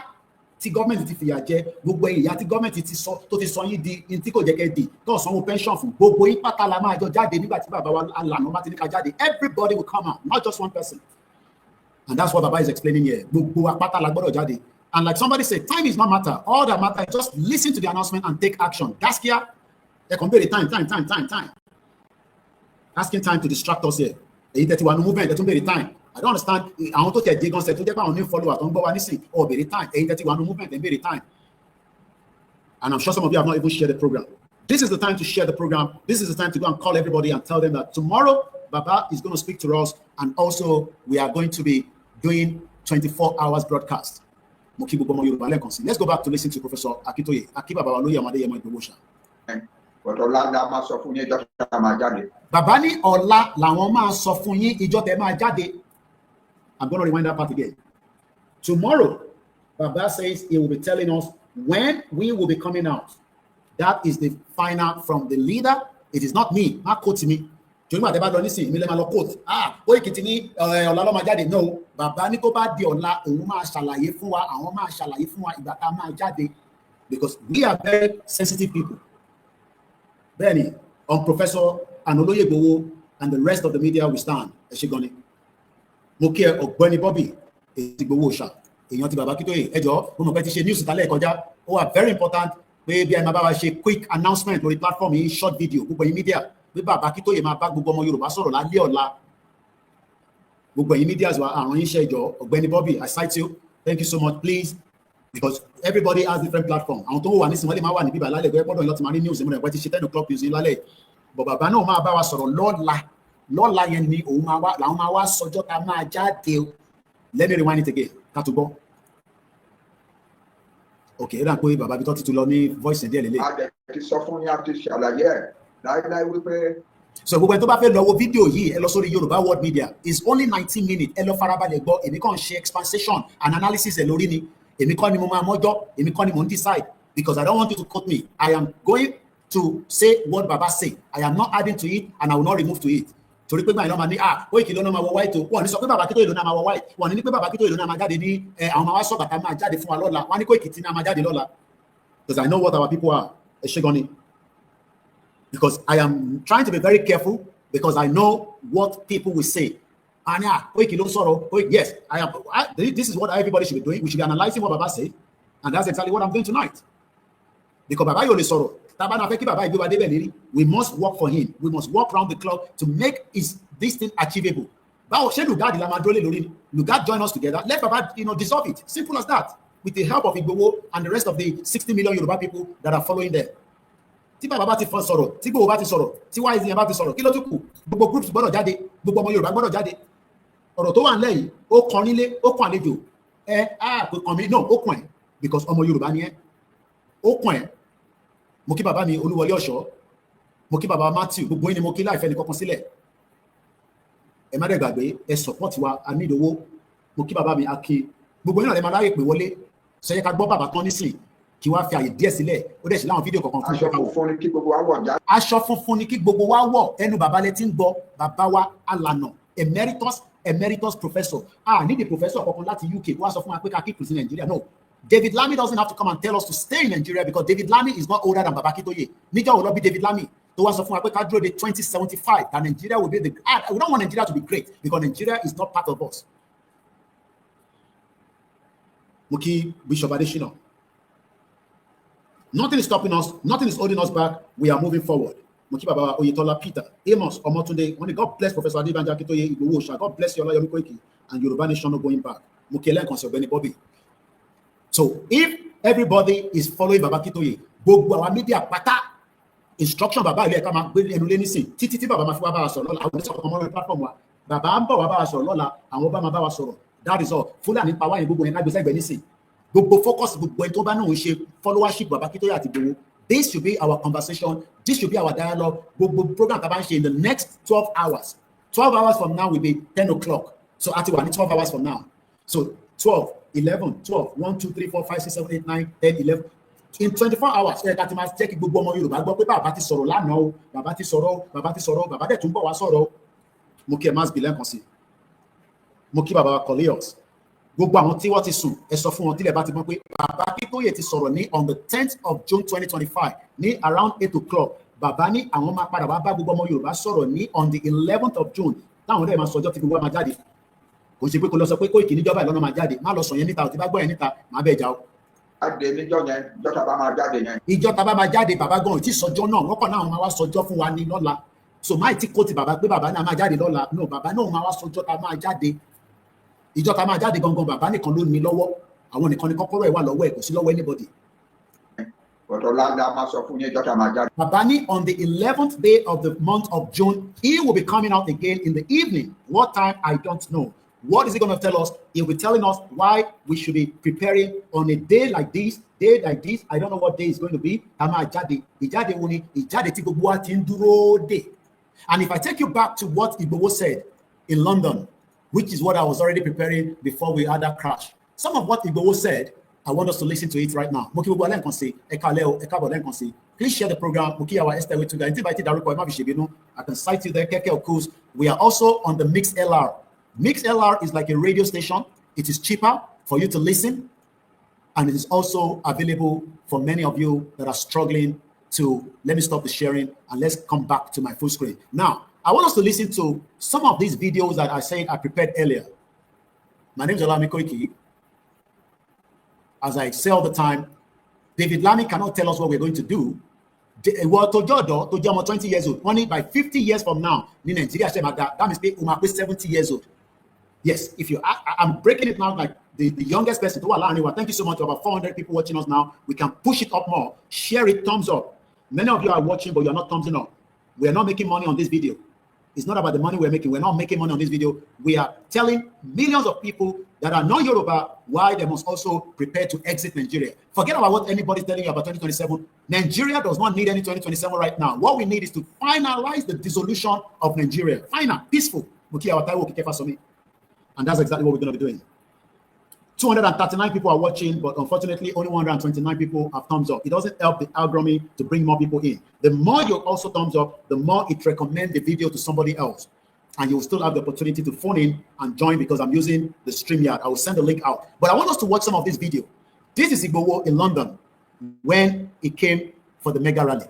tí gọ́ọ̀mẹ̀ntì ti fìyà jẹ, gbogbo ẹ̀yin ìyá tí gọ́ọ̀mẹ̀ntì tó ti sọ yín di ní tí kò jẹ́ kẹ́ di tó sanwó pension fún, gbogbo yín pátá la máa jọ jáde nígbà tí bàbá wa alànà bá ti ní ká jáde. Everybody will come out, not just one person. And that's what Baba is explaining here. Gbogbo wa pátá la gbọ́dọ̀ jáde. And like somebody said, time is not matter. All that matter is just listen to the announcement and take action. Gaskia, ẹ kàn béèrè time. Asking time to distract us here. Èyí tẹ́tí wa ní movement, ẹ tún béèrè time. I don't understand. Àwọn tó tẹ̀ dé gan sẹ̀ tó jẹ́ pé àwọn new follower tó ń gbọ́ wa nísìn, béèrè time. Èyí tẹ́tí wa ní movement, ẹ béèrè time. And I'm sure some of you have not even shared the program. This is the time to share the program. This is the time to go and call everybody and tell them that tomorrow, Baba is going to speak to us. And also, we are going to be doing 24 hours broadcast. Let's go back to listen to Professor Akintoye. Bàbá ní ọ̀la làwọn máa sọ fún yín ìjọ tẹ́ máa jáde. I'm going to rewind that part again. Tomorrow, Baba says he will be telling us when we will be coming out. That is the final from the leader. It is not me. Má quote me. Jòlúmọ̀ àtẹ́bá lọ nísìnyí, mi lè máa lọ quote. Koiki ti ní ọ̀la ló máa jáde. No, Bàbá ní tó bá di ọ̀la, òun máa ṣàlàyé fún wa, àwọn máa ṣàlàyé fún wa ìgbà tá a máa jáde. Because we are very sensitive people. Bẹ́ẹ̀ni, on Professor Anoloye Igboho and the rest of the media we stand. Ẹ ṣé gan ni. Mo kí ẹ Ọ̀gbẹ́ni Bobby Igboho ṣá. Èèyàn ti Bàbá Akintoye ẹjọ́ mo mọ̀ pé ti ṣe news ìtàlẹ̀ kọjá. Ó wà very important pé bí ẹ máa bá wa ṣe quick announcement lórí platform yìí short video gbogbo ẹ̀yin media pé Bàbá Akintoye máa bá gbogbo ọmọ Yorùbá sọ̀rọ̀ lálẹ́ ọ̀la. Gbogbo ẹ̀yin media wa àwọn yín ṣe ẹjọ́ Ọ̀gbẹ́ni Bobby I cite you. Thank you so much please because everybody has different platform. Àwọn tó wà nísìnyí wọ́n lè máa wà ní bíbá lálẹ́ gbọ́dọ̀ ìlọ́tí máa rí news ìmúlẹ̀ pẹ́ ti ṣe 10 o'clock news lálẹ́. But Bàbá náà máa bá wa sọ̀rọ̀ lọ́la yẹn ni òun máa wá làwọn máa wá sọjọ́ ta máa jáde o. Let me rewind it again ká tó gbọ́. Okay, ẹ̀rọ àpò Bàbá Bitọ́ ti tún lọ ní voice ẹ̀ díẹ̀ lélẹ̀. A dẹ̀ ti sọ fún yín a ti ṣàlàyé ẹ̀ láíláí wípé. So gbogbo ẹni tó bá fẹ́ lọ wo fídíò yìí ẹ lọ sórí Yorùbá World Media it's only 19 minutes ẹ lọ farabalẹ̀ gbọ́ èmi kàn ṣe expansion and analysis ẹ̀ lórí ni èmi kọ́ ni mo máa mọ́jọ́ èmi kọ́ ni mo ń decide because I don't want you to quote me I am going to say what Baba say I am not adding to it and I will not remove to it torí pé gbàyìn náà máa ní Koiki ló náà máa wọ white o wọ́n ní sọ pé Bàbá Akintoye ló náà máa wọ white wọ́n ní pé Bàbá Akintoye ló náà máa jáde ní àwọn máa wá sọ bàtà máa jáde fún wa lọ́la wọ́n ní Koiki tí náà máa jáde lọ́la because I know what our people are ẹ ṣé gan ni because I am trying to be very careful because I know what people will say and Koiki ló sọ̀rọ̀ Koiki yes this is what everybody should be doing we should be analysing what Baba say and that's exactly what I'm doing tonight because Baba yóò lè sọ̀rọ̀ tábà fẹ́ kí Baba ìgbé wa débẹ̀ lérí we must work for him we must work round the clock to make this thing achievable báwo ṣé Lugard la máa dúró lé lórí ni Lugard join us together let Baba dissolve it simple as that with the help of Igboho and the rest of the 60 million Yoruba people that are following them tí Baba bá ti fọ sọ̀rọ̀ tí Igboho bá ti sọ̀rọ̀ tí wise yẹn bá ti sọ̀rọ̀ kí ló tún kù gbogbo groups gbọ́dọ̀ jáde gbogbo ọmọ Yorùbá gbọ́dọ̀ jáde ọ̀rọ̀ tó wà ńlẹ̀ yìí ó kan nílé ó kan àlejò kò kàn mí no ó kàn ẹ́ because ọmọ Yorùbá ni ẹ́ ó kàn ẹ́ mo kí bàbá mi Olúwọlé Ọ̀ṣọ́ mo kí bàbá Matthew gbogbo yín ni mo kí láìfẹ́ ní kankan sílẹ̀ ẹ má dẹ̀ gbàgbé ẹ support wa a need owó mo kí bàbá mi Akin gbogbo yín náà lè máa láyè pé wọlé sẹ́yìn ká gbọ́ bàbá tán nísìn kí wá fi àyè díẹ̀ sílẹ̀ ó dẹ̀ sí láwọn fídíò kọ̀ọ̀kan fún aṣọ funfun ni kí gbogbo wa wọ̀ jáde. aṣọ funfun ni kí gbogbo wa wọ̀ ẹnu bàbá lẹ ti ń gbọ́ bàbá wa alànà emeritus professor need a professor kankan láti UK wá sọ fún wa pé ká keep in Nigeria no David Lamy doesn't have to come and tell us to stay in Nigeria because David Lamy is not older than Baba Akintoye níjọ́ wo ló bí David Lamy tó wá sọ fún wa pé ká dúró de 2075 that Nigeria will be we don't want Nigeria to be great because Nigeria is not part of us Muki Bishop Adeshina. Nothing is stopping us. Nothing is holding us back. We are moving forward. Muki Baba Oyetola Peter, Amos Omotunde. When God bless Professor Banji Akintoye Yoruba, God bless your Yomi Koiki and Yoruba Nation not going back. Muki Elen Konse Benny Bobby. So if everybody is following Baba Akintoye, gbogbo our media pata instruction Baba ile ka ma gbe enu le nisin títí tí Baba ma fi wá bá wa sọ̀rọ̀ lọ́la àwọn so ko mo platform wa Baba ń bọ̀ wá bá wa sọ̀rọ̀ lọ́la àwọn bá ma bá wa sọ̀rọ̀. That is all. Fulani pa wa yen gbogbo yen ka gbe segbe nisin. Gbogbo focus gbogbo en tó bá náà ń ṣe followership Baba Akintoye àti Igboho. This should be our conversation. This should be our dialogue. Gbogbo program ta bá ń ṣe in the next 12 hours. 12 hours from now will be 10 o'clock. So at 12 hours from now. So 12, 11, 12, 1, 2, 3, 4, 5, 6, 7, 8, 9, 10, 11. In 24 hours, that must take gbogbo ọmọ Yorùbá gbọ́ pé bàbá ti sọ̀rọ̀ lánàá o, bàbá ti sọ̀rọ̀, bàbá dẹ̀ tún bọ̀ wá sọ̀rọ̀. Mo kí ẹ máa bìlẹ̀ kan sí. Mo kí bàbá Cornelius. Gbogbo àwọn tí wọ́n ti sùn, ẹ sọ fún wọn tílẹ̀ bá ti mọ̀ pé bàbá Akintoye ti sọ̀rọ̀ ní on the 10th of June 2025 ní around 8 o'clock. Bàbá ní àwọn máa padà wá bá gbogbo ọmọ Yorùbá sọ̀rọ̀ ní on the 11th of June. Táwọn ọ̀dọ́ ẹ̀ máa sọjọ́ tí gbogbo wa máa jáde. Kò ṣe pé kó lọ sọ pé Koiki níjọba ìlọ́nà máa jáde. Má lọ sọ yẹn níta, ò ti bá gbọ́ yẹn níta, má bẹ́ẹ̀ já o. Jáde níjọ́ yẹn, ìjọ́ tá bá máa jáde yẹn. Ìjọ́ tá bá máa jáde bàbá gan-an tí sọjọ́ náà wọ́n kàn náà máa wá sọjọ́ fún wa ní lọ́la. So máì tí kò ti bàbá pé bàbá náà máa jáde lọ́la. No, bàbá náà máa wá sọjọ́ tá máa jáde. Ìjọ́ tá máa jáde gangan bàbá nìkan ló ní lọ́wọ́. Àwọn nìkan ni kọ́kọ́rọ́ ẹ̀ wà lọ́wọ́ ẹ̀ kò sí lọ́wọ́ anybody. Ọ̀tọ̀ láńdá máa sọ fún yín ìjọ́ tá máa jáde. Bàbá ní on the 11th day of the month of June, he will be coming out again in the evening. What time? I don't know. What is he going to tell us? He'll be telling us why we should be preparing on a day like this. I don't know what day it's going to be. And if I take you back to what Igboho said in London, which is what I was already preparing before we had that crash. Some of what Igboho said, I want us to listen to it right now. Please share the program. I can cite you there. We are also on the MixLR. MixLR is like a radio station. It is cheaper for you to listen. And it is also available for many of you that are struggling to, let me stop the sharing and let's come back to my full screen. Now, I want us to listen to some of these videos that I said I prepared earlier. My name is Olami Koiki. As I say all the time, David Lamy cannot tell us what we're going to do. Well, to 20 years old, only by 50 years from now, in Nigeria, that means 70 years old. Yes, if you, I'm breaking it now like the youngest person to allow anyone. Thank you so much. About 400 people watching us now. We can push it up more. Share it, thumbs up. Many of you are watching, but you're not thumbsing up. We are not making money on this video. It's not about the money we're making. We're not making money on this video. We are telling millions of people that are not Yoruba why they must also prepare to exit Nigeria. Forget about what anybody's telling you about 2027. Nigeria does not need any 2027 right now. What we need is to finalize the dissolution of Nigeria. Final, peaceful. And that's exactly what we're going to be doing. 239 people are watching, but unfortunately, only 129 people have thumbs up. It doesn't help the algorithm to bring more people in. The more you also thumbs up, the more it recommends the video to somebody else. And you will still have the opportunity to phone in and join because I'm using the StreamYard. I will send the link out. But I want us to watch some of this video. This is Igboho in London when he came for the mega rally.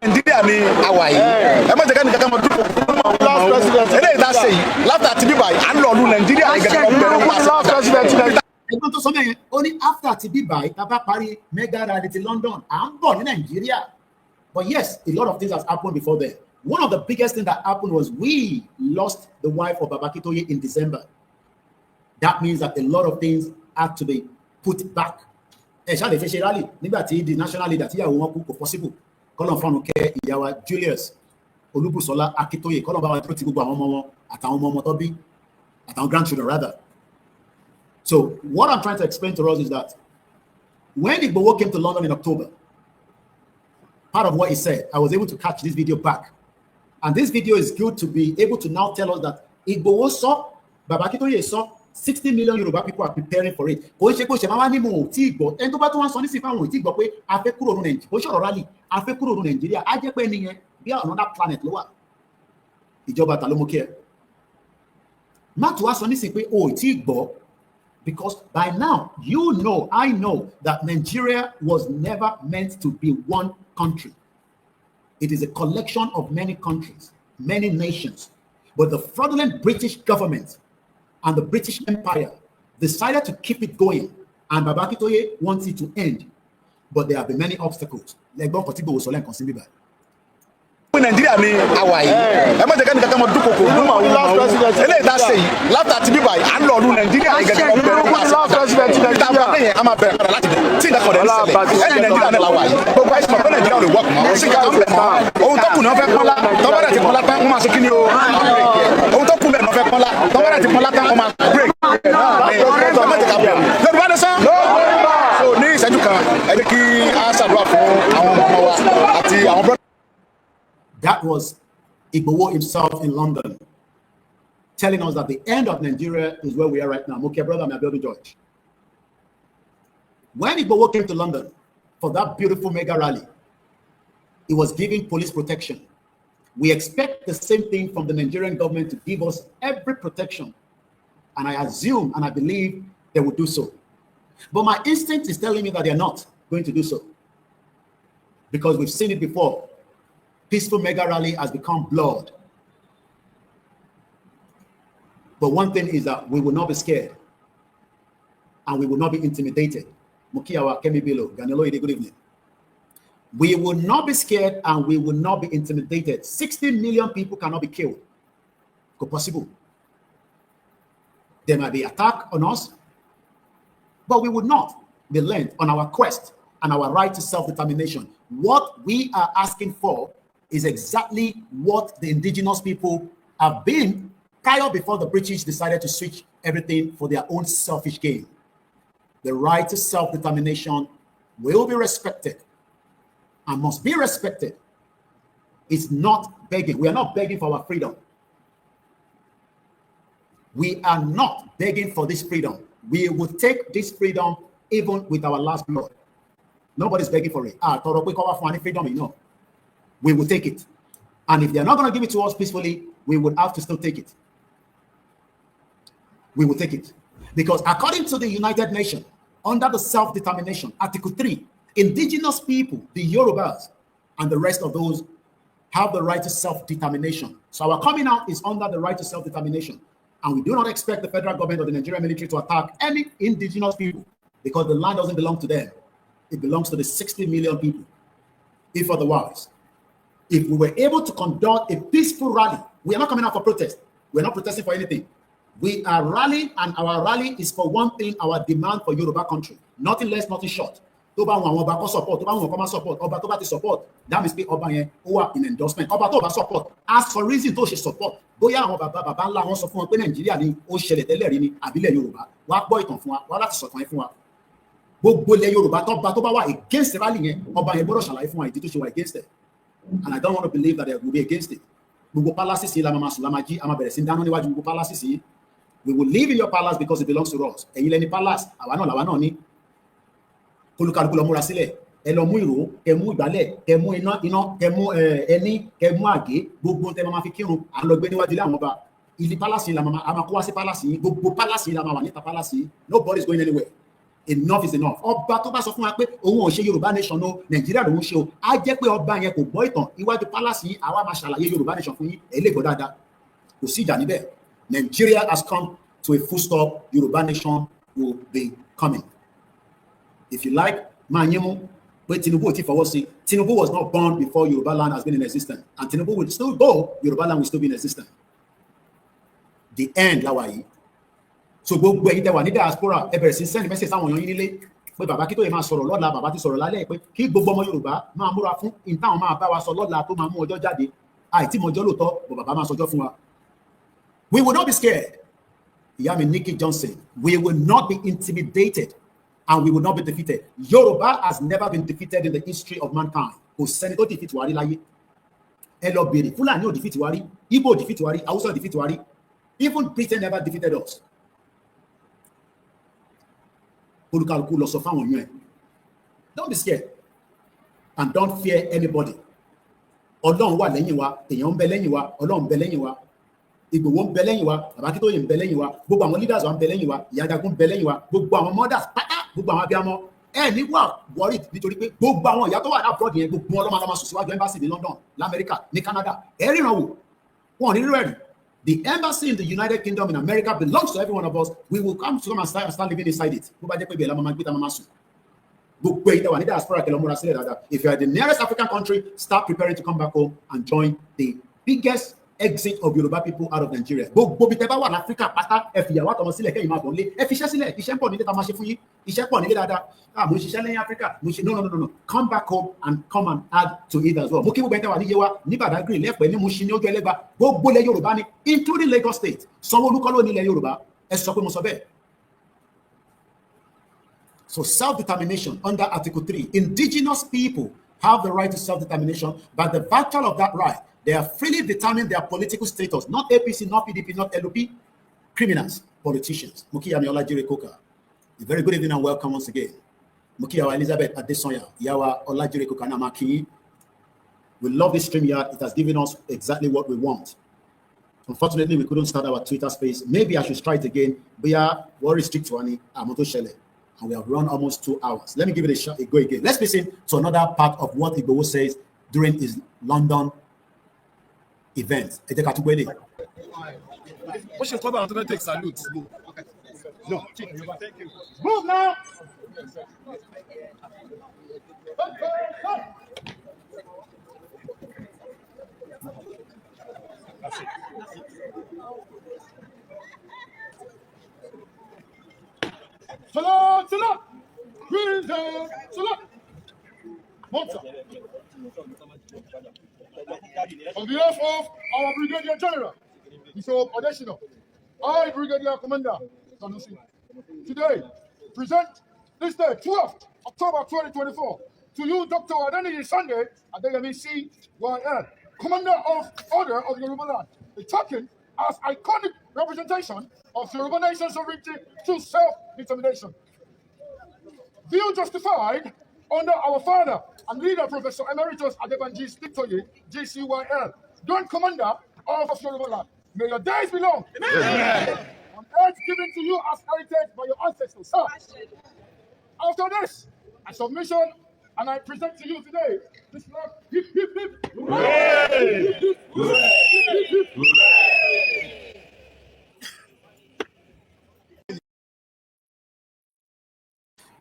Nigeria ni àwa yìí ẹ má jẹ́ ká nìkan ká máa dúró fún last president eléyìí tá a ṣe yìí láfíà àti bíbá yìí à ń lọ lu Nàìjíríà yìí gẹ́gẹ́ bí last president. Ẹgbọ́n tó sọ mẹ́yẹn ó ní after àti bíbá yìí tá a bá parí mega rally ti London à ń bọ̀ ní Nàìjíríà. But yes, a lot of things has happened before then. One of the biggest things that happened was we lost the wife of Baba Akintoye in December. That means that a lot of things had to be put back. Ẹ ṣáà lè fi ṣe rally nígbà tí the national leader tíyàwó wọn kú kò possible. Kọ́lọ̀ fọ́nù kẹ́ ìyàwó Julius Olúbùsọ́lá Akíntóyè kọ́lọ̀ bá wa dúró ti gbogbo àwọn ọmọ wọn àtàwọn ọmọ tó bí àtàwọn grandchildren rather. So what I'm trying to explain to us is that when Igboho came to London in October, part of what he said, I was able to catch this video back. And this video is good to be able to now tell us that Igboho saw, Baba Akintoye saw 60 million Yoruba people are preparing for it. Kò ṣe kó ṣe máa wá ní mo ò tí gbọ́. Ẹni tó bá tó wá sọ nísìnyí fáwọn ò tí gbọ́ pé a fẹ́ kúrò ní Nàìjíríà. Kò ṣọ̀rọ̀ rally, a fẹ́ kúrò ní Nàìjíríà. Á jẹ́ pé nìyẹn bí another planet ló wà. Ìjọba ta ló mú kí ẹ. Má tó wá sọ nísìnyí pé o ò tí gbọ́. Because by now, you know, I know that Nigeria was never meant to be one country. It is a collection of many countries, many nations. But the fraudulent British government and the British Empire decided to keep it going, and Baba Akintoye wants it to end. But there have been many obstacles. Like Bon Kotibo was Solen Consimbiba. Nigeria ni àwa yìí ẹ má jẹ́ kẹ́ni kankan mọ dúkòkò ló máa wú máa wú eléyìí tá a ṣe yìí láti àti bíbá yìí à ń lọ ọdún Nàìjíríà yìí gẹ́gẹ́ bí wọ́n bẹ̀rẹ̀ last president Nàìjíríà lẹ́yìn a máa bẹ̀rẹ̀ padà láti bẹ̀ tí nǹkan kan dẹ̀ ń ṣẹlẹ̀ ẹ̀yìn Nàìjíríà náà la wà yìí gbogbo àìsàn ọ̀pẹ Nàìjíríà ò lè wọ́ọ̀kù mọ́ sí kankan bẹ̀ mọ́ ohun tó kù náà fẹ́ pọ́nlá tọ́wọ́dà ti pọ́nlá tán wọ́n máa ṣe kí ni o ohun tó kù náà fẹ́ pọ́nlá tọ́wọ́dà ti pọ́nlá tán wọ́n máa break Yorùbá ní sán so ní ìṣẹ́jú kan ẹ jẹ́ kí a ṣàdúrà fún àwọn ọmọ wa àti àwọn brother. That was Igboho himself in London, telling us that the end of Nigeria is where we are right now. Mokia brother, my brother George. When Igboho came to London for that beautiful mega rally, he was giving police protection. We expect the same thing from the Nigerian government to give us every protection. And I assume and I believe they will do so. But my instinct is telling me that they are not going to do so. Because we've seen it before. Peaceful mega rally has become blood. But one thing is that we will not be scared and we will not be intimidated. Mukiawa Kemi Bilo, Ganelo, good evening. We will not be scared and we will not be intimidated. 60 million people cannot be killed. It's possible. There might be attack on us, but we would not be lent on our quest and our right to self-determination. What we are asking for is exactly what the indigenous people have been prior before the British decided to switch everything for their own selfish gain. The right to self-determination will be respected and must be respected. It's not begging. We are not begging for our freedom. We are not begging for this freedom. We will take this freedom even with our last blood. Nobody's begging for it. Freedom, you know. We will take it. And if they're not going to give it to us peacefully, we would have to still take it. We will take it. Because according to the United Nations, under the self-determination, Article 3, indigenous people, the Yorubas, and the rest of those have the right to self-determination. So our coming out is under the right to self-determination. And we do not expect the federal government or the Nigerian military to attack any indigenous people because the land doesn't belong to them. It belongs to the 60 million people. If otherwise, if we were able to conduct a peaceful rally, we are not coming out for protest. We're not protesting for anything. We are rallying, and our rally is for one thing, our demand for Yoruba country. Nothing less, nothing short. Support, support. That means Oba in endorsement. Oba support. Ask for reason to support. Bóyá àwọn bàbá ńlá wọn sọ fún wọn pé Nàìjíríà ni ó ṣẹlẹ̀ tẹ́lẹ̀ rí ni àbílẹ̀ Yorùbá. Wá gbọ́ ìtàn fún wa, wá láti sọ̀tàn fún wa. Gbogbo ilẹ̀ Yorùbá tó bá wà against rally yẹn, Ọba yẹn gbọ́dọ̀ ṣàlàyé fún wa ìdí tó ṣe wà against it. And I don't want to believe that they will be against it. Gbogbo palaces yìí la máa sùn, la máa jí, a máa bẹ̀rẹ̀ sí dáná níwájú gbogbo palaces yìí. We will live in your palace because it belongs to us. Ẹ̀yin lẹni palace, àwa náà ní. Olúkálùkù lọ múra sílẹ̀. Ẹ lọ mú ìró, kẹ mú ìgbálẹ̀, kẹ mú iná, kẹ mú ẹní, kẹ mú àgé, gbogbo tẹ máa fi kírun, à ń lọ gbé níwájú ilé àwọn ọba. Ilé palace la máa kó wá sí palace yìí, gbogbo palace la máa wà níta palace yìí. Nobody is going anywhere. Enough is enough. Ọba tó bá sọ fún wa pé òun ò ṣe Yorùbá nation o, Nàìjíríà lòun ṣe o, á jẹ́ pé ọba yẹn kò gbọ́ ìtàn iwájú palace yìí, àwa máa ṣàlàyé Yorùbá nation fún yín, ẹ lè gbọ́ dáadáa. Kò sí ìjà níbẹ̀. Nigeria has come to a full stop. Yoruba nation will be coming. If you like, Manyemu, but Tinubu was not born before Yoruba land has been in existence. And Tinubu will still go, Yoruba land will still be in existence. The end, Lawayi. So gbogbo ẹ̀yin tẹ́ wà ní diaspora, ẹ bẹ̀rẹ̀ sí send message sáwọn èèyàn yín nílé pé bàbá Akintoye máa sọ̀rọ̀ lọ́la, bàbá ti sọ̀rọ̀ lálẹ́ pé kí gbogbo ọmọ Yorùbá máa múra fún ìtàwọn máa bá wa sọ lọ́la tó máa mú ọjọ́ jáde. Àìtí mọjọ́ lóòótọ́, bọ̀ bàbá máa sọjọ́ fún wa. We will not be scared. Yami Nikki Johnson, we will not be intimidated and we will not be defeated. Yoruba has never been defeated in the history of mankind. Kò sẹ́ni tó defeat wa rí láyé. Ẹ lọ bèrè, Fúlàní ò defeat wa rí, Igbo ò defeat wa rí, Hausa ò defeat wa rí. Even Britain never defeated us. Olúkálùkù lọ sọ fáwọn yẹn. Don't be scared and don't fear anybody. Ọlọ́run wà lẹ́yìn wa, èèyàn ń bẹ lẹ́yìn wa, Ọlọ́run ń bẹ lẹ́yìn wa. Ìgbòho ń bẹ lẹ́yìn wa, Bàbá Akintoye ń bẹ lẹ́yìn wa, gbogbo àwọn leaders wa ń bẹ lẹ́yìn wa, Ìyá Jagun ń bẹ lẹ́yìn wa, gbogbo àwọn mothers pátá, gbogbo àwọn abiyamọ ẹ ní wà worried nítorí pé gbogbo àwọn ìyá tó wà ní abroad yẹn gbogbo wọn lọ́mọ sùn síwájú embassy ní London, l'Amẹ́ríkà, ní Canada, ẹ ríran wò, wọn ò ní rírọ̀ ẹ̀rí. The embassy in the United Kingdom in America belongs to every one of us. We will come and start living inside it. If you are the nearest African country, start preparing to come back home and join the biggest exit of Yoruba people out of Nigeria. Africa, no. Come back home and come and add to it as well. Including Lagos State. So self-determination under Article 3. Indigenous people have the right to self-determination, but the virtue of that right, they are freely determining their political status, not APC, not PDP, not LP, criminals, politicians. Mukia Miola Jirikoka. Very good evening and welcome once again. Mukia Elizabeth Adesoya, Yawa Olajirikoka Namaki. We love this stream yard. It has given us exactly what we want. Unfortunately, we couldn't start our Twitter space. Maybe I should try it again. We are very strict to Ani Amoto Shele. And we have run almost 2 hours. Let me give it a shot. Go again. Let's listen to another part of what Igboho says during his London event. What's your cover? I'm going to take salute. No. Move now. That's it. Salat, salat. Salat. Monza. On behalf of our Brigadier General, Bishop Adesina, I, Brigadier Commander Sanusi, today present this day, 12th October 2024, to you, Dr. Adeniyi Sunday Adeyemi CYL, Commander of Order of Yoruba Land, a token as iconic representation of Yoruba Nation's sovereignty through self-determination. View justified under our father and leader, Professor Emeritus Banji Akintoye JCYL, Grand Commander of Yoruba Land. May your days be long. Amen. On earth given to you as heritage by your ancestors. Sir, after this, a submission, and I present to you today this flag. Hip, hip, hip. Hooray! Hip, hip, hooray! Hip, hip, hooray!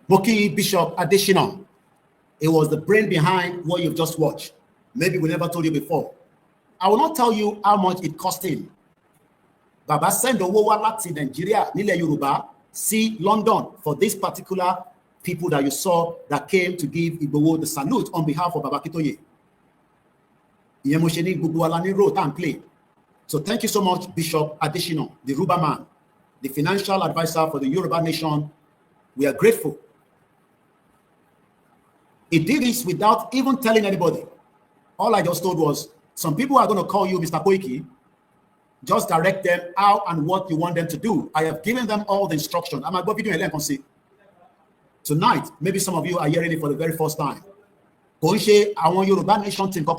Moki Bishop Adesina. It was the brain behind what you've just watched. Maybe we never told you before. I will not tell you how much it cost him. Baba send owó wá láti Nigeria nílẹ̀ Yorùbá sí London for this particular people that you saw that came to give Igboho the salute on behalf of Baba Akintoye. Ìyẹn mo ṣe ní gbogbo wa la ní role tá à ń play. So thank you so much, Bishop Adesina, the Yoruba man, the financial advisor for the Yoruba nation. We are grateful. He did this without even telling anybody. All I just told was, some people are going to call you Mr. Koiki. Just direct them how and what you want them to do. I have given them all the instruction. I'm about video and see. Tonight, maybe some of you are hearing it for the very first time. Our Yoruba Nation team for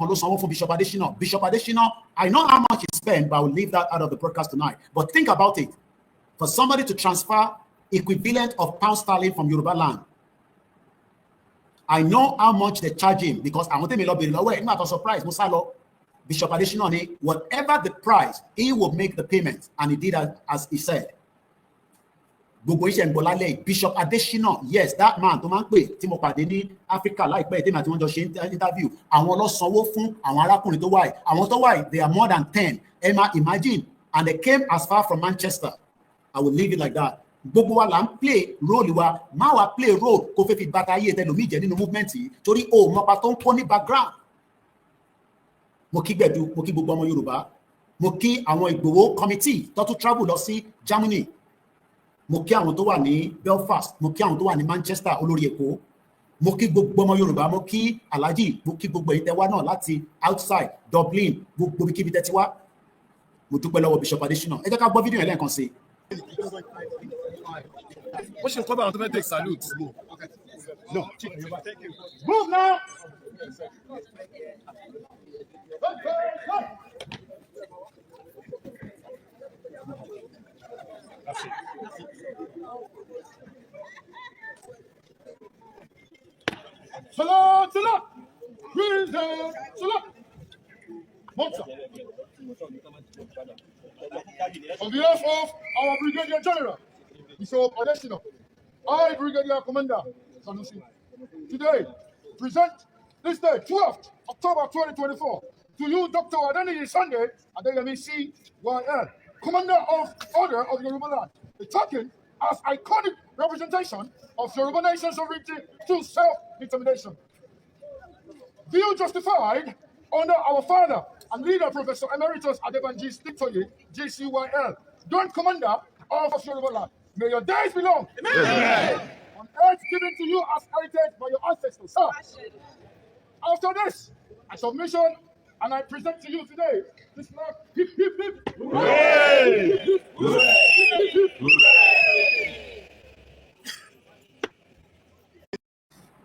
Bishop Adesina. Bishop Adesina, I know how much he spent, but I will leave that out of the broadcast tonight. But think about it. For somebody to transfer equivalent of pound sterling from Yoruba land, I know how much they charge him because I want him to be not a surprise. Bishop Adesina, whatever the price, he will make the payment, and he did as he said. Bishop Adesina, yes, that man, to man Timo Padeni, Africa, like interview. I want to sanwó fún àwọn arákùnrin tó wà. Àwọn tó wà, they are more than 10. Emma, imagine, and they came as far from Manchester. I will leave it like that. Gbogbo wa la ń play role wa, má wa play role kó fẹ́ fi bàtà ayé tẹlòmíì jẹ́ nínú movement yìí torí o mọ pa tó ń kó ní background. Mo kí Gbẹ̀du, mo kí gbogbo ọmọ Yorùbá, mo kí àwọn Ìgbòho committee tó tún travel lọ sí Germany, mo kí àwọn tó wà ní Belfast, mo kí àwọn tó wà ní Manchester olórí Èkó, mo kí gbogbo ọmọ Yorùbá, mo kí Alhaji, mo kí gbogbo ẹ̀yin tẹ́ wá náà láti outside Dublin, gbogbo kíbi tẹ́ ti wá. Mo dúpẹ́ lọ́wọ́ Bishop Adesina. Ẹ jẹ́ ká gbọ́ fídíò yẹn lẹ́ẹ̀kan sí. What's your cover? I'm going to take salute. No. Move now. That's it. Salat, salat. Salat. Monza. On behalf of our Brigadier General, Bishop Odeshino, I, Brigadier Commander Sanusi, today present this day, 12th October 2024, to you, Dr. Adeni Sunday, Adeyemi C.Y.L., Commander of Order of Yoruba Land, a token as iconic representation of Yoruba Nation's sovereignty to self-determination. View justified under our father and leader, Professor Emeritus Banji Akintoye JCYL, Joint Commander of Yoruba Land. May your days be long. Amen. On earth given to you as heritage by your ancestors. Sir. After this, I submission and I present to you today this flag. Hip, hip, hip. Hooray!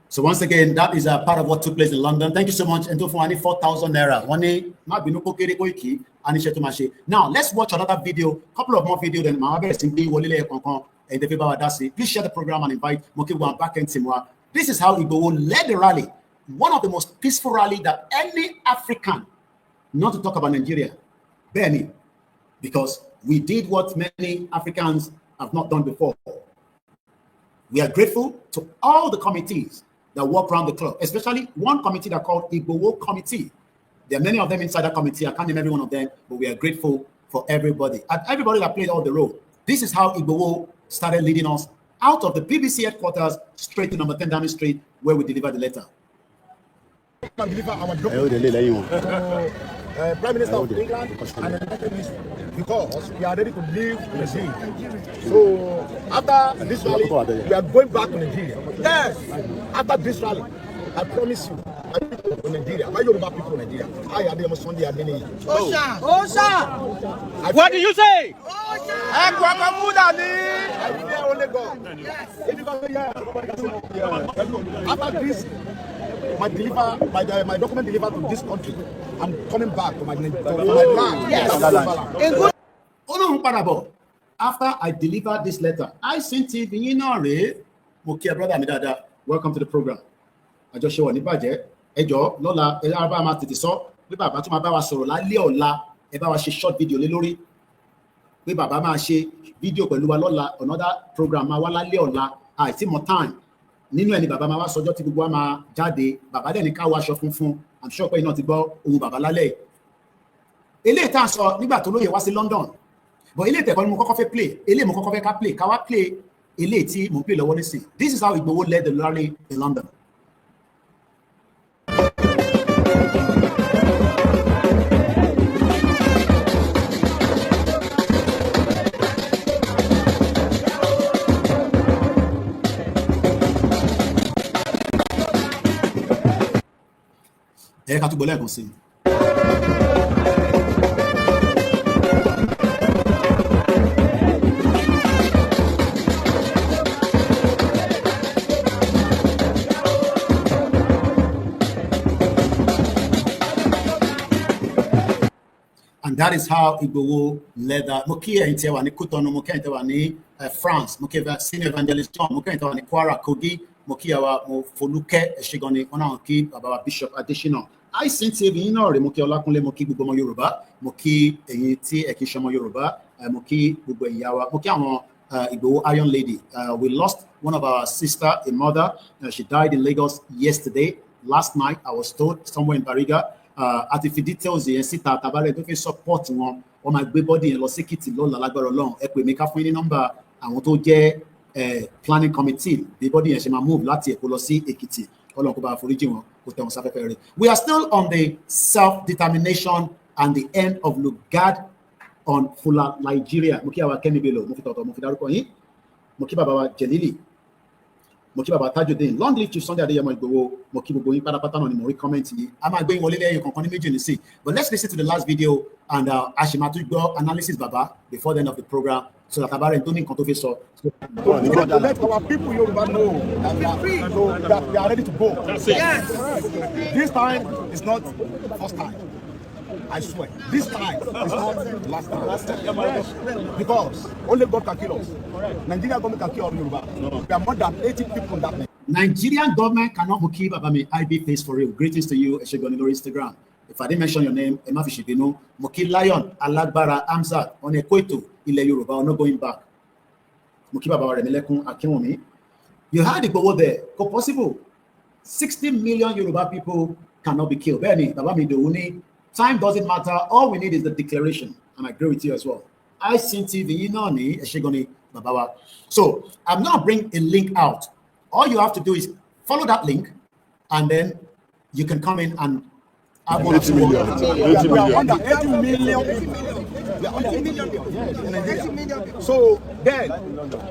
So once again, that is a part of what took place in London. Thank you so much. And for any 4,000 naira. Now let's watch another video, couple of more videos. Then please share the program and invite Mokiwa back in Timwa. This is how Igbo led the rally. One of the most peaceful rally that any African, not to talk about Nigeria, Benny, because we did what many Africans have not done before. We are grateful to all the committees that work around the clock, especially one committee that called Igbo Committee. There are many of them inside that committee. I can't name every one of them, but we are grateful for everybody. And everybody that played all the role. This is how Igbo started leading us out of the BBC headquarters straight to number 10 Downing Street, where we delivered the letter. Prime Minister of England and the United Nations, because we are ready to leave Nigeria. So after this rally, we are going back to Nigeria. Yes. After this rally, I promise you, I will to Nigeria. My Yoruba people in Nigeria. I am the Sunday Adeni. Osha! Osha! What do you say? Osha! I fear only God. Yes. After this, my document delivered to this country. I'm coming back to my land. Yes. After I delivered this letter, I sent it in Mokia brother Midada. Welcome to the program. I just show Nibaje, Ejo, Lola, Elaba Matitiso, we Baba to my Baba Sorola, Leola, Eba she short video Lelori, we Baba Ma she video Lola, another program, Mawala Leola, I see more time. Nínú ẹni bàbá máa wá sọjọ́ tí gbogbo wa máa jáde bàbá dẹ̀ ní ká wá aṣọ funfun I'm sure pé iná ti gbọ́ ohun bàbá lálẹ́ eléyìí tá a sọ nígbà tó lóye wá sí London but eléyìí tẹ̀kọ́ ni mo kọ́kọ́ fẹ́ play eléyìí mo kọ́kọ́ fẹ́ ká play ká wá play eléyìí tí mo play lọ́wọ́ nísìn. This is how Igboho led the rally in London. And that is how Igboho led that. Mokia Intewani Kutono, Mokia Intewani France, Mokia Senior Evangelist John, Mokia Intewani Kwara Kogi, Mokia Foluke Shigoni, Onanki, about Bishop Additional. I sent you in or Mokia Lakunle Moki Bubomo Yoruba, Moki Eti Ekishamo Yoruba, Moki Bubo Yawa, Mokia Igboho Iron Lady. We lost one of our sister, a mother. She died in Lagos yesterday. Last night, I was told, somewhere in Bariga. At if details the Sita Tabare don't support one or my body and Losikiti Lola Lagbaro long, Equimeka Fini number, and what to get planning committee, the body and Shema move Lati, Polosi Ekiti, Olokoba for region. We are still on the self-determination and the end of Lugard on Fula, Nigeria. Mukiawa Kenibelo, Mufito Mufidarukoyi, Mukibawa Jelili. Mokiba Tajudin, long live to Sunday Adeyemo Igboho, Mokibo going Patapatan on the Mori comment. I'm going to you can continue to see. But let's listen to the last video and Ashimatu go analysis Baba before the end of the program so that Abare don't need to so let our people Yoruba know that they are ready to go. Yes. This time is not the first time. I swear, this time is not last time. Because only God can kill us. Nigerian government can kill Yoruba. There are more than 80 people that make. Nigerian government cannot kill Babami IB face for real. Greetings to you, Eshegoni, on Instagram. If I didn't mention your name, Emma Fishibino, Moki Lion, Alagbara, Amzat, on Ekweto, Ile Yoruba, not going back. Moki Baba Remilekun, Akimomi. You had it go there. How possible? 60 million Yoruba people cannot be killed. Time doesn't matter. All we need is the declaration. And I agree with you as well. I seen TV, so I'm going to bring a link out. All you have to do is follow that link, and then you can come in and have 80 million. 80 million. 80 million. So then,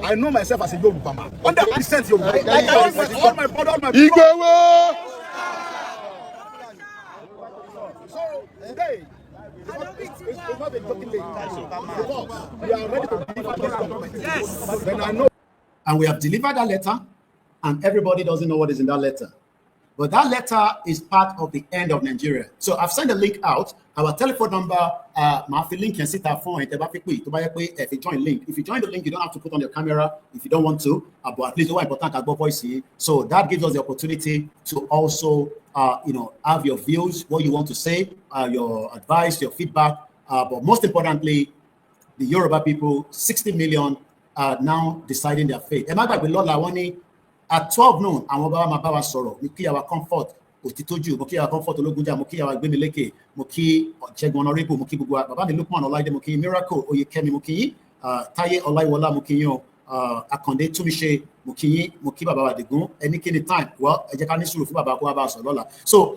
I know myself as a Yoruba man. Under percent Yoruba. Like all my Igbo. So today, it's not a joking day. Because we are ready to deliver this document. Yes. Then I know. And we have delivered that letter, and everybody doesn't know what is in that letter. But that letter is part of the end of Nigeria. So I've sent a link out. Our telephone number, my link can sit at phone. If you join link, if you join the link, you don't have to put on your camera if you don't want to. But at least it's important about voice. So that gives us the opportunity to also, have your views, what you want to say, your advice, your feedback. But most importantly, the Yoruba people, 60 million, are now deciding their fate. At 12 noon, àwọn bàbá máa bá wa sọ̀rọ̀ ní kí our comfort òtítọ́jú, mo kí our comfort ológunjà, mo kí our gbémilékè, mo kí Ṣẹ́gun Honorable, mo kí gbogbo bàbá mi Lukman Ọláìdé, mo kí Miracle Oyèkẹ́mi, mo kí yín, Táyé Ọláìwọlá, mo kí yín o, Àkàndé Túnmiṣe, mo kí yín, mo kí bàbá wa Dègún, ẹni kí ni time, well, ẹ jẹ́ ká ní sùúrù fún bàbá kó wá bá sọ̀rọ̀ lọ́la. So,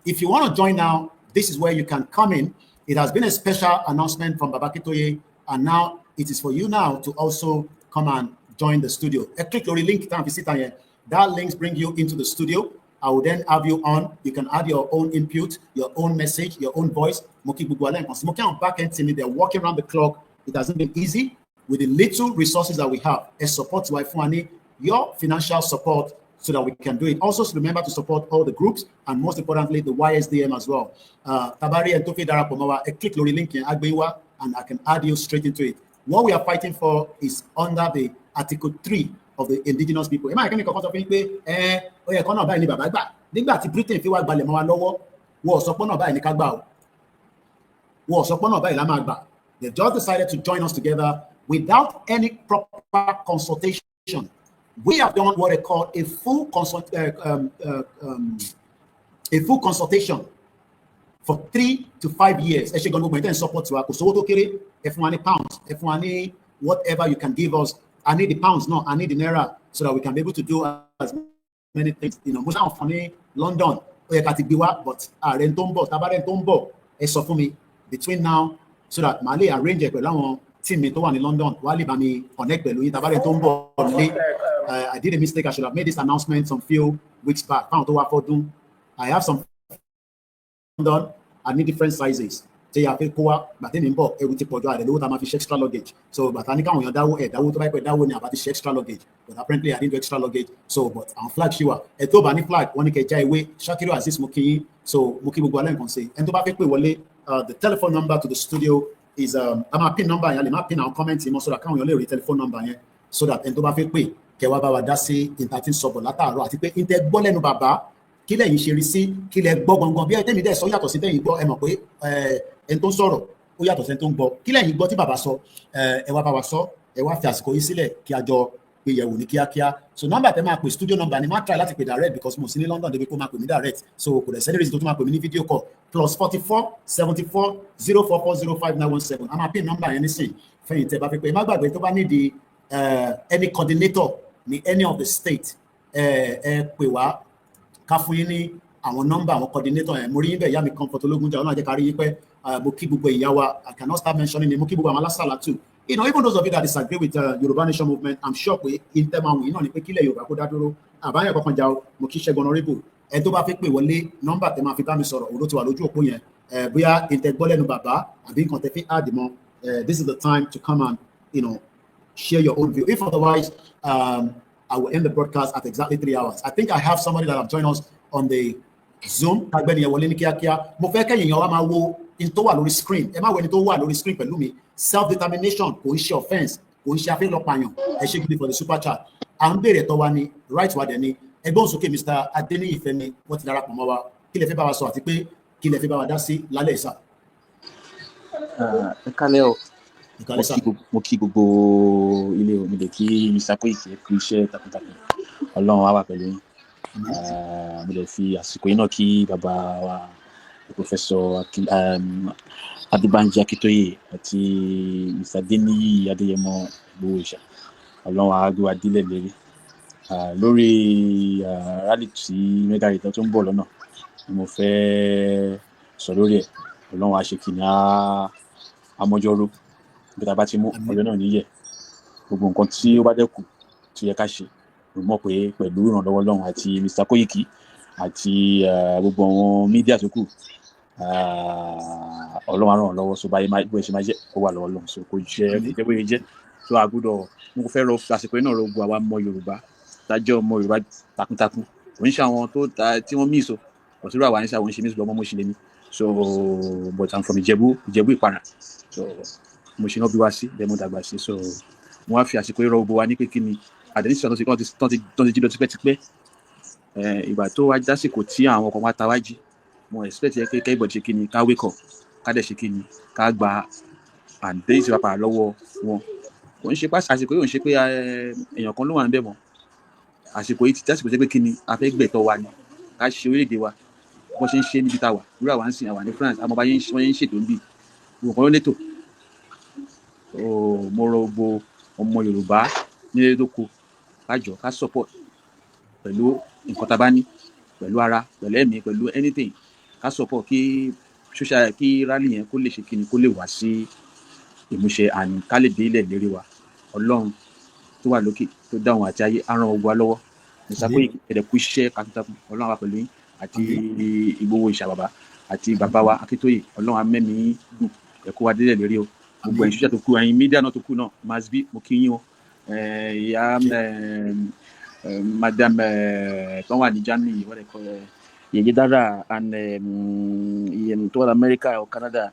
if you want to join now, this is where you can come in. It has been a special announcement from Baba Akintoye, and now it is for you now to also come and join the studio. Click your link, that links bring you into the studio. I will then have you on. You can add your own input, your own message, your own voice. Back end team, they're working around the clock. It hasn't been easy with the little resources that we have. A support to Ifeanyi, your financial support so that we can do it. Also, remember to support all the groups and most importantly, the YSDM as well. Tabari and Tofi Darapomawa, click your link in Agbewa and I can add you straight into it. What we are fighting for is under the Article 3 of the indigenous people. Am I going to come to Britain fi wá gbalẹ̀ mọ́ wa lọ́wọ́, wọ́n sọ pé náà báyìí ní ká gbà o. Wọ́n sọ pé náà báyìí la máa gbà. They just decided to join us together without any proper consultation. We have done what they call a full consultation for 3 to 5 years. Actually, going to maintain support to our pounds, whatever you can give us. I need the pounds, no, I need the naira, so that we can be able to do as many things. Most of funny London, but for me between now, so that Mali arrange a team in London, connect. I did a mistake. I should have made this announcement some few weeks back. I have some London. I need different sizes. But then extra luggage. So, but I can't about extra luggage. But apparently, I didn't do extra luggage. So, but on flag, she was a Tobani flag. One can away. Shakiro as this Muki. So, Muki Bugualen can say. And the telephone number to the studio is I'm a pin number. I'm a pin our comments. So, I can't only telephone number here. So that and Toba Fekwe, Kewaba Dasi, in 13 Sobolata, Rati, Interbolenu Baba. Kílẹ̀ yìí ṣe rí sí kílẹ̀ gbọ́ gbọ̀ngàn bí ẹ̀tẹ́mi dẹ̀ sọ yàtọ̀ sí tẹ́yìn gbọ́ ẹ mọ̀ pé ẹni tó ń sọ̀rọ̀ ó yàtọ̀ sí ẹni tó ń gbọ́ kílẹ̀ yìí gbọ́ tí bàbá sọ ẹ wá bá wa sọ ẹ wá fi àsìkò yìí sílẹ̀ kí a jọ pé yẹ̀wò ní kíákíá. So nọ́mbà tẹ́ máa pè studio number ni máa try láti pè direct because mo sí ní London débi kó máa pè mí direct so kò dẹ̀ sẹ́ni reason tó tún máa pè mí ní video call +44 74 044 05917 a máa pè nọ́mbà yẹn nísìn fẹ́yìn tẹ́ bá fi pé ẹ má gbàgbé tó bá ní di any coordinator ní any of the state ẹ pè wá ká fún yín ní àwọn nọ́mbà àwọn coordinator yẹn mo rí yín bẹ́ẹ̀ ìyá mi Comfort Ológunjà ọlọ́run jẹ́ ká rí yín pẹ́ mo kí gbogbo ìyá wa I cannot start mentioning mo kí gbogbo àwọn alásàlá too even those of you that disagree with Yoruba Nation movement I'm sure pé intẹ́mọ̀ yìí náà ni pé kílẹ̀ Yorùbá kó dá dúró àbáyọ̀ kankan jà ó mo kí Ṣẹ́gun Honorable ẹ tó bá fẹ́ pè wọlé nọ́mbà tẹ máa fi bá mi sọ̀rọ̀ òun ló ti wà lójú òpó yẹn bóyá ìtẹ̀gbọ́lẹ́nu bàbá àbí nǹkan tẹ fi add mọ́ this is the time to come and share your own view if otherwise I will end the broadcast at exactly 3 hours. I think I have somebody that have joined us on the Zoom. Mo fẹ́ kẹ́yìn yẹn wá máa wo in tó wà lórí screen. Ẹ má wo ẹni tó wà lórí screen pẹ̀lú mi. Self-determination kò ń ṣe offence, kò ń ṣe afẹ́lọ́pàyàn. Ẹ ṣe gidi for the super chat. À ń béèrè ẹ̀tọ́ wa ni, right wa dẹ̀ ni. Ẹgbọ́n sókè Mr. Adeniyi Fẹ́mi, wọ́n ti darapọ̀ mọ́ wa. Kí lẹ fẹ́ bá wa sọ àti pé kí lẹ fi bá wa dá sí lálẹ́ ìsà. Ẹ kálẹ́ o. Ìkàlẹ́ sà. Mo kí gbogbo ilé o, mo lè kí Mr. Koiki kú iṣẹ́ takuntakun. Ọlọ́run á wà pẹ̀lú yín. Mo lè fi àsìkò yìí náà kí bàbá wa Professor Banji Akintoye àti Mr. Deniyi Adéyẹmọ Ìgbòho-Òòṣà. Ọlọ́run á gbé wa dílẹ̀ lérí. Lórí rally tí mega ìtàn tó ń bọ̀ lọ́nà ni mo fẹ́ sọ lórí ẹ̀. Ọlọ́run á ṣe kìíní àmọ́jọ́rò bí ta bá ti mú ọjọ́ náà níyẹ̀. Gbogbo nǹkan tí ó bá dẹ́kù tí yẹ ká ṣe mo mọ̀ pé pẹ̀lú ìrànlọ́wọ́ Ọlọ́run àti Mr. Koiki àti gbogbo àwọn mídíà tó kù Ọlọ́run á ràn lọ́wọ́ so báyìí bó ṣe máa jẹ́ ó wà lọ́wọ́ Ọlọ́run so kò jẹ́ bóyá jẹ́ so àgùdọ̀ mo fẹ́ rọ àsìkò náà rọ gbogbo àwa ọmọ Yorùbá tájọ́ ọmọ Yorùbá takuntakun oníṣẹ́ àwọn tí wọ́n míì so òtúrò àwa níṣẹ́ àwọn oníṣẹ́ míì ọmọ Mọ́ṣílẹ̀ ni so but I'm from Ìjẹ̀bú Ìpàrà so mo ṣe náà bí wá sí bẹ́ẹ̀ mo dàgbà sí so mo wá fi àsìkò ìrọ̀ gbogbo wa ní pé kí ni àdéhùn tó ti jí lọ tipẹ́tipẹ́ ìgbà tó wá dásìkò tí àwọn ọkọ̀ wa ta wá jí mo expect yẹ kí everybody ṣe kí ni ká wake up ká dẹ̀ ṣe kí ni ká gba àdéhùn tí wàá padà lọ́wọ́ wọn kò ń ṣe pé àsìkò yìí ò ń ṣe pé èèyàn kan ló wà níbẹ̀ mọ́ àsìkò yìí ti dásìkò jẹ́ pé kí ni a fẹ́ gbẹ̀tọ́ wa ni ká ṣe orílẹ̀-èdè wa bó ṣe ń ṣe níbi tá a wà lórí àwa ń sìn àwa ní France àmọ́ bá wọ́n ń ṣètò ń bì gbogbo kan ló létò mo rọ gbogbo ọmọ Yorùbá nílé tó kù kájọ ká support pẹ̀lú nǹkan tá a bá ní pẹ̀lú ara pẹ̀lú ẹ̀mí pẹ̀lú anything ká support kí rally yẹn kó lè ṣe kíni kó lè wá sí ìmúṣẹ àní ká lè dé ilẹ̀ lérí wa Ọlọ́run tó wà lókè tó dá òun àti ayé á ràn gbogbo wa lọ́wọ́ ìsàkóyè ẹ̀dẹ̀kú iṣẹ́ takuntakun Ọlọ́run wà pẹ̀lú yín àti Ìgbòho-Òòṣà bàbá àti bàbá wa Akintoye Ọlọ́run á mẹ́mí gùn ẹ̀kọ́ wa délẹ̀ lérí o gbogbo ẹ̀yin ṣíṣẹ́ tó kù ẹ̀yin mídíà náà tó kù náà masbi mo kí yín o ìyá madam tó wà ní Germany wọ́n lè kọ́ yèyé dára and tó wà ní America or Canada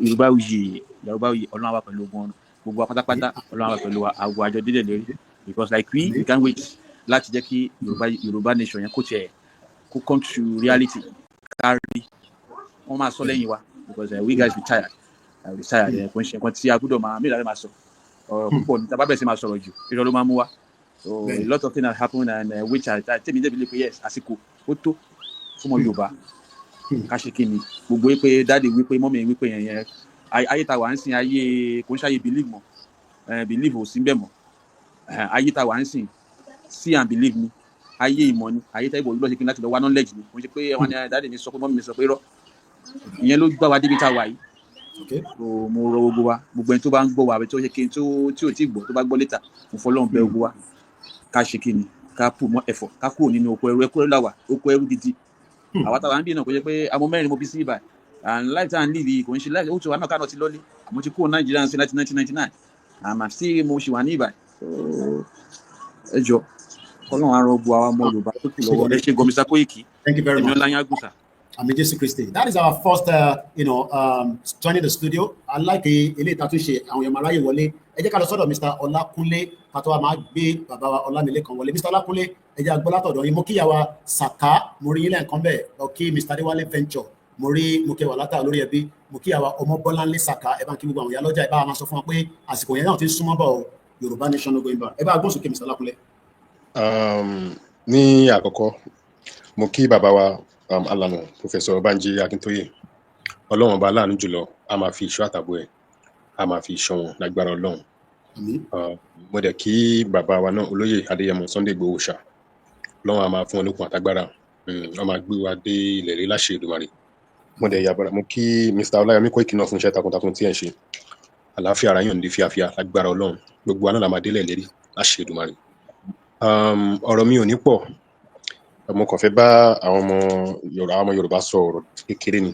Yorùbá wuyì Ọlọ́run wà pẹ̀lú ogun gbogbo apátápátá Ọlọ́run wà pẹ̀lú àgọ́ àjọ délẹ̀ lérí because like we can't wait láti jẹ́ kí Yorùbá nation yẹn kó tiẹ̀ kó come to reality kárí wọ́n máa sọ lẹ́yìn wa because we guys be tired kò ń ṣe nǹkan tí a gbọ́dọ̀ máa mílíọ̀nù máa sọ ọ̀rọ̀ púpọ̀ ní tábà bẹ̀rẹ̀ sí máa sọ̀rọ̀ jù irọ́ ló máa mú wa so a lot of things have happened and which I tẹ́mi débi lè pe yes àsìkò ó tó fún ọmọ Yorùbá ká ṣe kí ni gbogbo wípé dáàdi wípé mọ́mí wípé yẹn ayé ta wà ń sìn ayé kò ń ṣàyè believe mọ́ believe ò sí bẹ́ẹ̀ mọ́ ayé ta wà ń sìn see and believe ni ayé ìmọ̀ ni ayé ta ìbò olùlọ́ṣẹ́ kí n láti lọ wá knowledge ni kò ń ṣe pé àwọn dáàdi mi sọ pé mọ́mí mi sọ pé rọ́ ìyẹn ló gbá wa débi tá a wà yìí mo rọ gbogbo wa gbogbo ẹni tó bá ń gbọ́ wa àbí tó ṣe kí n tí ò tí gbọ́ tó bá gbọ́ létà mo fọlọ́run bẹ̀ gbogbo wa ká ṣe kí ni ká pù mọ́ ẹ̀fọ́ ká kúrò nínú oko ẹrú làwà oko ẹrú gidi àwa táwa ń bí náà kò jẹ́ pé àmọ́ mẹ́rin mo bí sí ibà and life tá à ń live kò ń ṣe life ó ti wà náà ká náà ti lọ́lé àmọ́ ti kúrò Nàìjíríà sí 1999 àmà sí mo ṣì wà ní ibà ẹ jọ Ọlọ́run á rọ gbogbo àwa ọmọ Yorùbá tó kù lọ́wọ́ ẹ ṣe gan Mr. Koiki èmi Ọláyín Àgùnsà. Amiji Christy. That is our first, joining the studio. I like ilé ìtàtúnṣe àwọn èèyàn aráyè wọlé. Ẹ jẹ́ ká lọ sọ́dọ̀ Mr. Ọlákúnlé pàtó wa máa gbé bàbá wa Ọlámilékan wọlé. Mr. Ọlákúnlé ẹ jẹ́ agbọ́ látọ̀dọ̀ yín. Mo kí ìyàwó Sàká, mo rí yín lẹ́ẹ̀kan bẹ́ẹ̀. Mo kí Mr. Adéwálé Venture, mo kí wà látà lórí ẹbí. Mo kí ìyàwó Ọmọbọ́láńlé Sàká, ẹ bá ń kí gbogbo àwọn ìyá lọ́jà, ẹ bá máa sọ fún wọn pé àsìkò yẹn náà ti ń súnmọ́ bọ̀ o. Yorùbá nation no going back. Ẹ bá gbọ́n sókè Mr. Ọlákúnlé. Ní àkọ́kọ́, mo kí bàbá wa alànà Professor Banji Akintoye Ọlọ́run ọba aláàánú jùlọ a máa fi ìṣọ́ àtàbọ̀ ẹ̀ a máa fi ìṣọ́ wọn lágbára Ọlọ́run. Mo dẹ̀ kí bàbá wa náà olóyè Adéyẹmọ Sunday Ìgbòho-Òòṣà Ọlọ́run a máa fún wọn lókun àtagbára wọ́n máa gbé wa dé ilẹ̀ rí láṣẹ Èdùmàrè. Mo dẹ̀ yàbàrà mo kí Mr. Ọláyọmí Koiki náà fún iṣẹ́ takuntakun tí ẹ̀ ń ṣe àlàáfíà ara yàn ní fíafíà lágbára Ọlọ́run gbogbo wa náà la máa délẹ̀ lérí láṣẹ Èdùmàrè. Ọ̀rọ̀ mi ò ní pọ̀ mo kàn fẹ́ bá àwọn ọmọ Yorùbá sọ ọ̀rọ̀ kékeré ni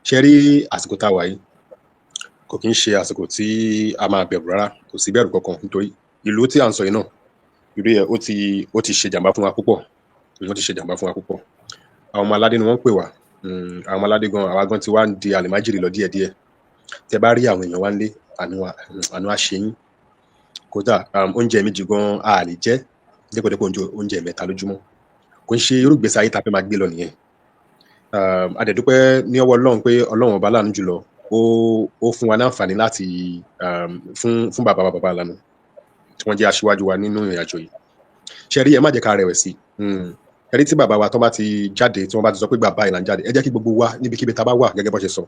ṣe rí àsìkò tá a wà yìí kò kí ń ṣe àsìkò tí a máa bẹ̀rù rárá kò sí bẹ̀rù kankan nítorí ìlú tí à ń sọ yìí náà ìlú yẹn ó ti ṣe jàǹbá fún wa púpọ̀ àwọn ọmọ aládé ni wọ́n ń pè wá àwọn ọmọ aládé gan àwa gan ti wá ń di àlèmájìrì lọ díẹ̀díẹ̀ tẹ bá rí àwọn èèyàn wá ń lé àánú àṣeyín kódà oúnjẹ méjì gan a lè jẹ dépòdépò oúnjẹ mẹ́ta lójúmọ́ kò ń ṣe irúgbèsè ayé tá a fẹ́ máa gbé lọ nìyẹn adẹ̀dúpẹ́ ní ọwọ́ Ọlọ́run pé Ọlọ́run ọba láàánú jùlọ ó fún wa ní àǹfààní láti fún bàbá Ìlànà tí wọ́n jẹ́ aṣíwájú wa nínú ìrìn àjò yìí. Ṣé rí, ẹ má jẹ́ ká rẹ̀wẹ̀sì. Ẹ rí tí bàbá wa tó bá ti jáde, tí wọ́n bá ti sọ pé bàbá Ìlànà jáde, ẹ jẹ́ kí gbogbo wa níbikíbi tá a bá wà gẹ́gẹ́ bó ṣe sọ,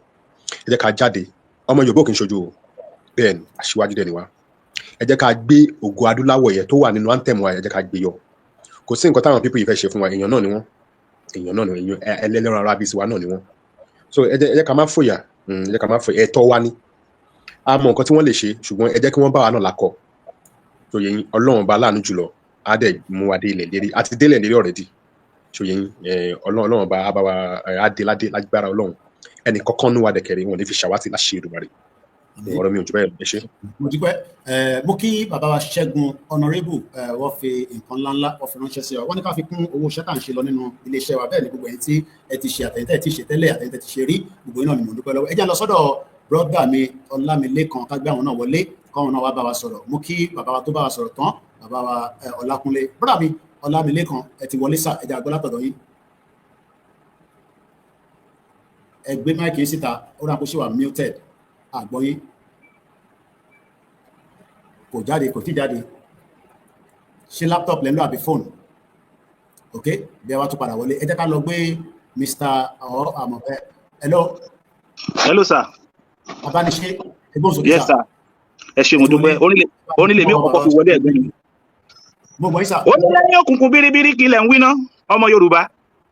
ẹ jẹ́ ká jáde. Ọmọ Yorùbá kì í ṣojú o, bẹ́ẹ̀ ni aṣíwájú dẹ̀ ni wa. Ẹ jẹ́ ká gbé ògo adúláwọ̀ yẹn tó wà nínú anthem wa, ẹ jẹ́ ká gbé yọ. Kò sí nǹkan táwọn pípọ̀ yìí fẹ́ ṣe fún wa, èèyàn náà ni wọ́n, ẹlẹ́ran ara bíi tiwa náà ni wọ́n. So ẹ jẹ́ ká má fòyà, ẹ jẹ́ ká má fòyà, ẹ̀tọ́ wa ni. A mọ nǹkan tí wọ́n lè ṣe, ṣùgbọ́n ẹ jẹ́ kí wọ́n bá wa náà lákọ̀. So yẹn Ọlọ́run bá láàánú jùlọ á dẹ̀ mú wa dé ilẹ̀ lérí, àti dé ilẹ̀ lérí already. So yẹn Ọlọ́run bá á bá wa á dé lágbára Ọlọ́run. Ẹnì kankan nínú wa dẹ̀kẹ̀rẹ̀ wọn ní fi ṣàwátì láṣẹ Èdùmàrè. Ọ̀rọ̀ mi ò jù bẹ́ẹ̀ ẹ ṣé. Mo dúpẹ́ mo kí bàbá wa Ṣẹ́gun Honorable wọ́n fi nǹkan ńláńlá wọ́n fi ránṣẹ́ sí ọ, wọ́n ní ká fi kún owó iṣẹ́ tá à ń ṣe lọ nínú iléeṣẹ́ wa, bẹ́ẹ̀ ni gbogbo ẹ̀yin tí ẹ ti ṣe àtẹ̀yìntẹ́ ti ṣe tẹ́lẹ̀ àtẹ̀yìntẹ́ ti ṣe rí, gbogbo iná ni mo dúpẹ́ lọ́wọ́. Ẹ jẹ́ lọ sọ́dọ̀ brọ́dà mi Ọlámilékan ká gbé àwọn náà wọlé káwọn náà wá bá wa sọ̀rọ̀. Mo kí bàbá wa tó bá wa sọ̀rọ̀ tán, bàbá wa Ọlákúnlé. Brọ́dà mi Ọlámilékan ẹ ti wọlé sà, ẹ jẹ́ àgbọ́ látọ̀dọ̀ yín. Ẹ gbé máìkì síta, ó rà kó ṣe wà muted, àgbọ̀ yín. Kò jáde, kò tí jáde. Ṣé laptop lẹ́nu àbí fóònù? Ok, bí ẹ wá tún padà wọlé. Ẹ jẹ́ ká lọ gbé Mr. Amọ̀fẹ́. Hello. Hello sir. Abániṣe, ẹgbọ́n sókè sá. Yes sir. Ẹ ṣé mo dúpẹ́. Onílé mi kọ́kọ́ fi wọlé ẹ̀gbẹ́ mi. Mo mọ̀ yín sà. Ó ní lẹ́yìn òkùnkùn biribiri kí ilẹ̀ ń wí ná, ọmọ Yorùbá.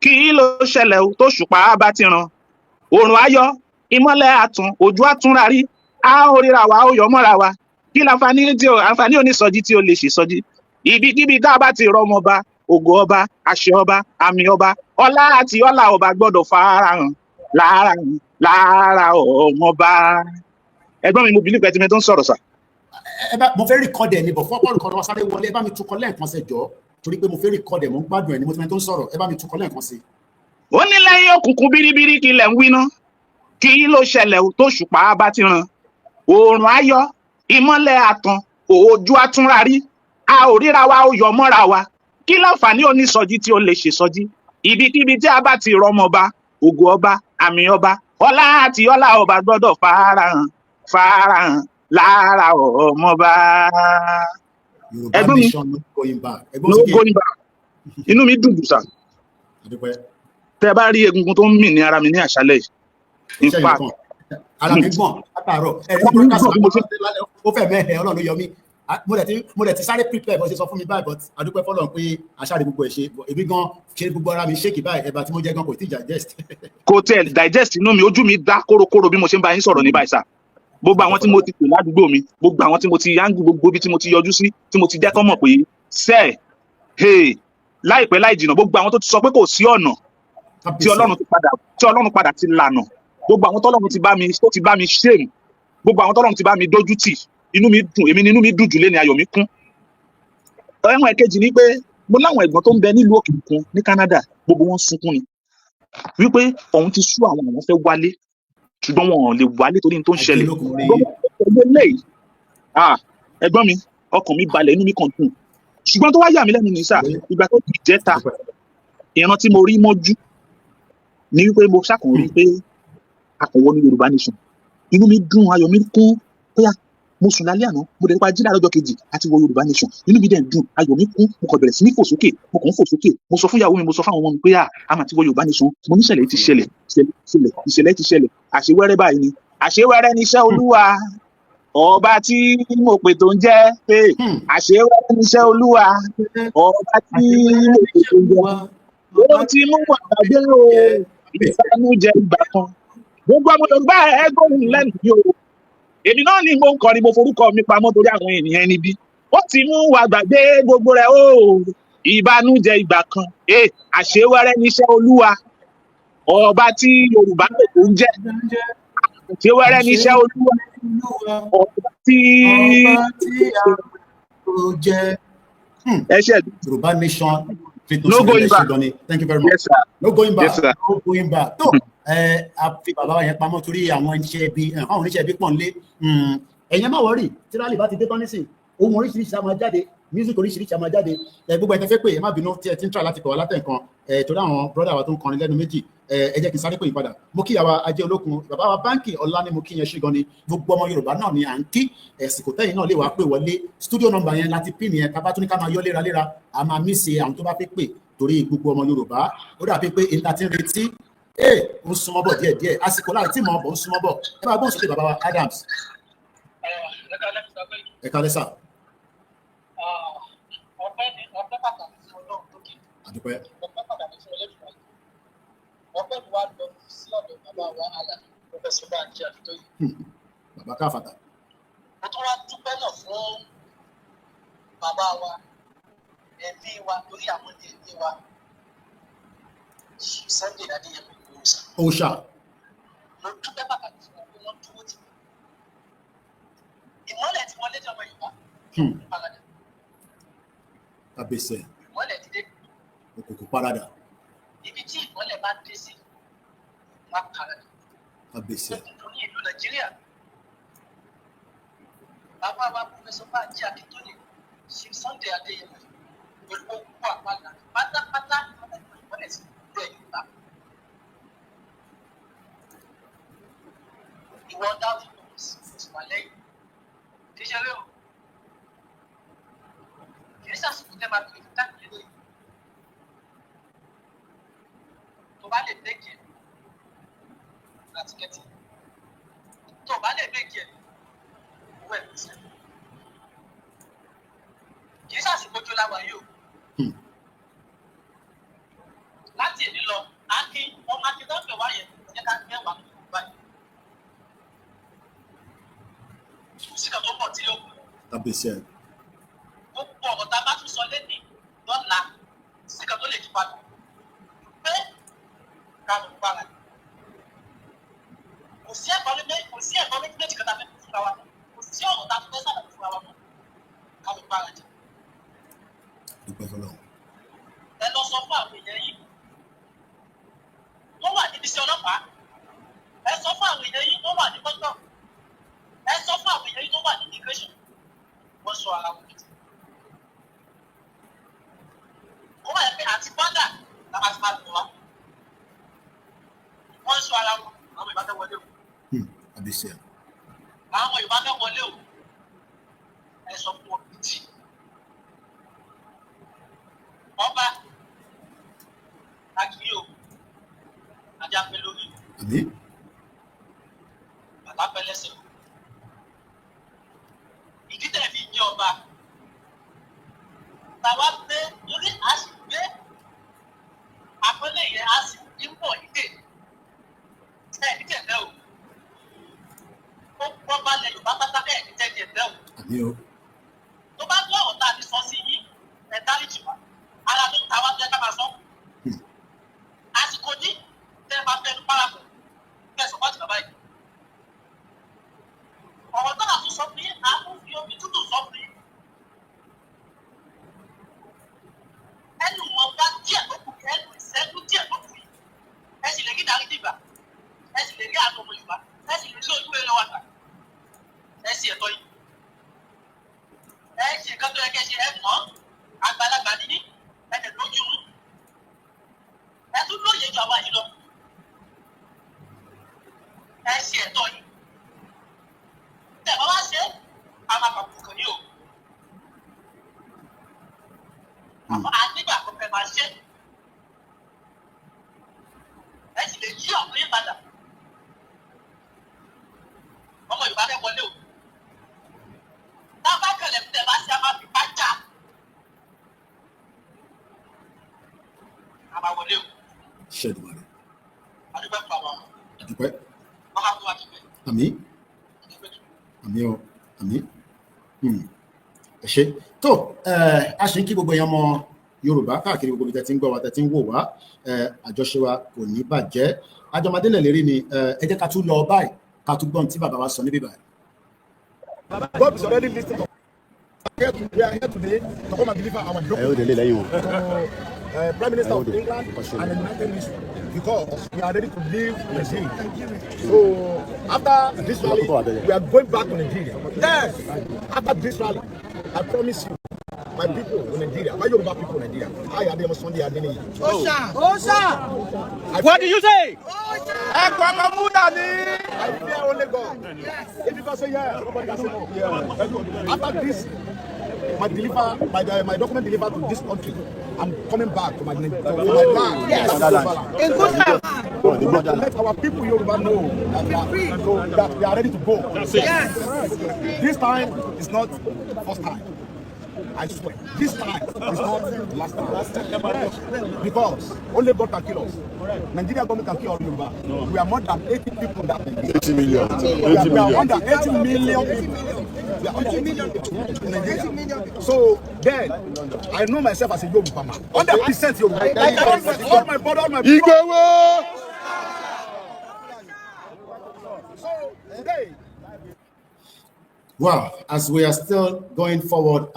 Kí ló ṣẹlẹ̀ o tó ṣùpá bá ti ràn? Òòrùn ayọ̀, ìmọ́lẹ̀ àtún, òjò àtúnrarí, a ó ríra wa, ó yọ mọ́ra wa. Kí àǹfààní onísọjí tí ó lè ṣe sọjí? Ibikíbi tá a bá ti rọ ọmọ ọba, ògo ọba, àṣẹ ọba, àmì ọba, ọlá àti ọlá ọba gbọ́dọ̀ farahàn lára ọmọ ọba. Ẹ̀gbọ́n mi mo bìlí pé ẹtìmẹ tó ń sọ̀rọ̀ sà. Mo fẹ́ rìkọ́dì ẹ̀ ní bọ̀ fọ́pọ́ rìkọ́dì wọn sáré wọlé, ẹ bá mi tukọ̀ lẹ́ẹ̀kan sí jọ torí pé mo fẹ́ rìkọ́dì ẹ̀ mo ń gbádùn ẹ̀ ní mo ti mẹ tó ń sọ̀rọ̀, ẹ bá mi tukọ̀ lẹ́ẹ̀kan sí. Ó ní lẹ́yìn òkùnkùn biribiri kí ilẹ̀ ń wí ná, kí ló ṣẹlẹ̀ tó ṣùpá bá ti ràn? Òòrùn ayọ̀, ìmọ́lẹ̀ àtàn, òjò àtúnrarí, a ò ríra wa, ó yọ mọ́ra wa. Kí láǹfààní onísọjí tí ó lè ṣe sọjí? Ibikíbi tí a bá ti rọmọ ọba, ògo ọba, àmì ọba, ọlá àti ọlá ọba gbọ́dọ̀ farahàn lára ọmọ ọba. Ẹ̀gbọ́n mi no going back. Inú mi dùn sà. Tẹ́ bá rí egungun tó ń mì ní ara mi ní àṣálẹ́ yìí. In fact, ara mi gbọ̀n látàárọ̀ ó fẹ́ mẹ́hẹ̀ Ọlọ́run ló yọ mí. Mo dẹ̀ ti sáré prepare bó ṣe sọ fún mi báyìí, but adúpẹ́ fọ́lọ́run pé aṣáájú gbogbo ẹ̀ ṣe, èmi gan ṣe gbogbo ara mi ṣéèkì báyìí, ẹ̀bà tí mo jẹ́ gan kò tí digest. Kò tẹ̀ digest inú mi, ojú mi dá kórókóró bí mo ṣe ń bá yín sọ̀rọ̀ ní báyìí sà. Gbogbo àwọn tí mo ti pè ládùúgbò mi, gbogbo àwọn tí mo ti yáǹgù, gbogbo ibi tí mo ti yọjú sí, tí mo ti jẹ́ kọ́ mọ̀ pé láìpẹ́ láì jìnnà, gbogbo àwọn tó ti sọ pé kò sí ọ̀nà tí Ọlọ́run padà ti lànà, gbogbo àwọn tọ́lọ́run ti bá mi shame, gbogbo àwọn tọ́lọ́run ti bá mi dójú tì, inú mi dùn, èmi ni inú mi dùn jù lé ní ayọ̀ mi kún. Ẹ̀wọ̀n ẹ̀kejì ni pé mo láwọn ẹ̀gbọ́n tó ń bẹ nílùú òkè òkun ní Canada, gbogbo wọn sunkún ni wípé òun ti sú àwọn fẹ́ wálé ṣùgbọ́n wọn ò lè wálé torí tó ń ṣẹlẹ̀. Ẹ̀gbọ́n mi ọkàn mi balẹ̀, inú mi kàn dùn, ṣùgbọ́n tó wá yà mí lẹ́nu ní sà, ìgbà tó ti jẹ́ta ìran tí mo rí mọ́jú ni wípé mo ṣàkànrí pé akọ̀wọ́ ní Yorùbá nation, inú mi dùn, ayọ̀ mi kún, bóyá mo sùn lálẹ́ àná, mo dẹ̀ pa jí lọ́jọ́ kejì àti wọ Yorùbá nation, inú mi dẹ̀ dùn, ayọ̀ mi kún, mo kàn bẹ̀rẹ̀ sí ní fò sókè, mo kàn ń fò sókè, mo sọ fún ìyàwó mi, mo sọ fún àwọn ọmọ mi pé a máa ti wọ Yorùbá nation, mo ní ìṣẹ̀lẹ̀ ti ṣẹlẹ̀, ìṣẹ̀lẹ̀ ti ṣẹlẹ̀, àṣewẹ́rẹ́ báyìí ni, àṣewẹ́rẹ́ níṣẹ́ Olúwa, ọba tí mo pè tó ń jẹ́, àṣewẹ́rẹ́ níṣẹ́ Olúwa, ọba tí mo pè tó ń jẹ́, ó ti mú wà gbàgbé o, ìfanújẹ ìgbà kan. Gbogbo ọmọ Yorùbá ẹgbọ́n lẹ́nu yìí o, èmi náà ni mo ń kọrin, mo forúkọ mi pamọ́ torí àwọn ènìyàn níbí, ó ti mú wà gbàgbé gbogbo rẹ̀ o, ìbànújẹ ìgbà kan, àṣewẹ́rẹ́ níṣẹ́ Olúwa, ọba tí Yorùbá pè tó ń jẹ́, àṣewẹ́rẹ́ níṣẹ́ Olúwa, ọba tí jẹ́. Ẹ ṣe Yorùbá nation. No going back. Thank you very much. Yes, sir. No going back. Yes, sir. No going back. Tó a fi bàbá yẹn pamọ́ torí àwọn oníṣẹ́ ibi pọ̀ nílé. Ẹ̀yin má wọrí, tí rálì bá ti dé tán nísìn, ohun oríṣiríṣi a máa jáde, music oríṣiríṣi a máa jáde. Gbogbo ẹ̀ tẹ́ fẹ́ pé ẹ má bínú tí ẹ ti ń try láti pè wá látẹ̀ nǹkan torí àwọn brother wa tó ń kọrin lẹ́nu méjì. ẹ jẹ́ kí n sáré pè yín padà mo kí àwa ajé olókun bàbá wa báńkì ọlá ni mo kí yẹn ṣe gan ni gbogbo ọmọ Yorùbá náà ni à ń kí ẹ̀sìnkò tẹ́yìn náà lè wá pè wọlé studio number yẹn láti pín yẹn tá bá tún ní ká máa yọ léraléra a máa mí sí àwọn tó bá fẹ́ pè torí gbogbo ọmọ Yorùbá ó dàbí pé ìta ti ń retí ó ń súnmọ́ bọ̀ díẹ̀díẹ̀ àsìkò láì tí mọ̀ bọ̀ ń súnmọ́ bọ̀ ẹ máa gbọ́n sókè bàbá wa Adams. ẹ kálẹ́ sà. ọpẹ́ pàtàkì fún Ọlọ́run lókè. àdúpẹ́. ọpẹ́ pàtàkì fún Ẹlẹ́dùmarè. ọpẹ́ mi wá lọ sí ọ̀dọ̀ bàbá wa àlà Professor Banji Akintoye. bàbá káfàtà. mo tún wá dúpẹ́ náà fún bàbá wa ẹ̀mí wa lórí àwọn ẹ̀mí wa Sunday Adéyẹmọ òòṣà. mo dúpẹ́ pàtàkì fún wọn pé wọ́n dúró tì mí. ìmọ́lẹ̀ tí wọ́n lédè ọmọ Yorùbá parada. Kábíyèsí. ìmọ́lẹ̀ ti dé. òkùnkùn parada. ibi tí ìmọ́lẹ̀ bá dé sí wọ́n parada. Kábíyèsí. òkùnkùn ní ìlú Nàìjíríà. bàbá wa Professor Banji Akintoye Sunday Adéyẹmọ pẹ̀lú gbogbo àpàdà pátápátá ìmọ́lẹ̀ sí ìlú Yorùbá. ìwọ dáhùn ìwà lẹ́yìn kì í ṣe lé o kì í ṣàṣìkò tẹ́ máa pè é dákìlẹ̀ lóyún tó bá lè bẹ́ẹ̀kì ẹ̀ láti kẹ́tì tó bá lè bẹ́ẹ̀kì ẹ̀ owó ẹ̀ pèsè kì í ṣàṣìkò tó láwàá yìí o láti èdè lọ akin ọmọ akin tó ń pè wáyé ẹ ká gbé wà báyìí. Síkà tó pọ̀ tí ó kù. Kábíyèsí. Gbogbo ọ̀rọ̀ tá a bá tún sọ lẹ́nìí lọ́la síkà tó lè jí padà. Pé káàdùn para. Kò sí ẹ̀kọ́ méjì kan tá a fẹ́ fúnra wa. Kò sí ọ̀rọ̀ tá a fẹ́ sàlàyé fúnra wa mọ́. Káàdùn para jẹ. Dúpẹ́ fọlọ́. Ẹ lọ sọ fún àwọn èèyàn yìí. Wọ́n wà níbi iṣẹ́ ọlọ́pàá. Ẹ sọ fún àwọn èèyàn yìí wọ́n wà ní bọ́tọ̀. Ẹ sọ fún àwọn èèyàn yìí tó wà ní immigration. Wọ́n sọ ara wọn kìtì. Ó wà pé àti bọ́dà làwọn àti máa lò wá. Wọ́n sọ ara wọn, àwọn Yorùbá fẹ́ wọlé o. Kábíyèsí. Àwọn Yorùbá fẹ́ wọlé o. Ẹ sọ fún wọn kìtì. Ọba Akíyí o, ajá pẹ́ lórí. Àbí? Bàbá pẹ́ lẹ́sẹ̀ o. Ìdí tẹ̀ fi jẹ́ ọba. Tàwa gbé lórí àṣì gbé àpẹẹrẹ yẹn àṣì ìbọ̀ ìdè. Ẹ ní kẹ̀kẹ́ o. Ó gbọ́ balẹ̀ Yorùbá pátákẹ́ ẹ̀ ní kẹ̀kẹ́ o. Àbí o. Tó bá gbọ́ ọ̀tá àti sọ sí yín, ẹ̀ dáríjì wá. Ara ló ta wá jẹ́ ká máa sọ. Àsìkò ní tẹ́ ẹ máa fẹ́ nu parapọ̀ kẹsàn-án pàtì bàbá yìí. Ọ̀rọ̀ náà tún sọ pé a tún fi omi tútù sọ pé ẹnu wọn bá díẹ̀ tó kù ẹnu ìṣẹ́jú díẹ̀ tó kù yìí. Ẹ sì lè rí ìdarí dìgbà. Ẹ sì lè rí àánú ọmọ Yorùbá. Ẹ sì lè rí ojú ẹ lọ́wọ́ àgbà. Ẹ sì ẹ̀tọ́ yìí. Ẹ ṣe nǹkan tó yẹ kẹ́ ṣe ẹ mọ̀ àgbàlagbà nìyí. Ẹ tẹ̀ lójú mú. Ẹ tún lóye ju àwa yìí lọ. Ẹ ṣe ẹ̀tọ́ yìí. Tẹ̀ bá wá ṣe a máa pàpọ̀ kàn ní o. Àmọ́ àdìgbà kò fẹ́ máa ṣe. Ẹ sì lè yí ọ̀pọ̀ yín padà. Ọmọ Yorùbá fẹ́ wọlé o. Tá a bá kẹlẹ̀ tẹ̀ bá ṣe a máa fi bá jà. A máa wọlé o. Ṣẹ́dùmá rẹ̀. Adúpẹ́ fún àwọn ọmọ. Dúpẹ́. Wọ́n máa fún wa dúpẹ́. Àmín. Àmín o. Àmín. Ẹ ṣé. Tó a ṣe ń kí gbogbo èèyàn ọmọ Yorùbá káàkiri gbogbo ibi tẹ́ ti ń gbọ́ wa tẹ́ ti ń wò wá. Àjọṣe wa kò ní bàjẹ́. Àjọmọdé lè lérí ni ẹ jẹ́ ká tún lọ báyìí ká tún gbọ́n tí bàbá wa sọ níbí báyìí. God is already listening. We are here today to come and deliver our document to Prime Minister of England and the United Nations because we are ready to leave Nigeria. So after this rally, we are going back to Nigeria. Yes, after this rally, I promise you, my people in Nigeria, my Yoruba people in Nigeria, I had them Sunday at Dini. What do you say? I fear only God. Yes. If you can say yeah, nobody can say no. Yeah. After this, my document delivered to this country, I'm coming back to my land. Yes. In good health. Let our people Yoruba know that they are ready to go. Yes. This time is not first time. I swear, this time is not the last time. Because only God can kill us. Nigeria government can kill all Yoruba. No. We are more than 80 people in that country. 80 million. We are under 80 million people. We are under 80 million in Nigeria. So then, I know myself as a Yoruba man. 100% Yoruba. All my brother, all my people. So today. Well, as we are still going forward,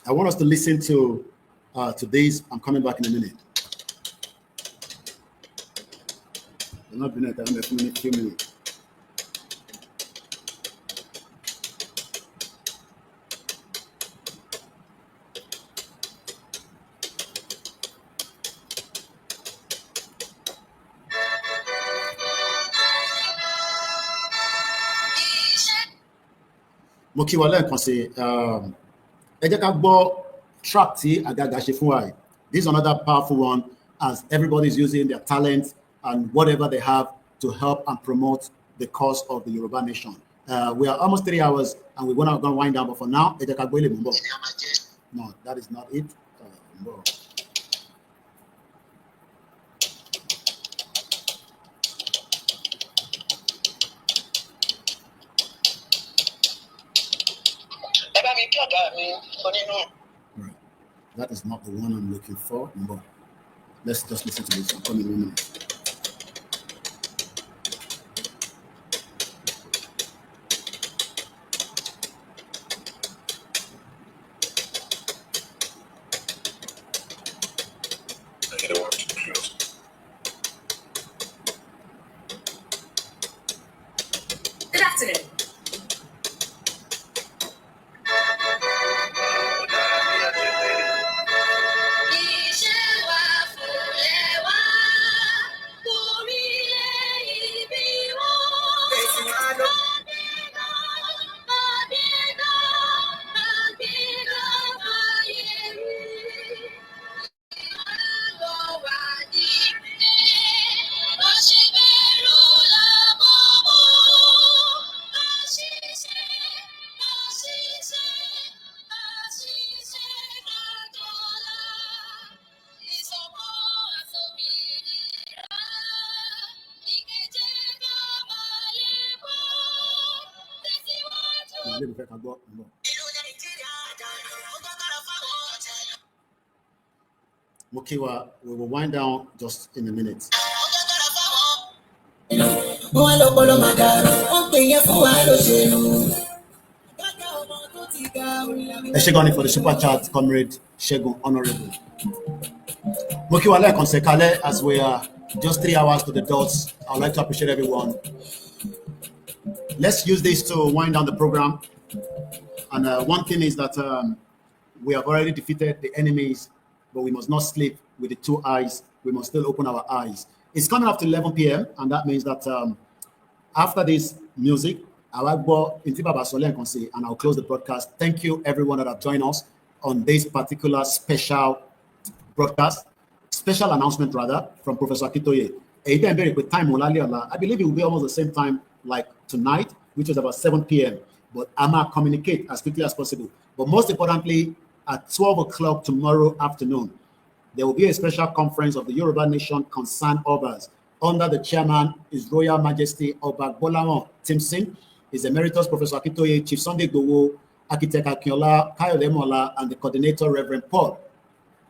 I want us to listen to today's. I'm coming back in a minute. I'm not been at a few minutes. Mo kí wa lẹ́ẹ̀kan sí ẹ jẹ́ ká gbọ́ track tí Agaga ṣe fún wa yìí. This is another powerful one as everybody is using their talent and whatever they have to help and promote the cause of the Yoruba nation. We are almost 3 hours and we're going to wind down, but for now, ẹ jẹ́ ká gbọ́ ilé mú bọ̀. No, that is not it. Right. That is not the one I'm looking for. But let's just listen to this. I'll come in a minute. Good afternoon. Mokiwa, we will wind down just in a minute. Eshegoni for the super chat, comrade Shegun, honorable. Mokiwa Lekon Sekale, as we are just 3 hours to the dots, I'd like to appreciate everyone. Let's use this to wind down the program. And one thing is that we have already defeated the enemies, but we must not sleep with the two eyes. We must still open our eyes. It's coming up to 11 p.m., and that means that after this music, and I'll close the broadcast. Thank you, everyone that have joined us on this particular special broadcast, special announcement rather, from Professor Akintoye. I believe it will be almost the same time like tonight, which is about 7 p.m., but I'm going to communicate as quickly as possible. But most importantly, at 12 o'clock tomorrow afternoon, there will be a special conference of the Yoruba Nation Concerned Obas under the chairman, His Royal Majesty Oba Bolawon Timson, His Emeritus Professor Akintoye, Chief Sunday Gowo, Architect Akinola, Kayode Mola, and the coordinator, Reverend Paul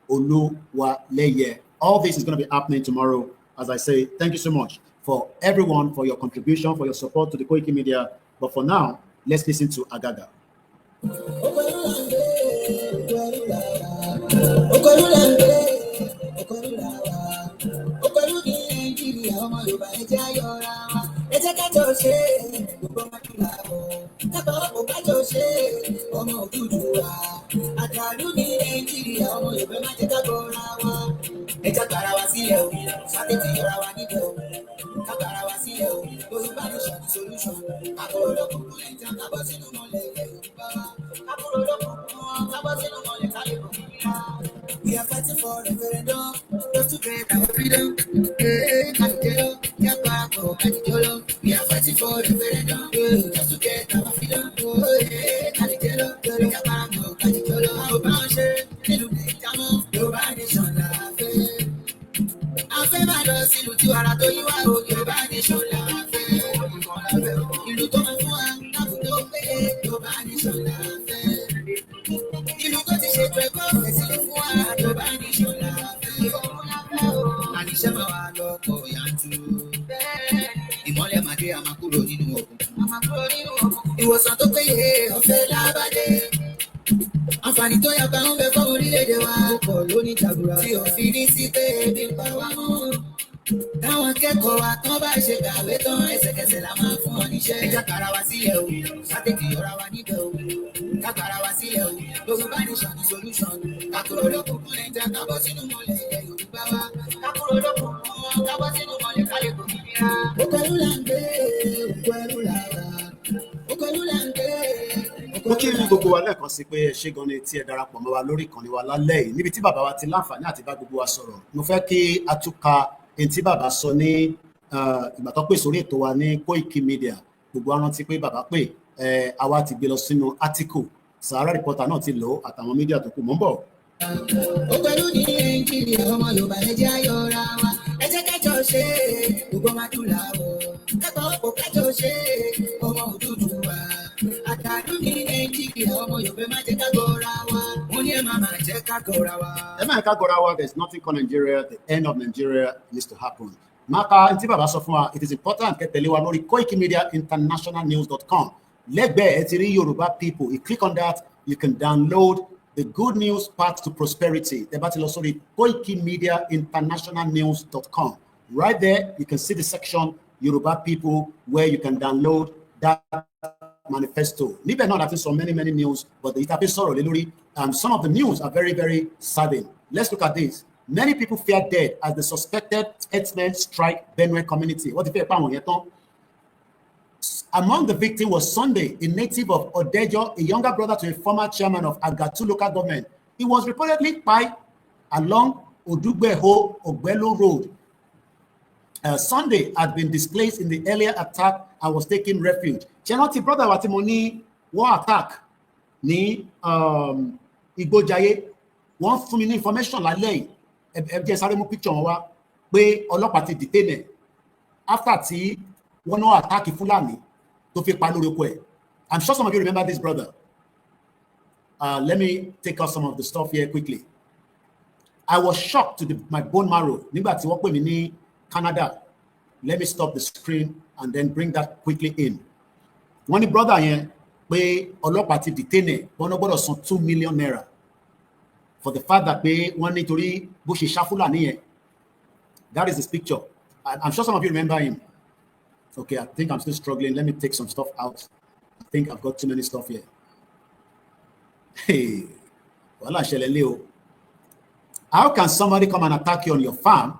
Oluwaleye. All this is going to be happening tomorrow. As I say, thank you so much for everyone, for your contribution, for your support to the Koiki Media. But for now, let's listen to Agaga. Àjàlú ní Nàìjíríà ọmọ Yorùbá má jẹ́ ká gbọ́ra wa. Ẹ jẹ́ kára wa sílẹ̀ o, sátẹ̀tì yọra wa níbẹ̀ o. Ká kára wa sílẹ̀ o, Yorùbá nation ní solution. Àbúrò lọ́kùnkùn lè jẹ́ ká bọ́ sínú mọ́lẹ̀ ilẹ̀ Yorùbá wa. Àbúrò lọ́kùnkùn ká bọ́ sínú mọ́lẹ̀ ká lè bọ̀ nílá. We are fighting for referendum, just to get our freedom. Kàdìjọ́lọ́, yàgbá àpò kàdìjọ́lọ́. We are fighting for referendum, just to get our freedom. Kàdìjọ́lọ́, yàgbá àpò kàdìjọ́lọ́. Àwọn bá ń ṣe nílùú Nàìjíríà mọ́, Yorùbá nation là á fẹ́. A fẹ́ máa lọ sílùú tí wàrà tó yí wá o, Yorùbá nation là á fẹ́. Ìlú tó máa fún wa lábùdó pé Yorùbá nation là á fẹ́. Ìlú tó ti ṣètò ẹ̀kọ́ fẹ̀sílẹ̀ fún wa, Yorùbá nation là á fẹ́. Àníṣe máa wà lọ́pọ̀ yanturu. Ìmọ́lẹ̀ màdé a máa kúrò nínú òkun. Ìwòsàn tó péye ọ̀fẹ́ lábàdé. Àǹfààní tó yàgbá ń bẹ fún orílẹ̀-èdè wa. Pọ̀ lónìí jàgùrà tí òfin ní sí pé ebi ń pa wá mọ́. Táwọn akẹ́kọ̀ọ́ wa tán bá ṣe kàwé tán ẹsẹ̀kẹsẹ̀ la máa fún ọ níṣẹ́. Ẹ jẹ́ kára wa sílẹ̀ o, sátẹ̀kì yọra wa níbẹ̀ o. Ká kára wa sílẹ̀ o, Yorùbá nation ní solution. Ká kúrò lókùnkùn lè jẹ́ ká bọ́ sínú mọ́lẹ̀ ilẹ̀ Yorùbá wa. Ká kúrò lókùnkùn ká bọ́ sínú mọ́lẹ̀ ká lè gbòmìnira. Oko ẹrú là ń gbé, oko ẹrú là wà. Oko ẹrú là ń gbé. Mo kí ní gbogbo wa lẹ́ẹ̀kan sí pé ẹ ṣé gan ni tí ẹ darapọ̀ mọ́ wa lórí ìkànnì wa lálẹ́ yìí níbi tí bàbá wa ti láǹfààní àti bá gbogbo wa sọ̀rọ̀. Mo fẹ́ kí a tún ka èyí tí bàbá sọ ní ìgbà tó pè sórí ètò wa ní Koiki Media. Gbogbo wa rántí pé bàbá pè àwa ti gbé lọ sínú article Sahara Reporter náà ti lò ó àtàwọn mídíà tó kù mọ́ ń bọ̀. Ó pẹ̀lú ní Nàìjíríà ọmọ Yorùbá ẹ jẹ́ ayọ̀ra wa. Ẹ jẹ́ kájọ ṣe gbogbo máa dùn láwọ̀. Kẹ́kọ̀ọ́ ọ̀pọ̀ kájọ ṣe ọmọ Odùduwà. Àjàlú ní Nàìjíríà ọmọ Yorùbá má jẹ́ ká gbọ́ra wa. Mo ní ẹ máa jẹ́ ká gbọ́ra wa. Ẹ máa ká gbọ́ra wa, there is nothing called Nigeria, the end of Nigeria needs to happen. Maka tí bàbá sọ fún wa, it is important kẹ́ tẹ̀lé wa lórí koikimediainternationalnews.com. Lẹ́gbẹ̀ẹ́ ẹ ti rí Yorùbá people, you click on that, you can download the good news path to prosperity. Ẹ bá ti lọ sórí koikimediainternationalnews.com. Right there, you can see the section Yoruba people where you can download that manifesto. Níbẹ̀ náà láti sọ many news, but the ìtàpé sọ̀rọ̀ lé lórí. Some of the news are very saddening. Let's look at this. Many people fear death as the suspected herdsmen strike Benue community. What if among the victims was Sunday, a native of Odejo, a younger brother to a former chairman of Agatu local government. He was reportedly pied along Odugbeho Ogbelo Road. Sunday had been displaced in the earlier attack and was taking refuge. Chenoti brother Watimoni war attack ni Igbojaye. Wọ́n fún mi ní information lálẹ́ yìí. Ẹ jẹ́ sáré mú picture wọn wá pé ọlọ́pàá ti detain ẹ̀ after tí wọ́n náà attack Fúlàní tó fi pa lórí oko ẹ̀. I'm sure some of you remember this brother. Let me take out some of the stuff here quickly. I was shocked to my bone marrow nígbà tí wọ́n pè mí ní Canada. Let me stop the screen and then bring that quickly in. Wọ́n ní brother yẹn pé ọlọ́pàá ti detain ẹ̀ wọ́n náà gbọ́dọ̀ san 2 million naira for the fact that pé wọ́n nítorí bó ṣe ṣá Fúlàní yẹn. That is his picture. I'm sure some of you remember him. Okay, I think I'm still struggling. Let me take some stuff out. I think I've got too many stuff here. Hey, wàhálà ṣẹlẹ̀ lé o. How can somebody come and attack you on your farm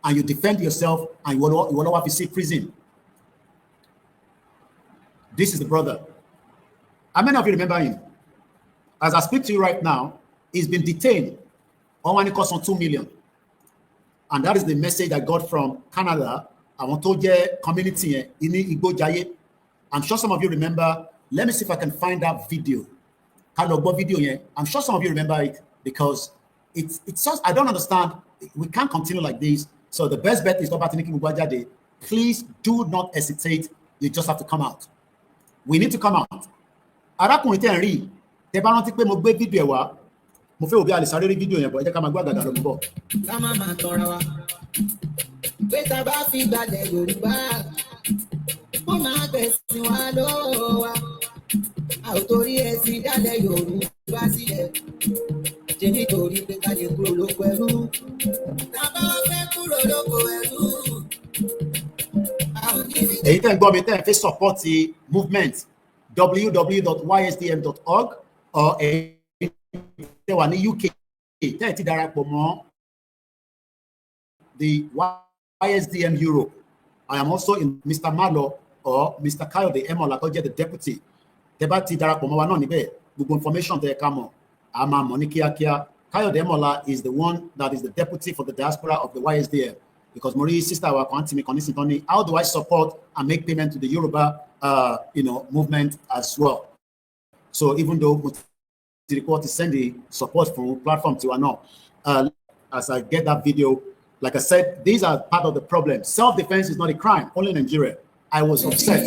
and you defend yourself and you will have to see prison? This is the brother. How many of you remember him? As I speak to you right now, he's been detained. Only cost on 2 million. And that is the message I got from Canada. I want to get community in Igbojaye. I'm sure some of you remember. Let me see if I can find that video. I'm sure some of you remember it because it's just, I don't understand. We can't continue like this. So the best bet is Day. Please do not hesitate. You just have to come out. We need to come out. Arákùnrin tẹ́ ń rí, tẹ́ bá rántí pé mo gbé fídíò wá, mo fẹ́ òbí àlèsáré rí fídíò yẹn bọ̀, ẹ jẹ́ ká máa gbọ́ àgàdà lọ bọ̀. Ká má máa tọra wa, pé tá a bá fi gbalẹ̀ Yorùbá, wọ́n máa gbẹ̀sìn wa lọ́wọ́ wa. A ò torí ẹ̀sìn dálẹ̀ Yorùbá sílẹ̀, ṣe nítorí pé ká lè kúrò lóko ẹrú. Tá a bá fẹ́ kúrò lóko ẹrú. Èyí tẹ́ ń gbọ́ mi tẹ́ ń fi support movement www.ysdm.org or tẹ́ wà ní UK tẹ́ ẹ ti darapọ̀ mọ́ the YSDM Europe. I am also in Mr. Malo or Mr. Kayode Emola tó jẹ́ the deputy. Tẹ́ bá ti darapọ̀ mọ́ wa náà níbẹ̀, gbogbo information tẹ́ ẹ ká mọ̀, a máa mọ̀ ní kíákíá. Kayode Emola is the one that is the deputy for the diaspora of the YSDM. Because Marie, sister, our me, how do I support and make payment to the Yoruba, movement as well? So even though the report is sending support from platform to now, as I get that video, like I said, these are part of the problem. Self-defense is not a crime, only in Nigeria. I was upset.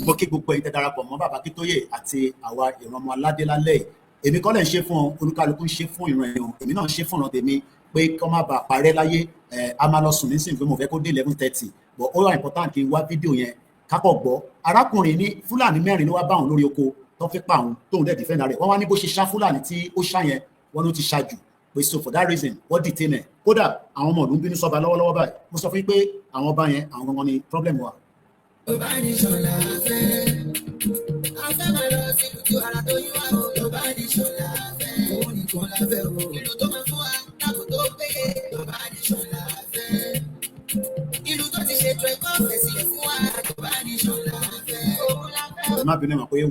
Mo kí gbogbo ẹ̀yin tẹ́ darapọ̀ mọ́ bàbá Akintoye àti àwa ìrànmọ́ aládé lálẹ́. Èmi kọ́ lẹ̀ ń ṣe fún olúkálukú ń ṣe fún ìran ẹ̀yàn. Èmi náà ń ṣe fún ọ̀nà tèmi pé kọ́ má bàa parẹ́ láyé. A máa lọ sùn nísìnyí pé mo fẹ́ kó dé 11:30. But ó wà important kí n wá fídíò yẹn kápọ̀ gbọ́. Arákùnrin ní Fúlàní 4 ló wá bá òun lórí oko tó fi pa òun tóun dẹ̀ defend rẹ̀. Wọ́n wá ní bó ṣe ṣá Fúlàní tí ó ṣá yẹn wọ́n ló ti ṣáájú. So for that reason, wọ́n detain ẹ̀. Kódà àwọn ọmọ ìlú ń bínú sọ́ba lọ́wọ́lọ́wọ́ báyìí. Mo sọ fún yín pé àwọn ọba yẹn àwọn gangan ni problem wa. We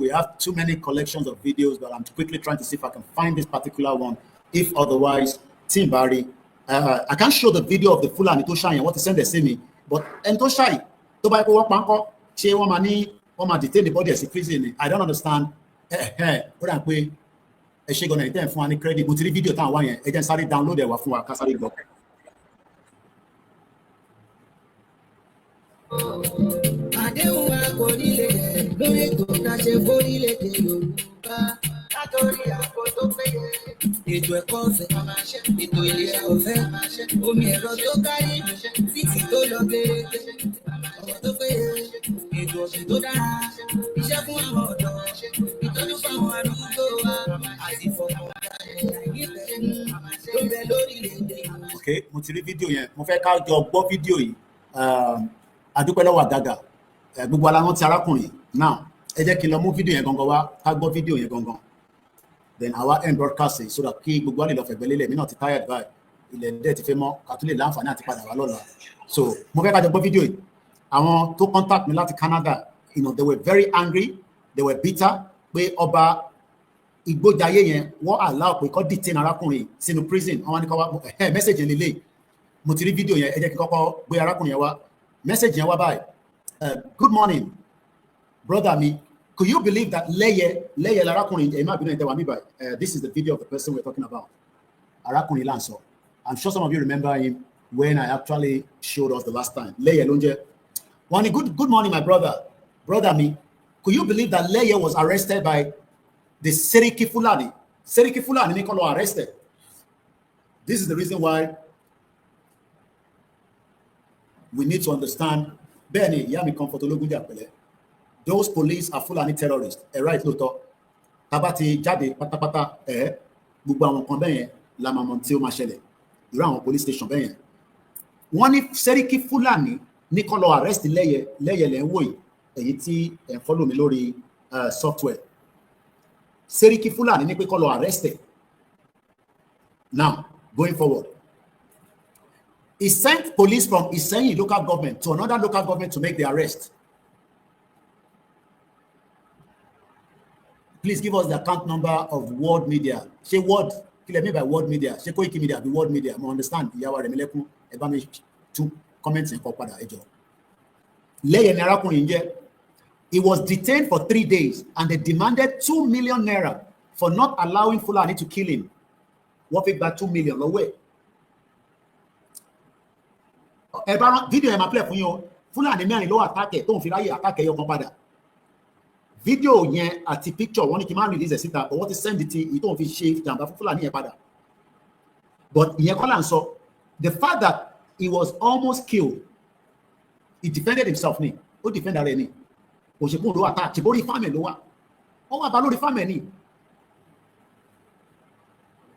have too many collections of videos, but I'm quickly trying to see if I can find this particular one. If otherwise, Timbari, I can't show the video of the Fulani to shine what to send they see me, but and to shine to buy work banko, she woman detain the body as a prison. I don't understand. What I'm paying. She gonna return for any credit, but the video time one year, agent started download it for Kasari go. Ètò ẹ̀kọ́ ọ̀fẹ́, ètò ìlera ọ̀fẹ́, omi ẹ̀rọ tó kárí, títì tó lọ gẹ́gẹ́, ọ̀rọ̀ tó péye, ètò ọ̀sìn tó dára, iṣẹ́ fún àwọn ọ̀dọ́, ìtọ́jú fáwọn arúgbó wa, àti Okay, mo ti rí fídíò yẹn, mo fẹ́ ká jọ gbọ́ fídíò yìí. Adúpẹ́ lọ́wọ́ Àgàgà, gbogbo ara wọn ti arákùnrin. Now, ẹ jẹ́ kí n lọ mú fídíò yẹn gangan wá, ká gbọ́ fídíò yẹn gangan. Then our end broadcasting so that kí gbogbo wa lè lọ fẹ̀gbẹ́ lélẹ̀, mi náà ti tired by ilẹ̀ dẹ̀ ti fẹ́ mọ́, ká tún lè láǹfààní àti padà wá lọ́la. So, mo fẹ́ ká jọ gbọ́ fídíò yìí. Àwọn tó contact mi láti Canada, they were very angry, they were bitter, pé ọba Ìgbójayé yẹn wọ́n allow pé kó detain arákùnrin sínú prison. Àwọn ní kó wá message yẹn lélẹ̀. Mo ti rí fídíò yẹn, ẹ jẹ́ kí kọ́kọ́ gbé arákùnrin yẹn wá. Message yẹn wá báyìí. Good morning, brother me. Could you believe that Leye Larakunin, this is the video of the person we're talking about. Arakunin Lanso. I'm sure some of you remember him when I actually showed us the last time. Leye Lunje. One good morning, my brother. Brother me. Could you believe that Leye was arrested by the Seriki Fulani? Seriki Fulani Nikolo arrested. This is the reason why we need to understand Benny Yami Comfortologunja Pele. Those police are Fulani terrorists. Right, Loto. Tabati Jade, Patapata, gbogbo àwọn kan bẹ́yẹn la máa mọ̀ tí ó máa ṣẹlẹ̀. Irú àwọn police station bẹ́yẹn. Wọ́n ní Seriki Fulani ní kó lọ arrest Leye lẹ́ ń wò yìí, èyí tí ẹ̀ ń follow mi lórí software. Seriki Fulani ní pé kó lọ arrested. Now, going forward. He sent police from Isenyi local government to another local government to make the arrest. Please give us the account number of World Media. Say World, kill me by World Media. Say Koiki Media, the World Media. I understand. Yawa Remeleku, Ebame, 2 comments in Kopada Ejo. Leye Narakun Inje. He was detained for 3 days and they demanded 2 million naira for not allowing Fulani to kill him. What if that 2 million away? Video ẹ̀ máa play fún yín. Fulani mẹ́rin ló attack tó ń fi ráyè attack ẹyọ kan padà. Video yẹn àti picture wọ́n ní kí n máa release ẹ̀ síta, but wọ́n ti send it tí tó ń fi ṣe jàǹbá fún Fulani yẹn padà. But ìyẹn kọ́ là ń sọ. The fact that he was almost killed, he defended himself ni. Ó defend ara ẹ̀ ni. Kò ṣe kó ló attack, ṣe bórí fámẹ̀ ló wà. Wọ́n wà bá lórí fámẹ̀ ni.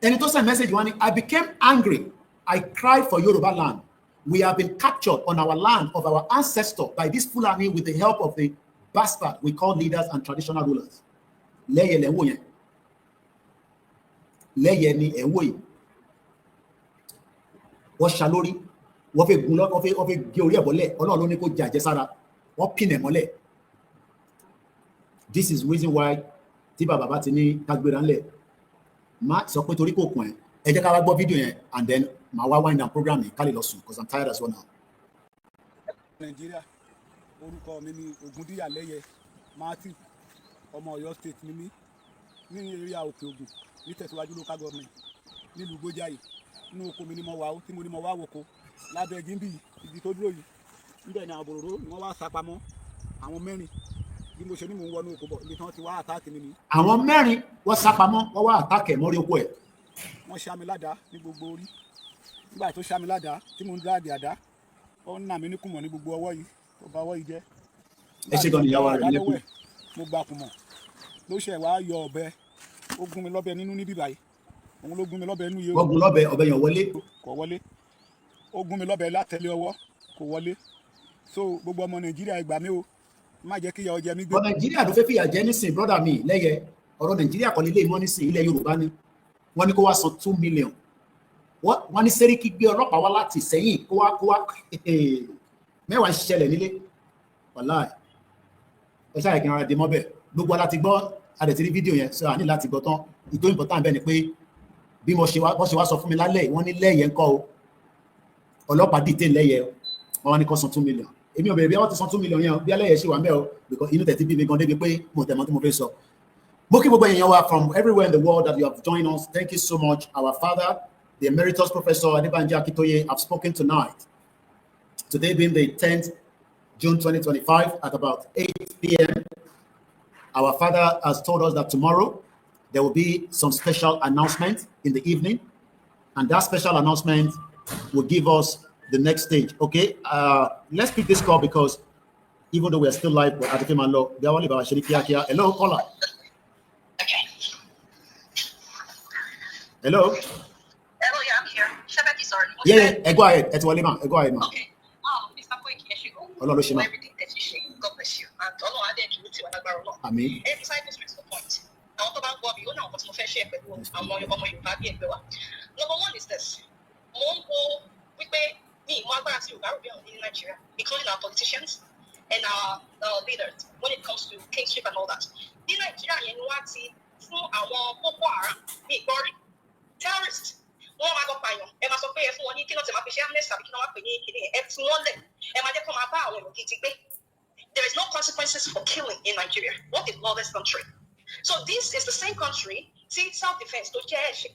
Ẹni tó send message wọ́n ní, I became angry. I cried for Yoruba land. We have been captured on our land of our ancestor by this Fulani with the help of the bastard we call leaders and traditional rulers. Lẹ́yẹ lẹ́wọ̀ yẹn. Lẹ́yẹ ni ẹ̀wọ̀ yìí. Wọ́n ṣá lórí. Wọ́n fẹ́ gé orí ẹ̀ bọ́lẹ̀. Ọlọ́run ló ní kó jẹ àjẹsára. Wọ́n pin ẹ̀ mọ́lẹ̀. This is reason why tí bàbá ti ní kágbéra ńlẹ̀. Má sọ pé torí kò kùn ẹ̀. Ẹ jẹ́ ká wá gbọ́ fídíò yẹn and then màá wá wind down program yìí ká lè lọ sùn because I'm tired as well now. Nàìjíríà orúkọ mi ni Ògúndíyà Lẹ́yẹ Matthew ọmọ Ọ̀yọ́ state ni mí ní area Òkè Ògùn ní Tẹ̀síwájú local government nílùú Gbójáyè inú oko mi ni mo wà ó tí mo ní mo wá woko lábẹ́ gímbì igi tó dúró yìí níbẹ̀ ni àwọn bòròró ni wọ́n wá sápamọ́ àwọn mẹ́rin bí mo ṣe ní mò ń wọnú oko bọ̀ ibi tí wọ́n ti wá àtáàkì mi ni. Àwọn mẹ́rin wọ́n sápamọ́ wọ́n wá àtáàkì ẹ̀ mọ́rí oko ẹ̀. Wọ́n ṣá mi ládàá ní gbogbo orí nígbà tó ṣá mi ládàá tí mo ń dáàdì àdá ó ń nà mí ní kùmọ̀ ní gbogbo ọwọ́ yìí tó bà ọwọ́ yìí jẹ́. Ẹ ṣe gan ìyàwó rẹ̀ lẹ́kùn. Mo gba kùmọ̀ ló ṣe wá yọ ọ̀bẹ ó gún mi lọ́bẹ nínú níbí báyìí òun ló gún mi lọ́bẹ nínú yìí. Wọ́n gún lọ́bẹ ọ̀bẹ yẹn wọlé. Kò wọlé ó gún mi lọ́bẹ látẹ̀lé ọwọ́ kò wọlé so gbogbo ọmọ Nàìjíríà ẹ gbà mí o má jẹ́ kí ìyà ó jẹ mí gbé. Ọmọ Nàìjíríà ló fẹ́ fìyà jẹ nísìn brọ́dà mi Lẹ́yẹ ọ̀rọ̀ Nàìjíríà kọ́ nílé ìmọ̀ nísìn ilẹ̀ Yorùbá ni wọ́n ní kó wá san 2 million wọ́n ní Sẹ́ríkì gbé ọlọ́pàá wá láti Ìṣẹ̀yìn kó wá mẹ́wàá ń ṣẹlẹ̀ nílé wàláì ẹ ṣáà kí n ara dé mọ́bẹ̀ gbogbo aláti gbọ́ adẹ̀tìrí fídíò yẹn sọ àní láti gbọ́ tán ìtò important bẹ́ẹ̀ ni pé bí wọ́n ṣe wá sọ fún mi lálẹ́ wọ́n ní Lẹ́yẹ ńkọ́ o ọlọ́pàá dìtẹ̀ Lẹ́yẹ wọ́n wá ní kó san 2 million èmi ò bẹ̀rẹ̀ bí wọ́n ti san 2 million yẹn bí Lẹ́yẹ ṣe wà ń bẹ̀ o because inú tẹ̀tí bí mi gan débi pé mo tẹ̀ mọ́ tí mo fẹ́ sọ. Mo kí gbogbo èèyàn wa from everywhere in the world that you have joined us. Thank you so much. Our father, the emeritus Professor Banji Akintoye, have spoken tonight. Today being the 10th June 2025 at about 8 p.m. Our father has told us that tomorrow there will be some special announcement in the evening, and that special announcement will give us the next stage. Okay, let's pick this call because even though we are still live, we're at the Manlo. Hello, caller. Hello. Hello, yeah, I'm here. Shabaki, sorry. Yeah, go ahead. Go ahead, ma. Okay. Mr. Koiki, Ọlọ́run ṣe máa. everything that you say, God bless you. And Ọlọ́run adé kìí tí wọ́n lágbára Ọlọ́run. Àmín. Every side is to the point. Àwọn tó bá ń gbọ́ mi, ó ní àwọn kan tí mo fẹ́ ṣe pẹ̀lú àwọn ọmọ Yorùbá bí ẹgbẹ́ wa. Number one is this. Mo ń wo wípé ní ìmọ̀ agbára tí Yorùbá rò bí àwọn ní Nàìjíríà, including our politicians and our leaders when it comes to kingship and all that. Ní Nàìjíríà yẹn ni wọ́n ti fún àwọn Boko Haram ní ìgbọ́rí. Terrorists wọ́n máa lọ pààyàn ẹ máa sọ pé ẹ fún wọn ní kí náà tẹ máa fi ṣe amnesty àbí kí náà máa pè ní ìkéde ẹ fún wọn lẹ ẹ máa jẹ́ kó máa bá àwọn èèyàn gidi gbé. There is no consequences for killing in Nigeria. What a lawless country. So this is the same country tí self-defense tó jẹ́ ẹ̀ṣẹ̀.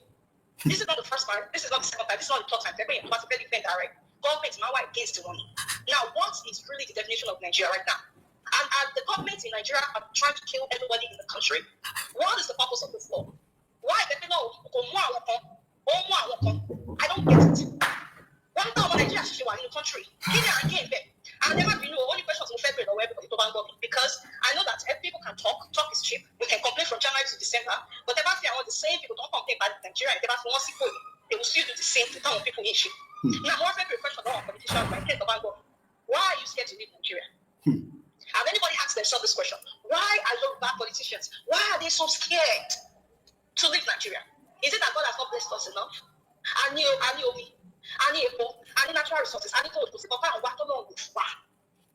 This is not the first time, this is not the second time, this is not the third time. Ẹgbẹ́ yẹn tó bá ti fẹ́ defend ara ẹ̀ government máa wà against wọn. Now what is really the definition of Nigeria right now? And the government in Nigeria are trying to kill everybody in the country. What is the purpose of this law? Why the people kò mú àwọn kan ó mú àwọn kan? I don't get it. Wọ́n ní ọmọ Nàìjíríà ṣiṣẹ́ wà nínú country. Kí ni àgé ìbẹ̀? And never been only questions mo fẹ́ bẹ̀rẹ̀ lọ́wọ́ everybody tó bá ń gbọ́ mi because I know that people can talk is cheap. We can complain from January to December, but ẹ bá fi àwọn the same people don't complain about Nigeria. Ẹ bá fi wọ́n sí kò they will still do the same thing táwọn people yìí ṣe. Now mo wá fẹ́ bẹ̀rẹ̀ question lọ́wọ́ politicians like Ken tó bá ń gbọ́ mi. Why are you scared to leave Nigeria? Have anybody asked themselves this question? Why are Yoruba politicians? Why are they so scared to leave Nigeria? Is it that God has not blessed us enough? I need omi, I need natural resources, I need gold.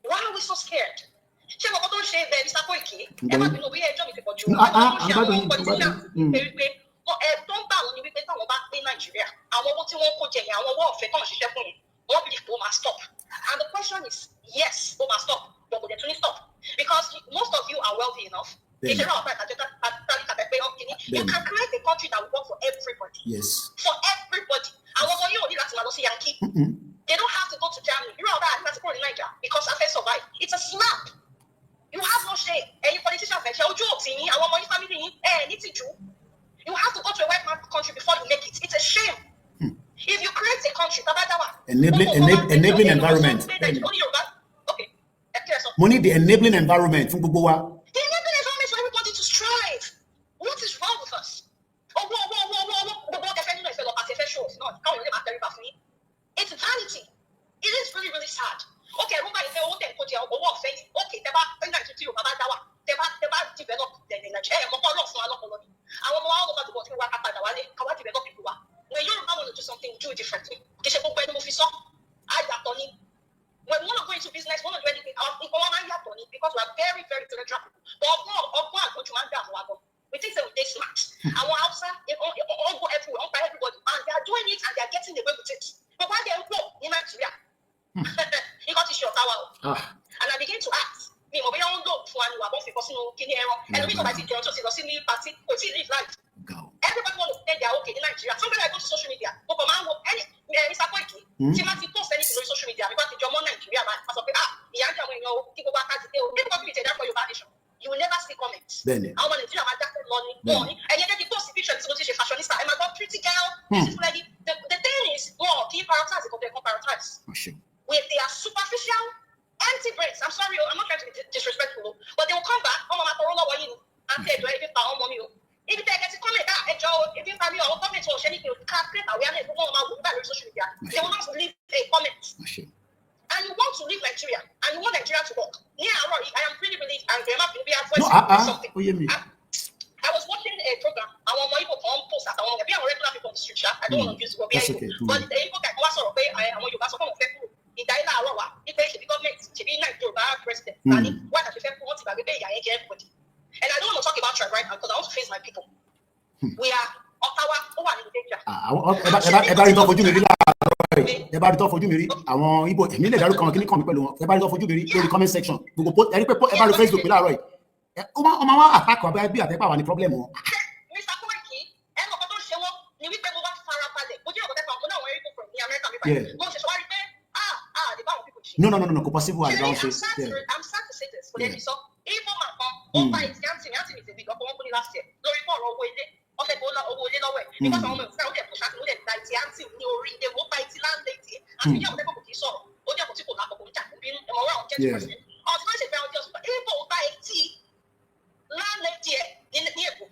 Why are we so scared? Ṣé mo kọ́ tó ń ṣe bẹ́ẹ̀ Mr. Koiki? Ẹ má bínú bí ẹjọ́ mi ti pọ̀ jù. Àwọn tó ń ṣe àwọn politicians wípé tó ń bá àwọn ní wípé táwọn bá gbé Nàìjíríà, àwọn owó tí wọ́n kó jẹ yẹn, àwọn owó ọ̀fẹ́ tán ṣiṣẹ́ fún yẹn, wọ́n believe pé ó máa stop. And the question is, yes, ó máa stop, but kò dẹ̀ tún ní stop. Because most of you are wealthy enough. You can create a country that will work for everybody. Yes. For everybody. Àwọn ọmọ yóò ní láti máa lọ sí Yankee. They don't have to go to Germany. You know that that's in Nigeria because I first survive. It's a slap. You have no shame. And you politicians say, "Ojú òtí yín, àwọn ọmọ yín family yín, ní tìjú." You have to go to a white man's country before you make it. It's a shame. If you create a country, enabling environment. Okay. Money the enabling environment from gbogbo wa. The enabling environment for everybody to strive. What is wrong with us? It's vanity. It really, really sad. Okay, everybody say, oh, they put your work face. Okay, they are going to you, Baba Dawa. They are develop the Nigeria. I want all over the world to work up at the Wale. I want to develop people. When you want to do something, do it differently. When we want to go into business, we want to do anything, because we are very, very intellectual people. But we think that they smart. I want outside, all go everywhere, all by everybody, and they are doing it and they are getting away with it. But why they go in Nigeria? He got his power. And I begin to ask, me, we don't know for one, because and the reason why I think party, live life. Everybody want to say they are okay in Nigeria. Somebody I go to social media, but any Mr. Koiki, Timothy post anything on social media because it's your money Nigeria, man. As of people back at the day, people come to that for your nation. You will never see comments. I want to do money, and yet they post pictures of a fashionista. I'm a pretty girl, beautiful lady. The thing is, keep prioritize because they prioritize. If they are superficial, empty brains. I'm sorry, I'm not trying to be disrespectful, but they will come back. Oh, Mama, Corona, what you and say, do I even found mommy? If they get to comment, if you find your comment or anything, you can't create awareness of social media. They will not leave a comment. And you want to leave Nigeria, and you want Nigeria to work. Yeah, I am really, really angry. I'm happy to be something. I was watching a program. I want my people to post that. I want to be a regular people on the street. I don't want to use the word. But the people can also say, I want you guys to come and people. If they are our, if they should be government, should be Nigeria president. And what the people want to be everybody. And I don't want to talk about tribe right now because I want to face my people. We are Ottawa, in danger. Everybody talk for you, everybody talk for you, àwọn Igbo èmi lè dárúkọ wọn kí ní kàn mí pẹ̀lú wọn. Everybody talk for you lórí comment section. Gbogbo post ẹni pé everybody Facebook mi láàárọ̀ yìí. Ó máa wá attack wa bí àtẹ́pà wà ní problem wọn. Mr. Koiki, ẹnu ọkọ tó ń ṣe wọ́n ni wípé mo bá fara balẹ̀. Mo jẹ́ ọ̀gọ́dẹ́fà mo náà wọ́n rí kókò ní Amẹ́ríkà mi báyìí. Mo ṣẹ̀ṣẹ̀ wá rí pé lè bá àwọn people ṣe. No, kò possible àlè báwọn ṣe. I'm sad to say this, kò lè fi sọ. Even my mom, over it, Yanti is a big up one last year. Lórí fún ọ̀rọ̀ owó ilé, ọ̀fẹ́ owó ilé lọ́wọ́ ẹ̀. Because àwọn ọmọ ìfẹ́ ó dẹ̀ kò ṣáàtì ó dẹ̀ da ìtì Yanti ní orí ilé, ó bá ìtì láńlẹ́tì. Àti ìyá ọ̀dẹ́kọ̀ kò kì í sọ̀rọ̀, ó jẹ́ kò tí kò lápapọ̀ ń jà kó bínú ẹ̀mọ̀ wọ́n àwọn jẹ́ ti ọ̀tí máa ń ṣègbè àwọn jẹ́ Ibo bá ìtì láńlẹ́tì ẹ̀ ní Èkó.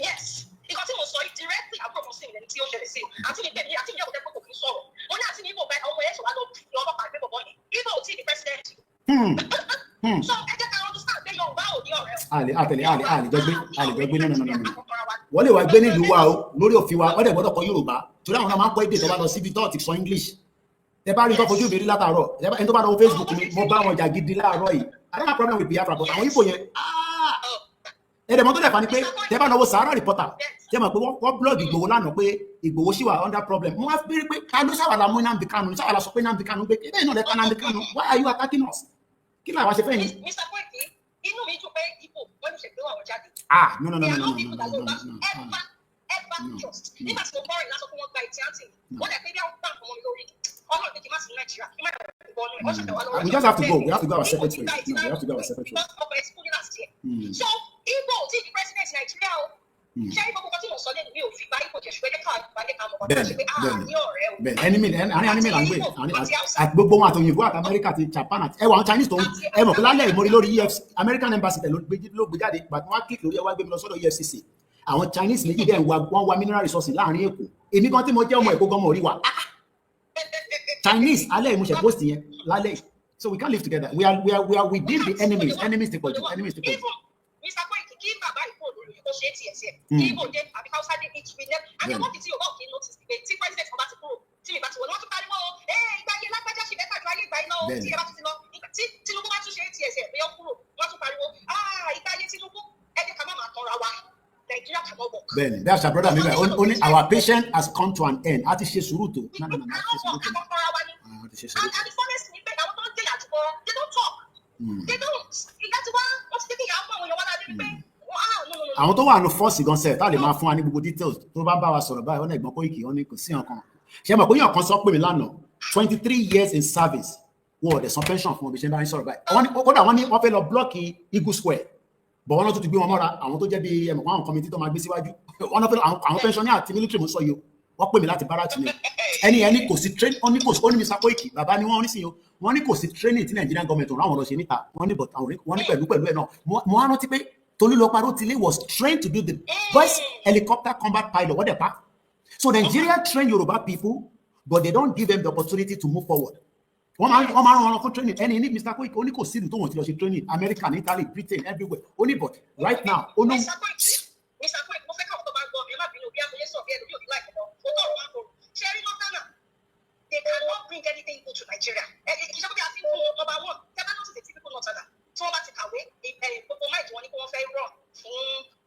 Yes. Because he was so directly àbúrò sí ìlẹ̀ tí ó ṣẹlẹ̀ sí o. Àti ìgbẹ́ mi àti ìyá ọ̀dẹ́kọ̀ kò kì í sọ̀rọ̀. Mo ní àti ní Ibo bá ọmọ ẹ̀ ṣọ̀wá lọ ọlọ́pàá gbé bọ̀bọ̀ yìí. Ibo ò tí ì di president. So ẹ jẹ́ ká understand pé Yorùbá ò ní ọ̀rẹ́. àlejò gbé no. Wọ́n lè wá gbé nílùú wa o lórí òfin wa wọ́n dẹ̀ gbọ́dọ̀ kọ Yorùbá torí àwọn náà máa ń kọ́ èdè tó bá lọ síbi tó ti sọ English. Ẹ bá rí tó fojú mi rí látàárọ̀ ẹni tó bá lọ Facebook mi mo bá wọn jà gidi láàárọ̀ yìí. I don't have problem with Biafra but àwọn Igbo yẹn ẹ̀rẹ̀ mọ́tò dẹ̀fà ni pé tẹ́ bá lọ́wọ́ Sahara Reporter tẹ́ mọ̀ pé wọ́n blog Ìgbòho lánàá pé Ìgbòho ṣì wà under problem. Mo wá bí pé ká ló ṣàwàlà mú Nnamdi Kanu ṣàwàlà sọ pé Nnamdi Kanu pé ibẹ̀ náà lẹ́ka Nnamdi Kanu why are you attacking us? Kí ni àwa ṣe fẹ́ yín? Mr. Koiki, inú mi dùn pé Igbo wọ́n ní ṣègbè àwọn jáde. No. Ever trust. Nígbà tí mo bọ́ ìlànà sọ pé wọ́n gba ìtì àǹtí mi, wọ́n dẹ̀ pé bí àwọn bá nǹkan mọ́ mi lórí. Ọmọ ìpè kì í má sí Nàìjíríà, kì í má we just have to go. We have to go our separate ways. No, we have to go our separate ways. So, Igbo ti di president Nigeria o. Ṣé Igbo kọ́kọ́ tí mo sọ lẹ́nu mi ò fi gba Igbo jẹ ṣùgbọ́n ẹ̀ka àgbàlẹ̀ kan mọ̀ kọ́ ṣe pé ní ọ̀rẹ́ o. Bẹ́ẹ̀ enemy là ń gbé àti gbogbo wọn àtòyìnbó àti America àti Japan àti ẹwà àwọn Chinese tó ń ẹ mọ̀ pé lálẹ́ ìmọ̀rí lórí EFCC American embassy tẹ̀ ló gbé jáde gbàtí wọ́n á click lórí ẹwà gbé mi lọ sọ́dọ̀ EFCC. Àwọn Chinese méjì dẹ̀ wọ́n wá mineral resources láàrin Èkó. Èmi kan tí mo jẹ́ ọmọ Èkó gan mọ̀ rí wa. Chinese alẹ́ ìmúṣẹ post yẹn lálẹ́. So we can't live together. We are within the enemies. Enemies to pọ̀jù. Mr. Koiki, kí bàbá ìfò lórí kò ṣe é tiẹ̀ sí ẹ̀. Kí Igbo dé àbí Hausa dé it will never. And the one thing Yorùbá ò kí notice pé tí president ọba ti kúrò tí mi bá ti wọ̀ wọ́n tún pariwo ìgbàyè lágbájá ṣì bẹ́ẹ̀ kájú ayé ìgbà iná o tí ẹ bá tún ti lọ. Tí Tinubu bá tún ṣe é tiẹ̀ sí ẹ̀ pé ó kúrò wọ́n tún pariwo ìgbàyè Tinubu ẹ jẹ́ ká má máa tanra wa. Nigeria cannot work. Bẹ́ẹ̀ni, that's our brother mi bẹ́ẹ̀ only our patience has come to an end. A ti ṣe sùúrù tó. And the forest ni pé àwọn tó ń jẹyà àtúbọ̀ they don't talk. They don't. Ìgbà tí wọ́n ti tẹ́kẹ̀ yà fún àwọn èèyàn wọn láti rí pé àwọn tó wà ní fọ́ọ̀sì gan sẹ́ẹ̀ tá lè máa fún wa ní gbogbo details tó bá bá wa sọ̀rọ̀ báyìí wọ́n náà Ẹ̀gbọ́n Koiki wọ́n ní kò sí nǹkan. Ṣé mọ̀ pé yàn kan sọ pé mi lánàá 23 years in service wọ́n ọ̀dẹ̀ san pension fún ọbẹ̀ ṣe bá ń sọ̀rọ̀ báyìí. Kódà wọ́n ní wọ́n fẹ́ lọ blọ́ọ̀kì Eagle Square bọ̀ wọ́n náà tún ti gbé wọn mọ́ra àwọn tó jẹ́ bí ẹ̀mọ̀ àwọn kọ́mítì tó máa gbé síwájú wọ́n náà fẹ́ àwọn pensioner àti military mo sọ yìí wọ́n pè mí láti báràkì ni ẹni kò sí training ó ní Mr. Koiki bàbá ni wọ́n ní sí yìí wọ́n ní kò sí training tí Nigerian government ọ̀rọ̀ àwọn lọ ṣe níta wọ́n ní pẹ̀lú ẹ̀ náà mo á rántí pé Tolúlọpọ̀ Rótìlé was trained to be the best helicopter combat pilot wọ́n dẹ̀ pa. So Nigeria train Yoruba people but they don't give them the opportunity to move forward. One man on training. Any Mr. Koiki only go see to want to training. America, Italy, Britain, everywhere. Only but right now, oh no. They cannot bring anything good to Nigeria. Number one, they cannot see the typical Northerner. So much away, people might want to go very wrong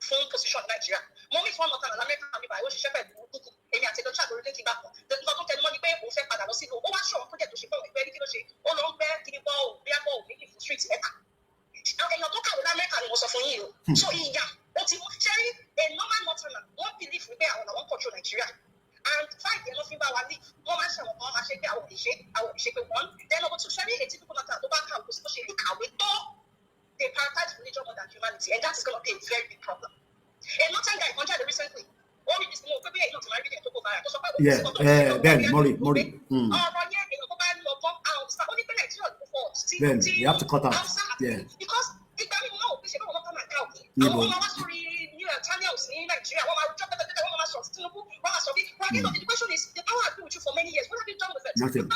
full position in Nigeria. Mommy is one Northerner, American, by what she shepherd, and you take a child to back. The not tell money pay, who said, but I was seeing over short, forget to ship out, very little ship, all long bear, kidney ball, beer ball, making for streets. And you're talking with American was for you. So, yeah, what's Cherry, a normal Northerner, won't believe we bear on our control Nigeria. And 5 years of our leave, one man shall shake our shake one. Then over to Sherry, a typical matter over how to shake away. They prioritize religion more than humanity, and that is going to be a very big problem. And not time guy contract recently. Only this more maybe not to marry them to go back. Ben, Mori. Ben, you have to cut out. Yeah. Because it doesn't know. We should not come and count. The question is, the power has been with you for many years. What have you done with it? Nothing.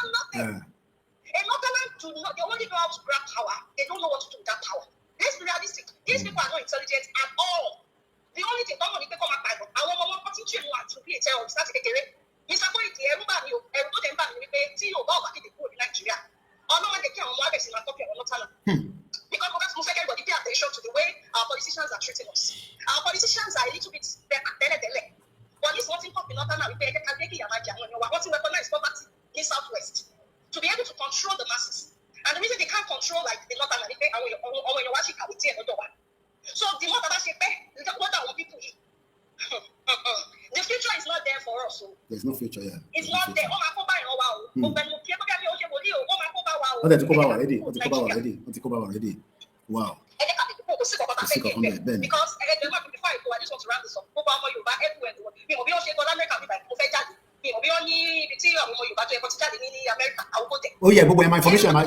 And Northerners they only know how to grab power. They don't know what to do with that power. Let's be realistic. These people are not intelligent at all. The only thing they come up by I want to teach you to be a terrorist. That's it. Mr. Koiki, everybody them back in the about what they do in Nigeria. Or no one they can want to copy of Northern. Because everybody pay attention to the way our politicians are treating us. Our politicians are a little bit better. But it's not important not to be recognize poverty in Southwest to be able to control the masses. And the reason they can't control like the Northern when you're watching so the more that what our people eat. The future is not there for us. So. There's no future, yeah. It's not there. Wow. Because I just want to round this up. Oh yeah, but my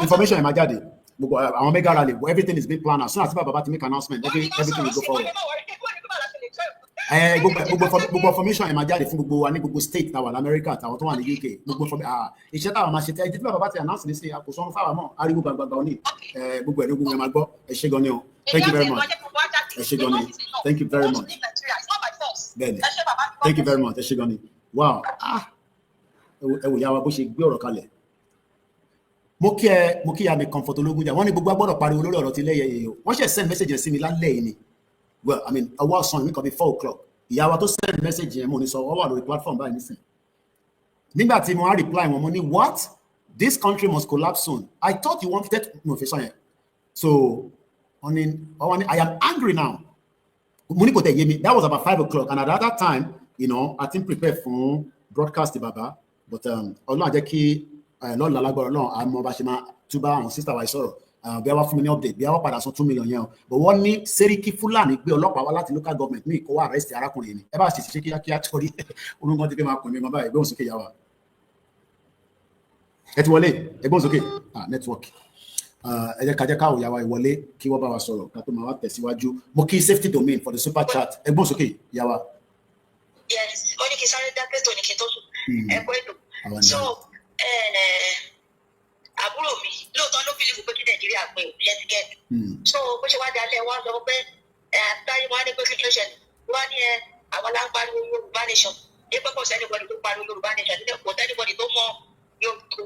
information my daddy. Our mega rally, everything is being planned. As soon as Baba to make announcement, everything will go forward. Gbogbo information my daddy from gbogbo state now in America, àwọn tó wà ní UK. Gbogbo from iṣẹ́ táwọn máa ṣe tẹ́ ẹjí tí Baba ti announce ní sí àkóso ọ̀run fáwọn mọ́ ariwo gbàgbàgbà òní gbogbo ẹ̀ gbogbo ẹ̀ máa gbọ́ ẹ ṣé gan ni o. Thank you very much. Ẹ ṣé gan ni. Thank you very much. Bẹ́ẹ̀ni. Thank you very much. Ẹ ṣé gan ni. Wow. Ẹ wò yá wa bó ṣe gbé ọ̀rọ̀ kalẹ̀. Mo kí ya mi comfort ológun jà wọ́n ní gbogbo agbọ́dọ̀ pariwo lórí ọ̀rọ̀ tí lẹ́yẹ yìí o wọ́n ṣe send message sí mi lálẹ́ yìí ni well I mean ọwọ́ ọ̀sán mi kan bí 4 o'clock ìyá wa tó send message yẹn mo ní sọ wọ́n wà lórí platform báyìí nísìn nígbà tí mo wá reply wọn mo ní what this country must collapse soon I thought you wanted no fi sọ yẹn so I am angry now mo ní kò tẹ̀ yé mi that was about 5 o'clock and at that time you know I think prepare fún broadcast baba but ọlọ́run jẹ́ kí lọ́la lágbára náà àmọ́ bá ṣe máa túbá àwọn sísá wa sọ̀rọ̀ bí a wá fún mi ní update bí a wá padà san 2 million yẹn o but wọ́n ní Sẹ́ríkì Fúlàní gbé ọlọ́pàá wá láti local government ní ìkọ́wá arrest arákùnrin ni ẹ bá ṣe kíákíá torí olóńgbọ́n ti fẹ́ máa pè mí báyìí ẹgbẹ́ òsókè yà wá ẹ ti wọlé ẹgbẹ́ òsókè network ẹ jẹ́ kájẹ́ káwọ̀ yà wá ìwọlé kí wọ́n bá wa sọ̀rọ̀ ká tó máa wá tẹ̀síwájú mo kí safety domain for the super chat ẹgbẹ́ òsókè yà wá. Yes, ó ní kí sáré dákẹ́ tó ní kí tó sùn ẹ̀kọ́ ètò so àbúrò mi lóòótọ́ ló bìlífù pé kí Nàìjíríà pé yẹtìgẹ́tì so bó ṣe wá dalẹ̀ wá lọ pé àtàrí wọn á ní pé kí ló ṣẹlẹ̀ wọ́n ní àwọn aláǹpariwo Yorùbá nation ní pé kò sẹ́nìbọ̀dì tó pariwo Yorùbá nation nílẹ̀ kò sẹ́nìbọ̀dì tó mọ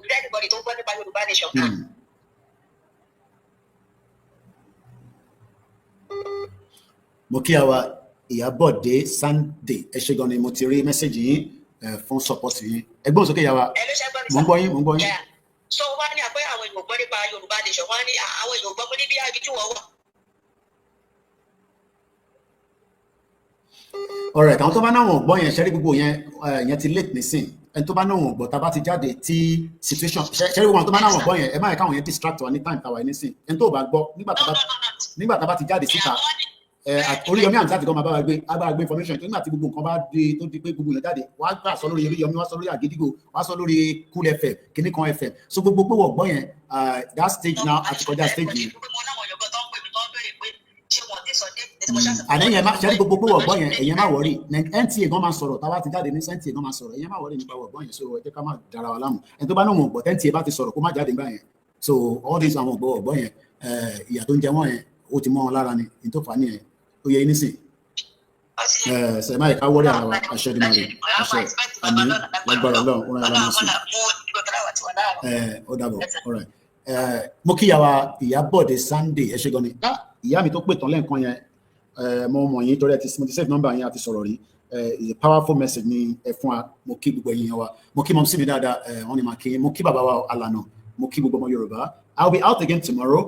sẹ́nìbọ̀dì tó gbọ́ nípa Yorùbá nation kan. mo kí àwa Ìyábọ̀dé Sunday ẹ ṣé gan ni mo ti rí mẹ́sẹ̀gì yín fún support yín ẹgbọ́n sókè yà wá mo ń gbọ́ yín. so wá ní àpẹ àwọn èèyàn gbọ́ nípa Yorùbá nation wá ní àwọn èèyàn gbọ́ níbi àbí tí wọ́n wà. alright àwọn tó bá náwọn gbọ́ yẹn ṣẹ́rí gbogbo yẹn ti late nísìn ẹni tó bá náwọn gbọ́ tá bá ti jáde tí situation ṣẹ́rí gbogbo àwọn tó bá náwọn gbọ́ yẹn ẹ má yẹ káwọn yẹn distract wa ní time tàwa nísìn ẹni tó bá gbọ́ nígbà tá bá ti jáde síta Oríyọmí àti àtìkọ́ máa bá wa gbé information tó nígbà tí gbogbo nǹkan bá dé tó di pé gbogbo yẹn jáde wàá gbà sọ lórí Oríyọmí wàá sọ lórí Àgídìgbò wàá sọ lórí Cool FM kíní kan FM so gbogbo pé wọ́n gbọ́ yẹn that stage now àti kọjá stage yẹn. àdéhùn má ṣẹ́ni gbogbo pé wọ̀gbọ́n yẹn ẹ̀yẹn má wọ̀rí NTA gan máa sọ̀rọ̀ táwa ti jáde ní NTA gan máa sọ̀rọ̀ ẹ̀yẹn má wọ̀rí nípa wọ̀gbọ́n yẹn so ẹ jẹ́ ká má dára wa láàmú ẹni tó bá náà mọ̀ gbọ́ NTA bá ti sọ̀rọ̀ kó má jáde nígbà yẹn so all these àwọn wọ̀gbọ́n yẹn ìyà tó ń jẹ wọ́n yẹn ó ti mọ́ wọn lára ni ní tó fà á nìyẹn ó yẹ nísìn sẹ̀má ìka wọ́rí ara wa aṣẹ́dínmọ́rẹ́ aṣẹ́ àmì lágbára ọlọ́run ó rán yàrá máa sùn ó dàbọ̀ all right. Mo kí yàwá Ìyábọ̀dé Sunday ẹ ṣé gan ni ìyá mi tó pè tán lẹ́ẹ̀kan yẹn mo mọ̀ yín torí mo ti save number yín àti sọ̀rọ̀ rí is a powerful message ní ẹ fún wa mo kí gbogbo ẹ̀yin wa mo kí mọ̀ sí mi dáadáa wọ́n ní máa kí mo kí bàbá wa Alànà mo kí gbogbo ọmọ Yorùbá I will be out again tomorrow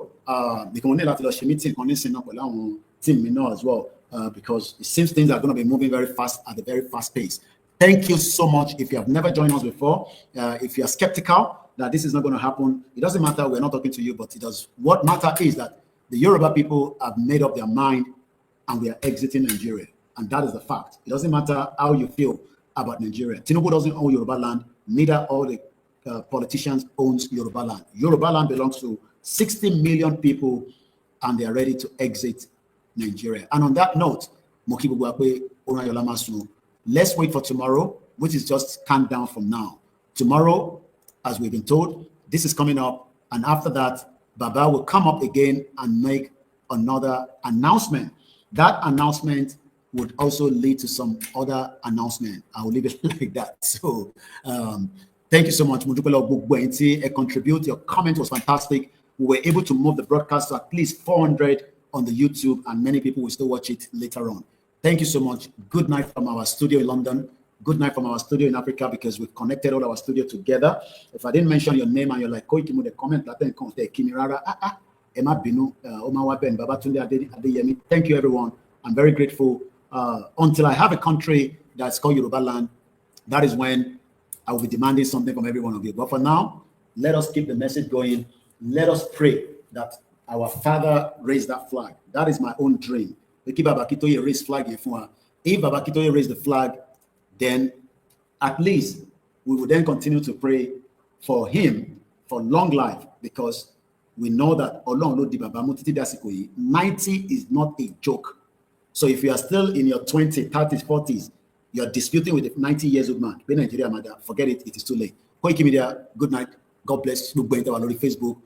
because mo ní láti lọ ṣe meeting kan nísìnyí náà pẹ̀lú àwọn team mi náà as well because it seems things are going to be moving very fast at a very fast pace. Thank you so much. If you have never joined us before, if you are skeptical that this is not going to happen, it doesn't matter. We're not talking to you, but it does. What matter is that the Yoruba people have made up their mind and we are exiting Nigeria. And that is the fact. It doesn't matter how you feel about Nigeria. Tinubu doesn't own Yoruba land. Neither all the politicians owns Yoruba land. Yoruba land belongs to 60 million people and they are ready to exit Nigeria. And on that note, let's wait for tomorrow, which is just countdown from now. Tomorrow, as we've been told, this is coming up. And after that, Baba will come up again and make another announcement. That announcement would also lead to some other announcement. I will leave it like that. So thank you so much. Contribute. Your comment was fantastic. We were able to move the broadcast to at least 400 on the YouTube, and many people will still watch it later on. Thank you so much. Good night from our studio in London. Good night from our studio in Africa, because we've connected all our studio together. If I didn't mention your name and you're like, Koikimu, the comment that then comes there, Kimirara, Emma Binu, Omawa Ben, Babatunde Adeyemi. Thank you, everyone. I'm very grateful. Until I have a country that's called Yoruba land, that is when I will be demanding something from every one of you. But for now, let us keep the message going. Let us pray that our father raised that flag. That is my own dream. If Baba Akintoye raised flag, if Baba Akintoye raised the flag, then at least we will then continue to pray for him for long life, because we know that 90 is not a joke. So if you are still in your 20s, 30s, 40s, you're disputing with a 90 years old man, forget it, it is too late. Koiki Media, good night. God bless you. Facebook.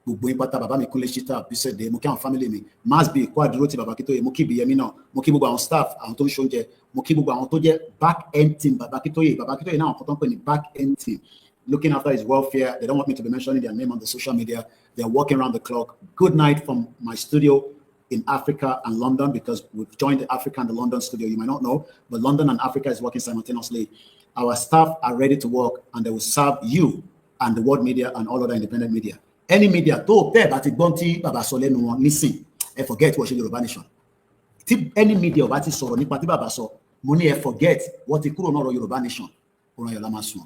Baba mi kunle shita bisede mo ki àwọn family mi Masbi ko aduro ti Baba Akintoye mo ki Biyemi náà mo ki gbogbo àwọn staff àwọn tó ń ṣoúnjẹ mo ki gbogbo àwọn tó jẹ́ back end team Baba Akintoye náà àwọn kan tó ń pè ní back end team looking after his welfare. They don't want me to be mentioning their name on the social media. They're working around the clock. Good night from my studio in Africa and London, because we've joined the Africa and the London studio. You might not know, but London and Africa is working simultaneously. Our staff are ready to work, and they will serve you and the world media and all other independent media. Any media tó bẹ́ẹ̀ bá ti gbọ́n tí bàbá sọ lẹ́nu wọn nísìn ẹ forget wọ́n ṣe Yorùbá Nation. Tí any media ò bá ti sọ̀rọ̀ nípa tí bàbá sọ mo ní ẹ forget wọ́n ti kúrò náà rọ Yorùbá Nation. Òun ayọ̀ la máa sùn.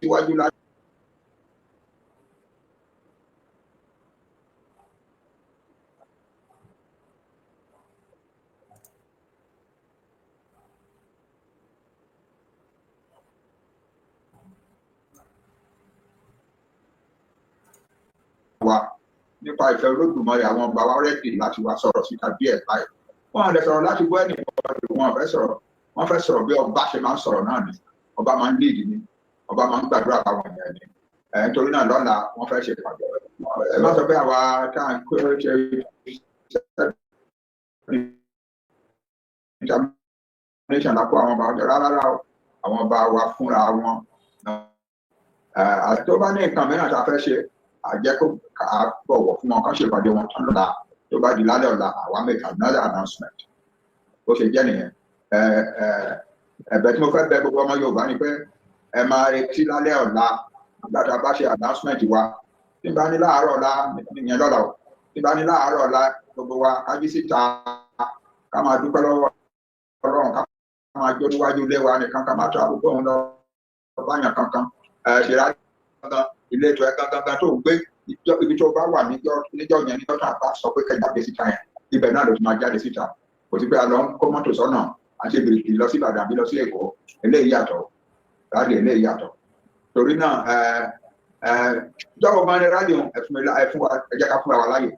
síwájú láti. wa nípa ìfẹ́ Olódùmarè àwọn ọba wa rẹ́dì láti wá sọ̀rọ̀ síta díẹ̀ báyìí wọ́n á lè sọ̀rọ̀ láti gbọ́ ẹnì kan wọn fẹ́ sọ̀rọ̀ wọ́n fẹ́ sọ̀rọ̀ bí ọba ṣe máa ń sọ̀rọ̀ náà ni ọba máa ń lead ni ọba máa ń gbàdúrà báwọn èèyàn ni nítorí náà lọ́la wọ́n fẹ́ ṣe pàdé ẹ má sọ pé àwa tá à ń kó ṣe international lápò àwọn ọba ọjọ́ rárá àwọn ọba wa fúnra wọn àti tó bá ní nǹkan mìíràn tá a fẹ́ ṣe àjẹkù ká bọ̀wọ̀ fún wọn kán ṣèpàdé wọn tán lọ́la tó bá di lálẹ́ ọ̀la àwa make another announcement ó ṣe jẹ́ nìyẹn ẹ̀bẹ̀ tí mo fẹ́ bẹ̀ gbogbo ọmọ Yorùbá ni pé ẹ máa retí lálẹ́ ọ̀la gbàtà bá ṣe announcement wa tí n bá ní láàárọ̀ ọ̀la ìyẹn lọ́la o tí n bá ní láàárọ̀ ọ̀la gbogbo wa kájí síta ká máa dúpẹ́ lọ́wọ́ Ọlọ́run ká máa jó níwájú ilé wa nìkan ká máa tó àbúkọ́ òun lọ báyàn kankan ṣèlá ilé ètò ẹ̀ gangan tó ń gbé ibi tó bá wà níjọ́ yẹn níjọ́ tá a bá sọ pé kẹjáde síta yẹn ibẹ̀ náà ló ti máa jáde síta kò sí pé a lọ ń kó mọ́tò sọ́nà àti ìbìrìkì lọ sí Ìbàdàn àbí lọ sí Èkó eléyìí yàtọ̀ ráàdì eléyìí yàtọ̀ torí náà ìjọba ọba ní ráàdì ẹ̀fún wa ẹ jẹ́ ká fúnra wa láyè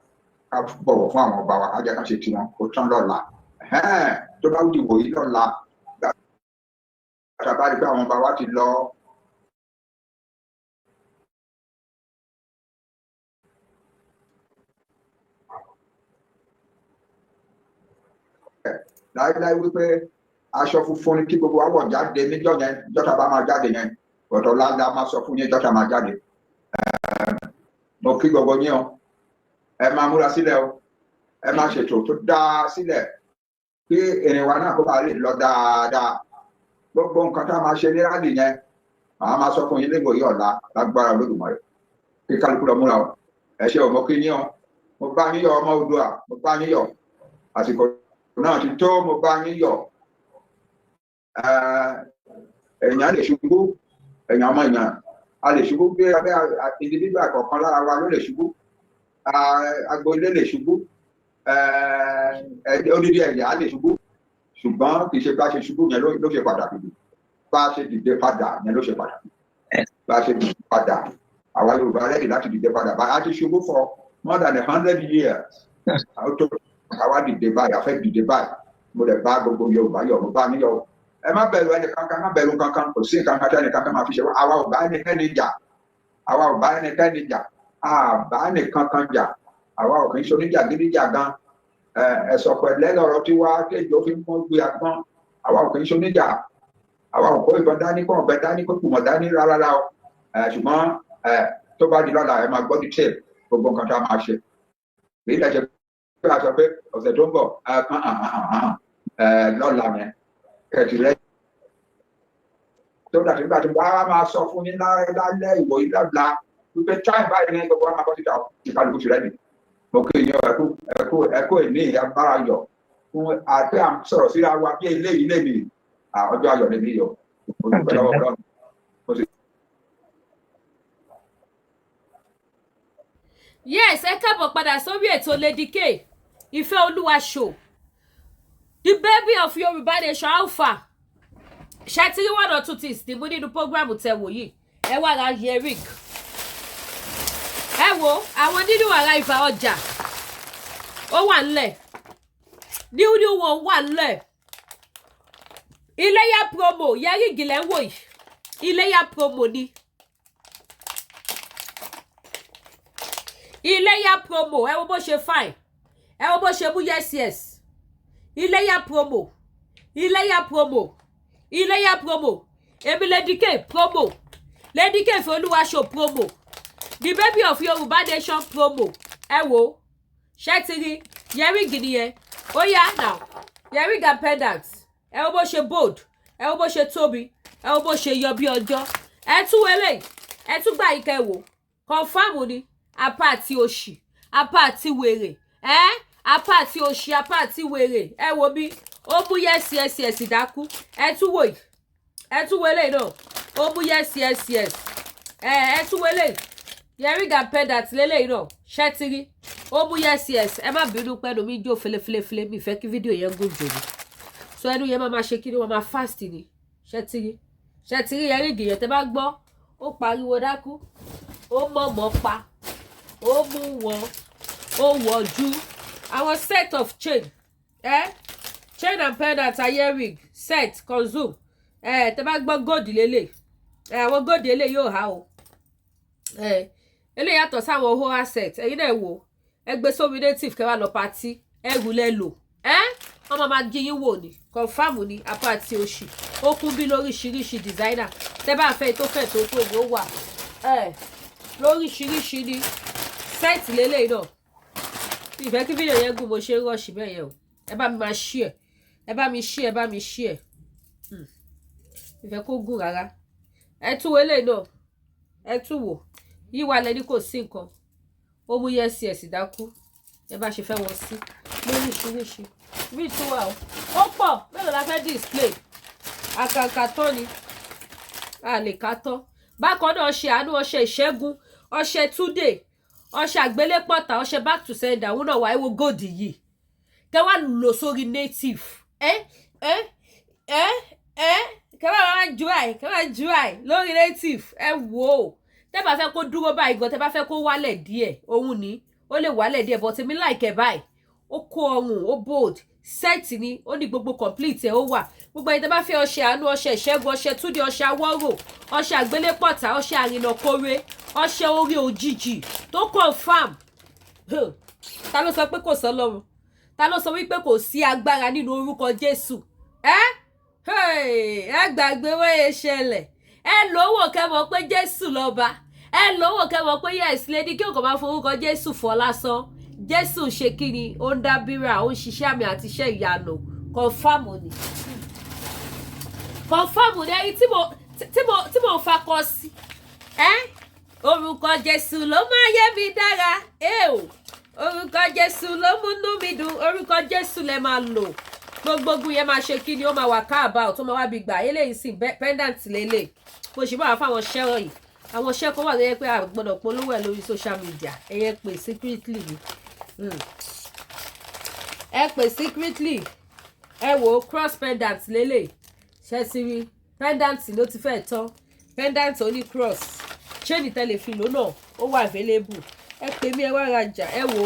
ká bọ̀wọ̀ fún àwọn ọba wa ká jẹ́ ká ṣe tiwọn kó tán lọ́la tó bá wùdí wòyí lọ́la àtàbá rí pé àwọn ọba wa ti lọ láíláí wípé aṣọ funfun ni kí gbogbo àwọ̀ jáde níjọ́ yẹn jọ́ta bá máa jáde yẹn ọ̀tọ̀ láńdá máa sọ fún yín jọ́ta máa jáde mo kí gbogbo yín o ẹ máa múra sílẹ̀ o ẹ máa ṣètò tó dáa sílẹ̀ kí ìrìn wa náà kó bá lè lọ dáadáa gbogbo nǹkan tá a máa ṣe ní rálì yẹn màá máa sọ fún yín lẹ́gbọ̀ọ́ yìí ọ̀la lágbára Olódùmarè kí kálukú lọ múra o ẹ ṣe o mo kí yín o mo bá yín yọ̀ ọmọ Oòduà mo bá yín yọ̀ àsìkò náà ti tó mo bá yín yọ̀ èèyàn lè ṣubú èèyàn ọmọ èèyàn a lè ṣubú gbé abẹ́ individual kọ̀ọ̀kan lára wa ló lè ṣubú agboolé lè ṣubú odidi ẹ̀yà lè ṣubú ṣùgbọ́n kì í ṣe bá ṣe ṣubú yẹn ló ṣe pàtàkì jù bá ṣe dìde padà yẹn ló ṣe pàtàkì bá ṣe dìde padà àwa Yorùbá rẹ́dì láti dìde padà bá a ti ṣubú for more than 100 years àwa dìde báyìí a fẹ́ dìde báyìí mo lè bá gbogbo Yorùbá yọ̀ mo bá ní yọ̀ ẹ má bẹ̀rù ẹni kankan má bẹ̀rù kankan kò sí nǹkan kan tí ẹni kankan máa fi ṣe wá àwa ò bá ẹnikẹ́ni jà àwa ò bá ẹnikẹ́ni jà àbá ẹnìkankan jà àwa ò kì í ṣoníjà gídíjà gan ẹ̀sọ̀ pẹ̀lẹ́ lọ̀rọ̀ tí wá kéjì ó fi ń mọ́ gbé agbọ́n àwa ò kì í ṣoníjà àwa ò kó ìbọn dání kó ọ̀bẹ dání kó kùmọ̀ dání rárá o ṣùgbọ́n tó bá di lọ́la ẹ máa gbọ́ detail gbogbo nǹkan tá a máa ṣe èyí lẹ́sẹ̀ pé a sọ pé ọ̀sẹ̀ tó ń bọ̀ lọ́la yẹn kẹ̀tì rẹ̀ tó dàtí nígbà tí wọ́n á máa sọ fún yín lálẹ́ ìwò yìí lọ́la wípé táì báyìí ní gbogbo àwọn akọ́síta ìkàlùkù ti rẹ̀ nì mo kí yín ẹ̀kú ìní agbára yọ̀ fún àti à ń sọ̀rọ̀ síra wa bí eléyìí lè ní ọjọ́ ayọ̀ lè ní yọ̀ olùpẹ̀ lọ́wọ́ Ọlọ́run. Yes, ẹ káàbọ̀ padà sórí ètò Lady K Ìfẹ́ Olúwa show the baby of Yorùbá nation alpha ṣàtìrí one or two things ní mú nínú program tẹ wò yìí ẹ wà ra yerick ẹ wo àwọn nínú ara ìfà ọjà ó wà nílẹ̀ new one wà nílẹ̀ Iléyá promo yẹ́rìngì lẹ́wọ̀ yìí Iléyá promo ni Iléyá promo ẹ wo bó ṣe fine ẹ wo bó ṣe mú yes Iléyá promo Iléyá promo Iléyá promo èmi Lady K promo Lady K Ìfẹ́ Olúwa show promo the baby of Yorùbá nation promo ẹ wo ṣé ti rí yẹ́rìngì nìyẹn ó yá now yẹ́rìngì and pendant ẹ wo bó ṣe bold ẹ wo bó ṣe tóbi ẹ wo bó ṣe yọ bí ọjọ́ ẹ tún wẹlé ẹ tún gbà yìí kẹ wò confam ni apá àti òṣì apá àti wèrè apá àti òṣì apá àti wèrè ẹ wo bí ó mú yes dákú ẹ tún wò yìí ẹ tún wẹlé náà ó mú yes ẹ tún wọlé earring and pendant lélẹ́yìí náà ṣẹ́tìrí ó mú yes ẹ má bínú pẹ́ẹ́nu mi jó felefele mi fẹ́ kí fídíò yẹn gùn jù mí so ẹnu yẹn máa ṣe kí ni wọ́n máa fast ni ṣẹ́tìrí earring yẹn tẹ́ bá gbọ́ ó pariwo dákú ó mọ̀mọ́ pa ó mú wọn ó wọ̀jú àwọn set of chain chain and pendant earring set consume tẹ́ bá gbọ́ gold lélẹ̀ àwọn gold lélẹ̀ yóò há o eléyìí yàtọ̀ sáwọn owó asset ẹ̀yin náà wò ẹgbẹ́ sómi native kẹwàá lọ pati ẹrù lẹ lò wọ́n máa jí yín wò ní confam ní apá àti oṣù ó kún bí lóríṣiríṣi designer tẹ́ bá fẹ́ tó fẹ́ tó tó ló wà lóríṣiríṣi ní set lélẹ̀ náà ìfẹ́ kí fídíò yẹn gùn mo ṣe ń rọ́ọ̀ṣì bẹ́ẹ̀ yẹn o ẹ bá mi máa share ẹ bá mi share ìfẹ́ kó gùn rárá ẹ tún wọlé náà ẹ tún wò yíwá lẹni kò sí nǹkan ó mú yes dákú ẹ bá ṣe fẹ́ wọn sí lóríṣiríṣi bí ìtura ó pọ̀ mélòó la fẹ́ display àkàkà tán ni a lè ká tán bákan náà ọṣẹ àánú ọṣẹ ìṣẹ́gun ọṣẹ túdè ọṣẹ àgbélépọ̀tà ọṣẹ back to sender òun náà wà ẹwọ gold yìí kẹ wá lò sórí native kẹ wá dry lórí native ẹ wò ó tẹ́ bá fẹ́ kó dúró báyìí gan tẹ́ bá fẹ́ kó wálẹ̀ díẹ̀ òun ni ó lè wálẹ̀ díẹ̀ but èmi like báyìí ó kó ọrùn ó bold set ni ó ní gbogbo complete ẹ̀ ó wà gbogbo ẹni tẹ́ bá fẹ́ ọṣẹ àánú ọṣẹ ìṣẹ́gun ọṣẹ túndé ọṣẹ awọ́rò ọṣẹ àgbélépọ̀tà ọṣẹ àrìnàkóre ọṣẹ orí òjijì tó confam ta ló sọ pé kò sọ lọ́run ta ló sọ wípé kò sí agbára nínú orúkọ Jésù ẹ gbàgbé wọ́n ṣẹlẹ̀ ẹ lówó kẹ́ mọ̀ pé Jésù lọ́ba ẹ lówó kẹ́ mọ̀ pé yes lady kí o kò máa forúkọ Jésù fọ́ lásán Jésù ṣe kí ni ó ń dábìrà ó ń ṣiṣẹ́ àmì àti iṣẹ́ ìyanu kọ̀ǹfàmù ni ẹni tí mo fakọ sí orúkọ Jésù ló máa yẹ mi dára orúkọ Jésù ló múnú mi dùn orúkọ Jésù lẹ máa lò gbogbo yẹn máa ṣe kí ni ó máa wà káàbà tó máa wá bí gbà eléyìí sì pendant lélẹ̀ bó ṣe bá wà fáwọn ṣẹ́rọ̀ yìí àwọn ṣẹ́ kan wà tó yẹ pé a gbọ́dọ̀ polówó ẹ̀ lórí social media ẹ̀yẹ pè secretly ni ẹ pè secretly ẹ wò cross pendant lélẹ̀ ṣe ti rí pendant ló ti fẹ́ tán pendant oní cross chain tẹlifílò náà ó wà available ẹ pè mí ẹ wá rajà ẹ wò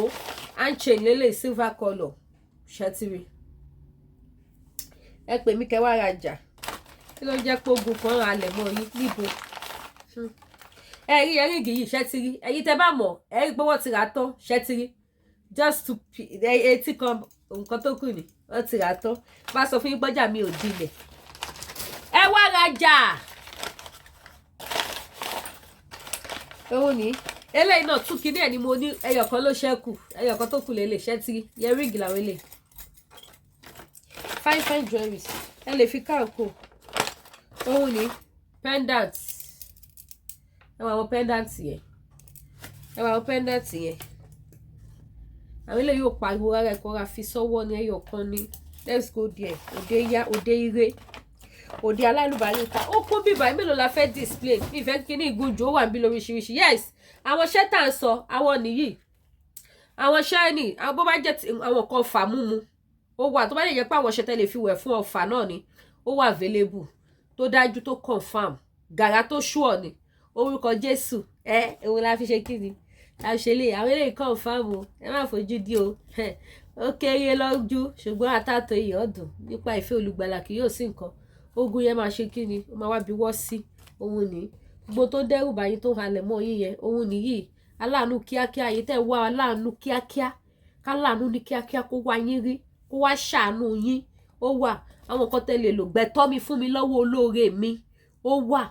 hand chain lélẹ̀ silver colour ṣe ti rí ẹ pè mí kẹ́ wá rajà kí ló jẹ́ pé ogun kan halẹ̀ mọ́ yín níbo ẹ rí ẹríngì yìí ṣẹ́ ti rí ẹ̀yin tẹ́ bá mọ̀ ẹ rí pé wọ́n ti rà tán ṣẹ́ ti rí just to etí kan nǹkan tó kù ni wọ́n ti rà tán bá sọ fún yín gbọ́jà mi ò dilẹ̀ ẹ wá rajà òun ni eléyìí náà tún kíní ẹ̀ ni mo ní ẹyọ̀kan ló ṣẹ́kù ẹyọ̀kan tó kù lélẹ̀ ṣẹ́ ti rí ẹríngì làwọn eléyìí fine jewelries ẹ lè fi káàkó òun ni pendant ẹ wà àwọn pendant yẹn àwọn ilé yóò pariwo rárá ẹ̀kọ́ ra fi sọ́wọ́ ní ẹyọ kan ní let's go there òde yá òde ire òde alálùbáríkà ó kún bíbá mélòó la fẹ́ display ìfẹ́ kíní ìgúnjù ó wà níbí lóríṣiríṣi yes àwọn iṣẹ́ tá à ń sọ àwọn nìyí àwọn iṣẹ́ ni àwọn bó bá jẹ́ àwọn kan fà múmu ó wà tó bá lè jẹ́ pé àwọn iṣẹ́ tẹ́lẹ̀ fi wẹ̀ fún ọ̀fà náà ni ó wà available tó dájú tó confam gàrà tó ṣùọ̀ ni orúkọ Jésù èwo la fi ṣe kí ni àṣẹlẹ̀ àwọn eléyìí confam o ẹ má fojú di o ó kéré lọ́jú ṣùgbọ́n àtàtò èèyàn ọ̀dùn nípa ìfẹ́ olùgbàlà kì yóò sí nǹkan ogun yẹn máa ṣe kí ni ó máa wá bí wọ́ sí òun ní gbogbo tó dẹ́rù báyìí tó halẹ̀ mọ́ yín yẹn òun nìyí aláàánú kíákíá yìí tẹ́ wá aláàánú kíákíá káláàánú ní kíákíá kó wá yín rí kó wá ṣàánú yín ó wà àwọn kan tẹ́ lè lò gbẹ̀tọ́ mi fún mi lọ́wọ́ olóore mi ó wà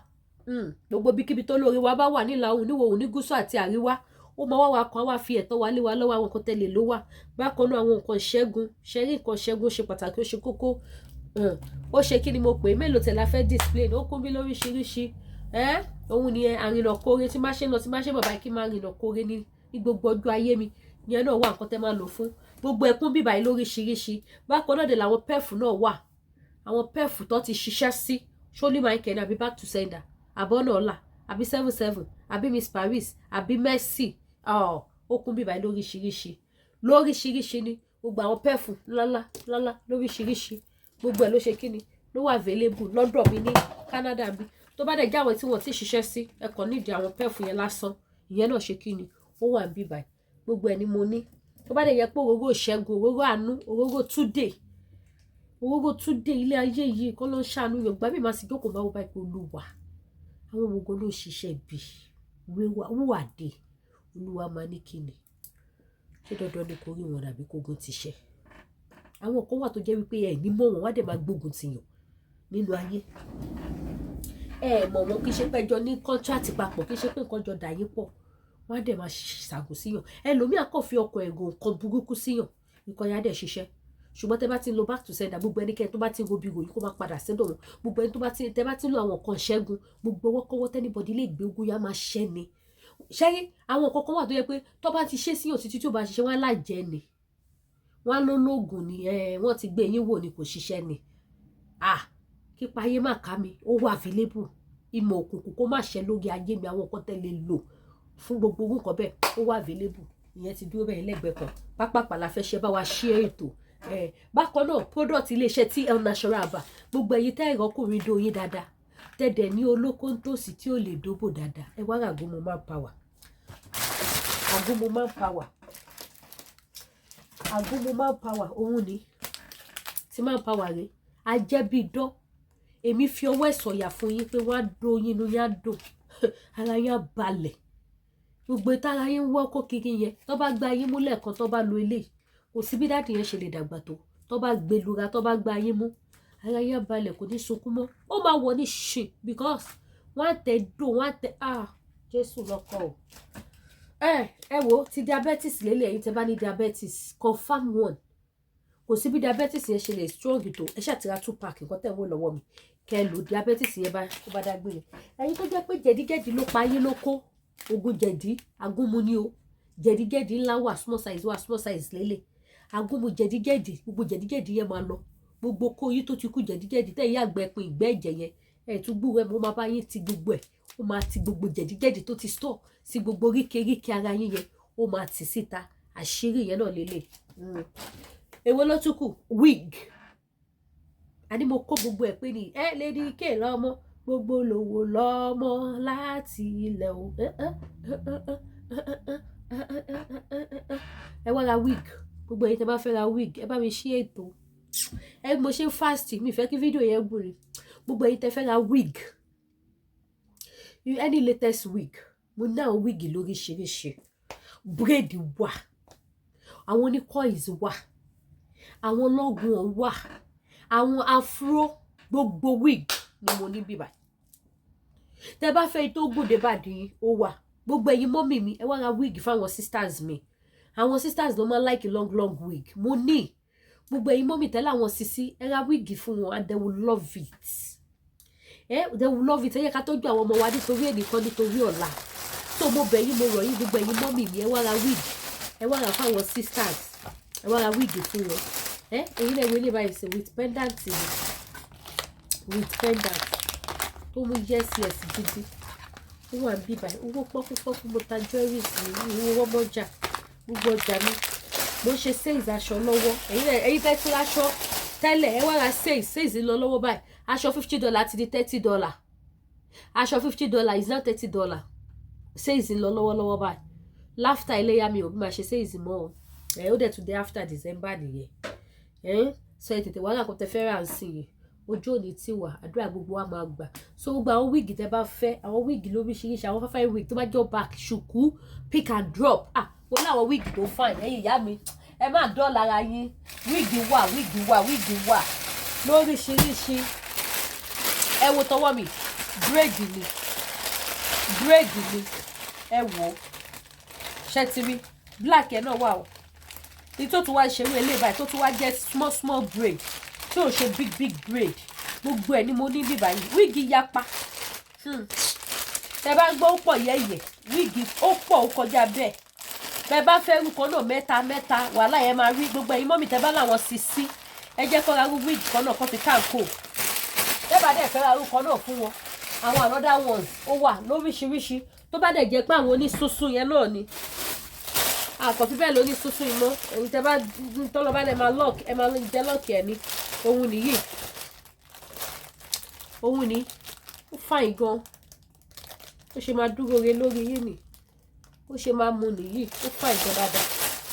gbogbo bíkíbi tó lóore wa bá wà nílà òun níwọ̀ òun ní gúúsù àti àríwá ó máa wá kan wá fi ẹ̀tọ́ wa lé wa lọ́wọ́ àwọn nǹkan tẹ́lẹ̀ ló wà bákan náà àwọn nǹkan ṣẹ́gun ṣẹ́rí nǹkan ṣẹ́gun ṣe pàtàkì ó ṣe kókó ó ṣe kí ni mo pè é mélòó tẹ̀ la fẹ́ display ó kún bí lóríṣiríṣi òun ni àrìnà kóore tí má ṣe lọ tí má ṣe bàbá kí má rìnà kóore ní gbogbo ọjọ́ ayé mi ìyẹn náà wà nǹkan tẹ́ máa lò fún gbogbo ẹkún bíbà yìí lóríṣiríṣi bákan náà dé làwọn pẹ́ẹ̀fù náà wà àwọn pẹ́ẹ̀fù tó ti ṣiṣẹ́ sí ṣólí máa ń kẹ́ni àbí back to sender àbọ̀ náà là àbí 77 àbí Miss Paris àbí Mercy ó kún bíbá lóríṣiríṣi ni gbogbo àwọn pẹ́ẹ̀fù lálá lóríṣiríṣi gbogbo ẹ̀ ló ṣe kíni ló wà available lọ́dọ̀ mi ní Canada bí tó bá dẹ̀ jẹ́ àwọn tí wọ́n ti ṣiṣẹ́ sí ẹ̀kọ́ nídìí àwọn pẹ́ẹ̀fù yẹn lásán ìyẹn náà ṣe kíni ó wà bíbá gbogbo ẹ̀ ni mo ní tó bá dẹ̀ yẹ pé òróró ìṣẹ́gun òróró àánú òróró túdé ilé ayé yìí kọ́ ló ń ṣàánú Yorùbá bí màá sì jókòó bá wọ bá ipò olúwa àwọn ogun ló ń ṣiṣẹ́ bí wúwàdé olúwa máa ní kíni ṣé dandan ni kò rí wọn àbí kógun ti ṣe àwọn kan wà tó jẹ́ wípé ẹ̀ ní mọ̀ wọn wá dẹ̀ máa gbógun ti yàn nínú ayé mọ̀ wọn kì í ṣe pé ẹjọ́ ní kọ́ńtrátì papọ̀ kì í ṣe pé nǹkan jọ dà yín pọ̀ wọ́n á dẹ̀ máa ṣàgò síyàn ẹlòmíà kàn fi ọkọ̀ ẹ̀gùn nǹkan burúkú síyàn nǹkan yá dẹ̀ ṣiṣẹ́ ṣùgbọ́n tẹ bá ti ń lo back to sender gbogbo ẹnikẹ́ni tó bá ti ń gobi ròyìn kó máa padà sẹ́dọ̀ wọn gbogbo ẹni tó bá ti tẹ bá ti ń lo àwọn nǹkan ṣẹ́gun gbogbo ọwọ́kọ́wọ́ tẹ́nibọ̀dì lè gbé ogun yá máa ṣẹ́ ni ṣẹ́rí àwọn nǹkan kan wà tó yẹ pé tó bá ti ṣe síyàn títí tí ó bá ṣiṣẹ́ wọn á lájẹ́ ni wọn á lólógùn ni wọ́n ti gbé yín wò ni kò ṣiṣẹ́ ni kípa ayé má ká mi ó wà available ìmọ̀ òkùnkùn kó má ṣẹ́ lórí ayé mi àwọn nǹkan tẹ́lẹ̀ lò fún gbogbo orúkọ bẹ́ẹ̀ ó wà available ìyẹn ti dúró bẹ́ẹ̀ lẹ́gbẹ̀ẹ́ kan pápápá la fẹ́ ṣe bá wa ṣí ètò bákan náà product iléeṣẹ́ TL Natural Aba gbogbo ẹ̀yin tẹ́ ìrọ́kùnrin do yín dáadáa tẹ́dẹ̀ ní olóko ń tòsí tí ó lè dóbò dáadáa ẹ wá àgúnmu manpower òun ni tí manpower rẹ̀ ajẹ́bídán èmi fi ọwọ́ ẹ̀ sọ̀yà fún yín pé wọ́n á do yín inú yín á dùn ara yín á balẹ̀ gbogbo tára yín ń wọ́ kó kiri yẹn tó bá gba yín mú lẹ́ẹ̀kan tó bá lo eléyìí kò sí bí dáàdì yẹn ṣe lè dàgbà tó bá gbẹlura tó bá gba yín mú ara yín á balẹ̀ kò ní sunkún mọ́ ó máa wọ ní ṣe because wọ́n á tẹ dò wọ́n á tẹ Jésù lọ́kọ̀ o ẹ wo ti diabetes lélẹ̀ ẹ̀yin tẹ bá ní diabetes confirm one kò sí bí diabetes yẹn ṣe lè strong tó ẹ ṣàtìrà 2 pack nǹkan tẹ̀ ń wò lọ́wọ́ mi kẹ́ ẹ lò diabetes yẹn bá dágbére ẹ̀yin tó jẹ́ pé jẹ̀díjẹ̀dí ló pa yín ló kó ogun jẹ̀dí agúnmu ni o jẹ̀díjẹ̀dí ńlá wà small size lélẹ̀ agúnmu jẹ̀díjẹ̀dí gbogbo jẹ̀díjẹ̀dí yẹn máa lọ gbogbo kó yín tó ti kú jẹ̀díjẹ̀dí tẹ̀ yín àgbẹ̀ pin ìgbẹ́ ẹ̀jẹ̀ yẹn ẹ̀ tún gbúwẹ̀ mo máa bá yín ti gbogbo ẹ̀ ó máa ti gbogbo jẹ̀díjẹ̀dí tó ti store sí gbogbo ríkèríkè ara yín yẹn ó máa tì síta àṣírí yẹn náà lélẹ̀ èwo ló tún kù wig àní mo kó gbogbo ẹ̀ pé ní Lady K lọ́mọ gbogbo lòwò lọ́mọ láti ilẹ̀ o ẹ wá ra wig gbogbo ẹ̀yin tẹ́ bá fẹ́ ra wig ẹ bá mi ṣí ètò mo ṣe fast mi fẹ́ kí fídíò yẹn gùn ni gbogbo ẹ̀yin tẹ́ fẹ́ ra wig any latest wig mo ní àwọn wig lóríṣiríṣi braid wà àwọn oní coils wà àwọn lọ́gùn wà àwọn afro gbogbo wig ni mo ní bíbá tẹ́ bá fẹ́ tó gòdè bàdí ó wà gbogbo ẹ̀yin mọ́mì mi ẹ wá ra wig fáwọn sisters mi àwọn sisters ló máa like long wig mo ní gbogbo ẹ̀yin mọ́mì tẹ́lẹ̀ àwọn sisi ẹ ra wig fún wọn and they will love it they will love it ẹ yẹ ká tọ́jú àwọn ọmọ wa nítorí ẹnìkan nítorí ọ̀la tó mo bẹ̀ yín mo rọ̀ yín gbogbo ẹ̀yin mọ́mì mi ẹ wá ra wig ẹ wá ra fáwọn sisters ẹ wá ra wig fún wọn èyí náà wọlé báyìí sí with pendant tó mú yes gidi ó wà bí báyìí owó pọ́kúpọ́kú mo ta jewelries ní owó mọ́jà gbogbo ọjà mi mo ṣe sales aṣọ lọ́wọ́ ẹ̀yin tẹ́ tí aṣọ tẹ́lẹ̀ ẹ wá ra sales lọ lọ́wọ́ báyìí aṣọ $50 ti di $30 aṣọ $50 is now $30 sales lọ lọ́wọ́lọ́wọ́ báyìí láfta iléyà mi ò bí máa ṣe sales mọ́ ọ ó dẹ̀ tún dé after December nìyẹn sọ ẹ tètè wá rà kó tẹ fẹ́ rà sí i ojú òní tí wà àdúrà gbogbo wa máa gbà so gbogbo àwọn wíìgì tẹ bá fẹ́ àwọn wíìgì lóríṣiríṣi àwọn fáfáì wíìgì tó bá jọ back ṣùkú pick and drop wọ́n láwọn wíìgì tó fine ẹ̀yin ìyá mi ẹ má dán lára yín wíìgì wà lóríṣiríṣi ẹ wo tọwọ́ mi bírèdì ni ẹ wò ṣẹ́ ti rí black ẹ̀ náà wà o ní tó tún wá ṣerú eléyìí báyìí tó tún wá jẹ́ small braid tí ò ṣe big braid gbogbo ẹ̀ ni mo ní bíbá yìí wíìgì yapa tẹ bá gbọ́ ó pọ̀ yẹ́yẹ́ wíìgì ó pọ̀ ó kọjá bẹ́ẹ̀ bẹ bá fẹ́ rúkọ náà mẹ́ta wàhálà yẹn máa rí gbogbo ẹ̀yin mọ́mì tẹ bá láwọn sisi ẹ jẹ́ kó ra wíìgì kan náà kó fi káàkó tẹ bá dẹ̀ fẹ́ ra rúkọ náà fún wọn àwọn another ones ó wà lóríṣiríṣi tó bá dẹ̀ jẹ́ pé àwọn onísúnsún yẹn náà ni àkọ́fí bẹ́ẹ̀ lóní súnsún iná èyí tẹ́ bá tọ́lọ́ bá dẹ̀ máa lock ẹ máa jẹ́ lock ẹ̀ ní ohun nìyí ohun ni ó fàìn gan ó ṣe máa dúró re lórí yìí ni ó ṣe máa mu nìyí ó fàìn gan dáadáa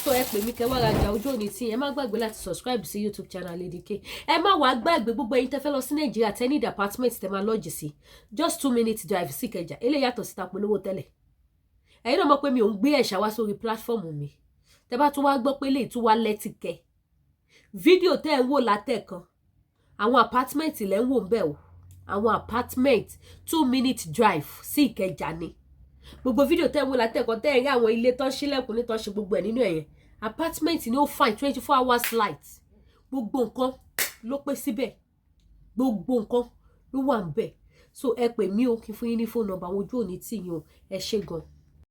so ẹ pè mí kẹ́ wá rajà ojú òní tí ẹ má gbàgbé láti subscribe sí YouTube channel Lady K ẹ má wàá gbàgbé gbogbo ẹ̀yin tẹ́ fẹ́ lọ sí Nàìjíríà tẹ́ ní apartment tẹ́ máa lọ́ọ̀jì sí just 2 minutes drive sí Ìkẹjà eléyìí yàtọ̀ síta polówó tẹ́lẹ̀ ẹ̀yin náà mọ̀ pé mi ò ń gbé ẹ̀ṣà wá sórí platform mi tẹ́ bá tún wá gbọ́ pé lè tún wá lẹ́tìkẹ́ fídíò tẹ́ ẹ̀ ń wò látẹ̀kan àwọn apartment lẹ́ ń wò ń bẹ̀ o àwọn apartment 2 minute drive sí Ìkẹjà ni gbogbo fídíò tẹ́ ẹ̀ ń wò látẹ̀kan tẹ́ ẹ̀ rí àwọn ilé tán sílẹ̀kùn ní tán ṣe gbogbo ẹ̀ nínú ẹ̀yẹn apartment ni ó fine 24 hours light gbogbo nǹkan ló pé síbẹ̀ gbogbo nǹkan ló wà ń bẹ̀ so ẹ pè mí o kí n fún yín ní phone number àwọn ojú òní tì yín o ẹ ṣé gan.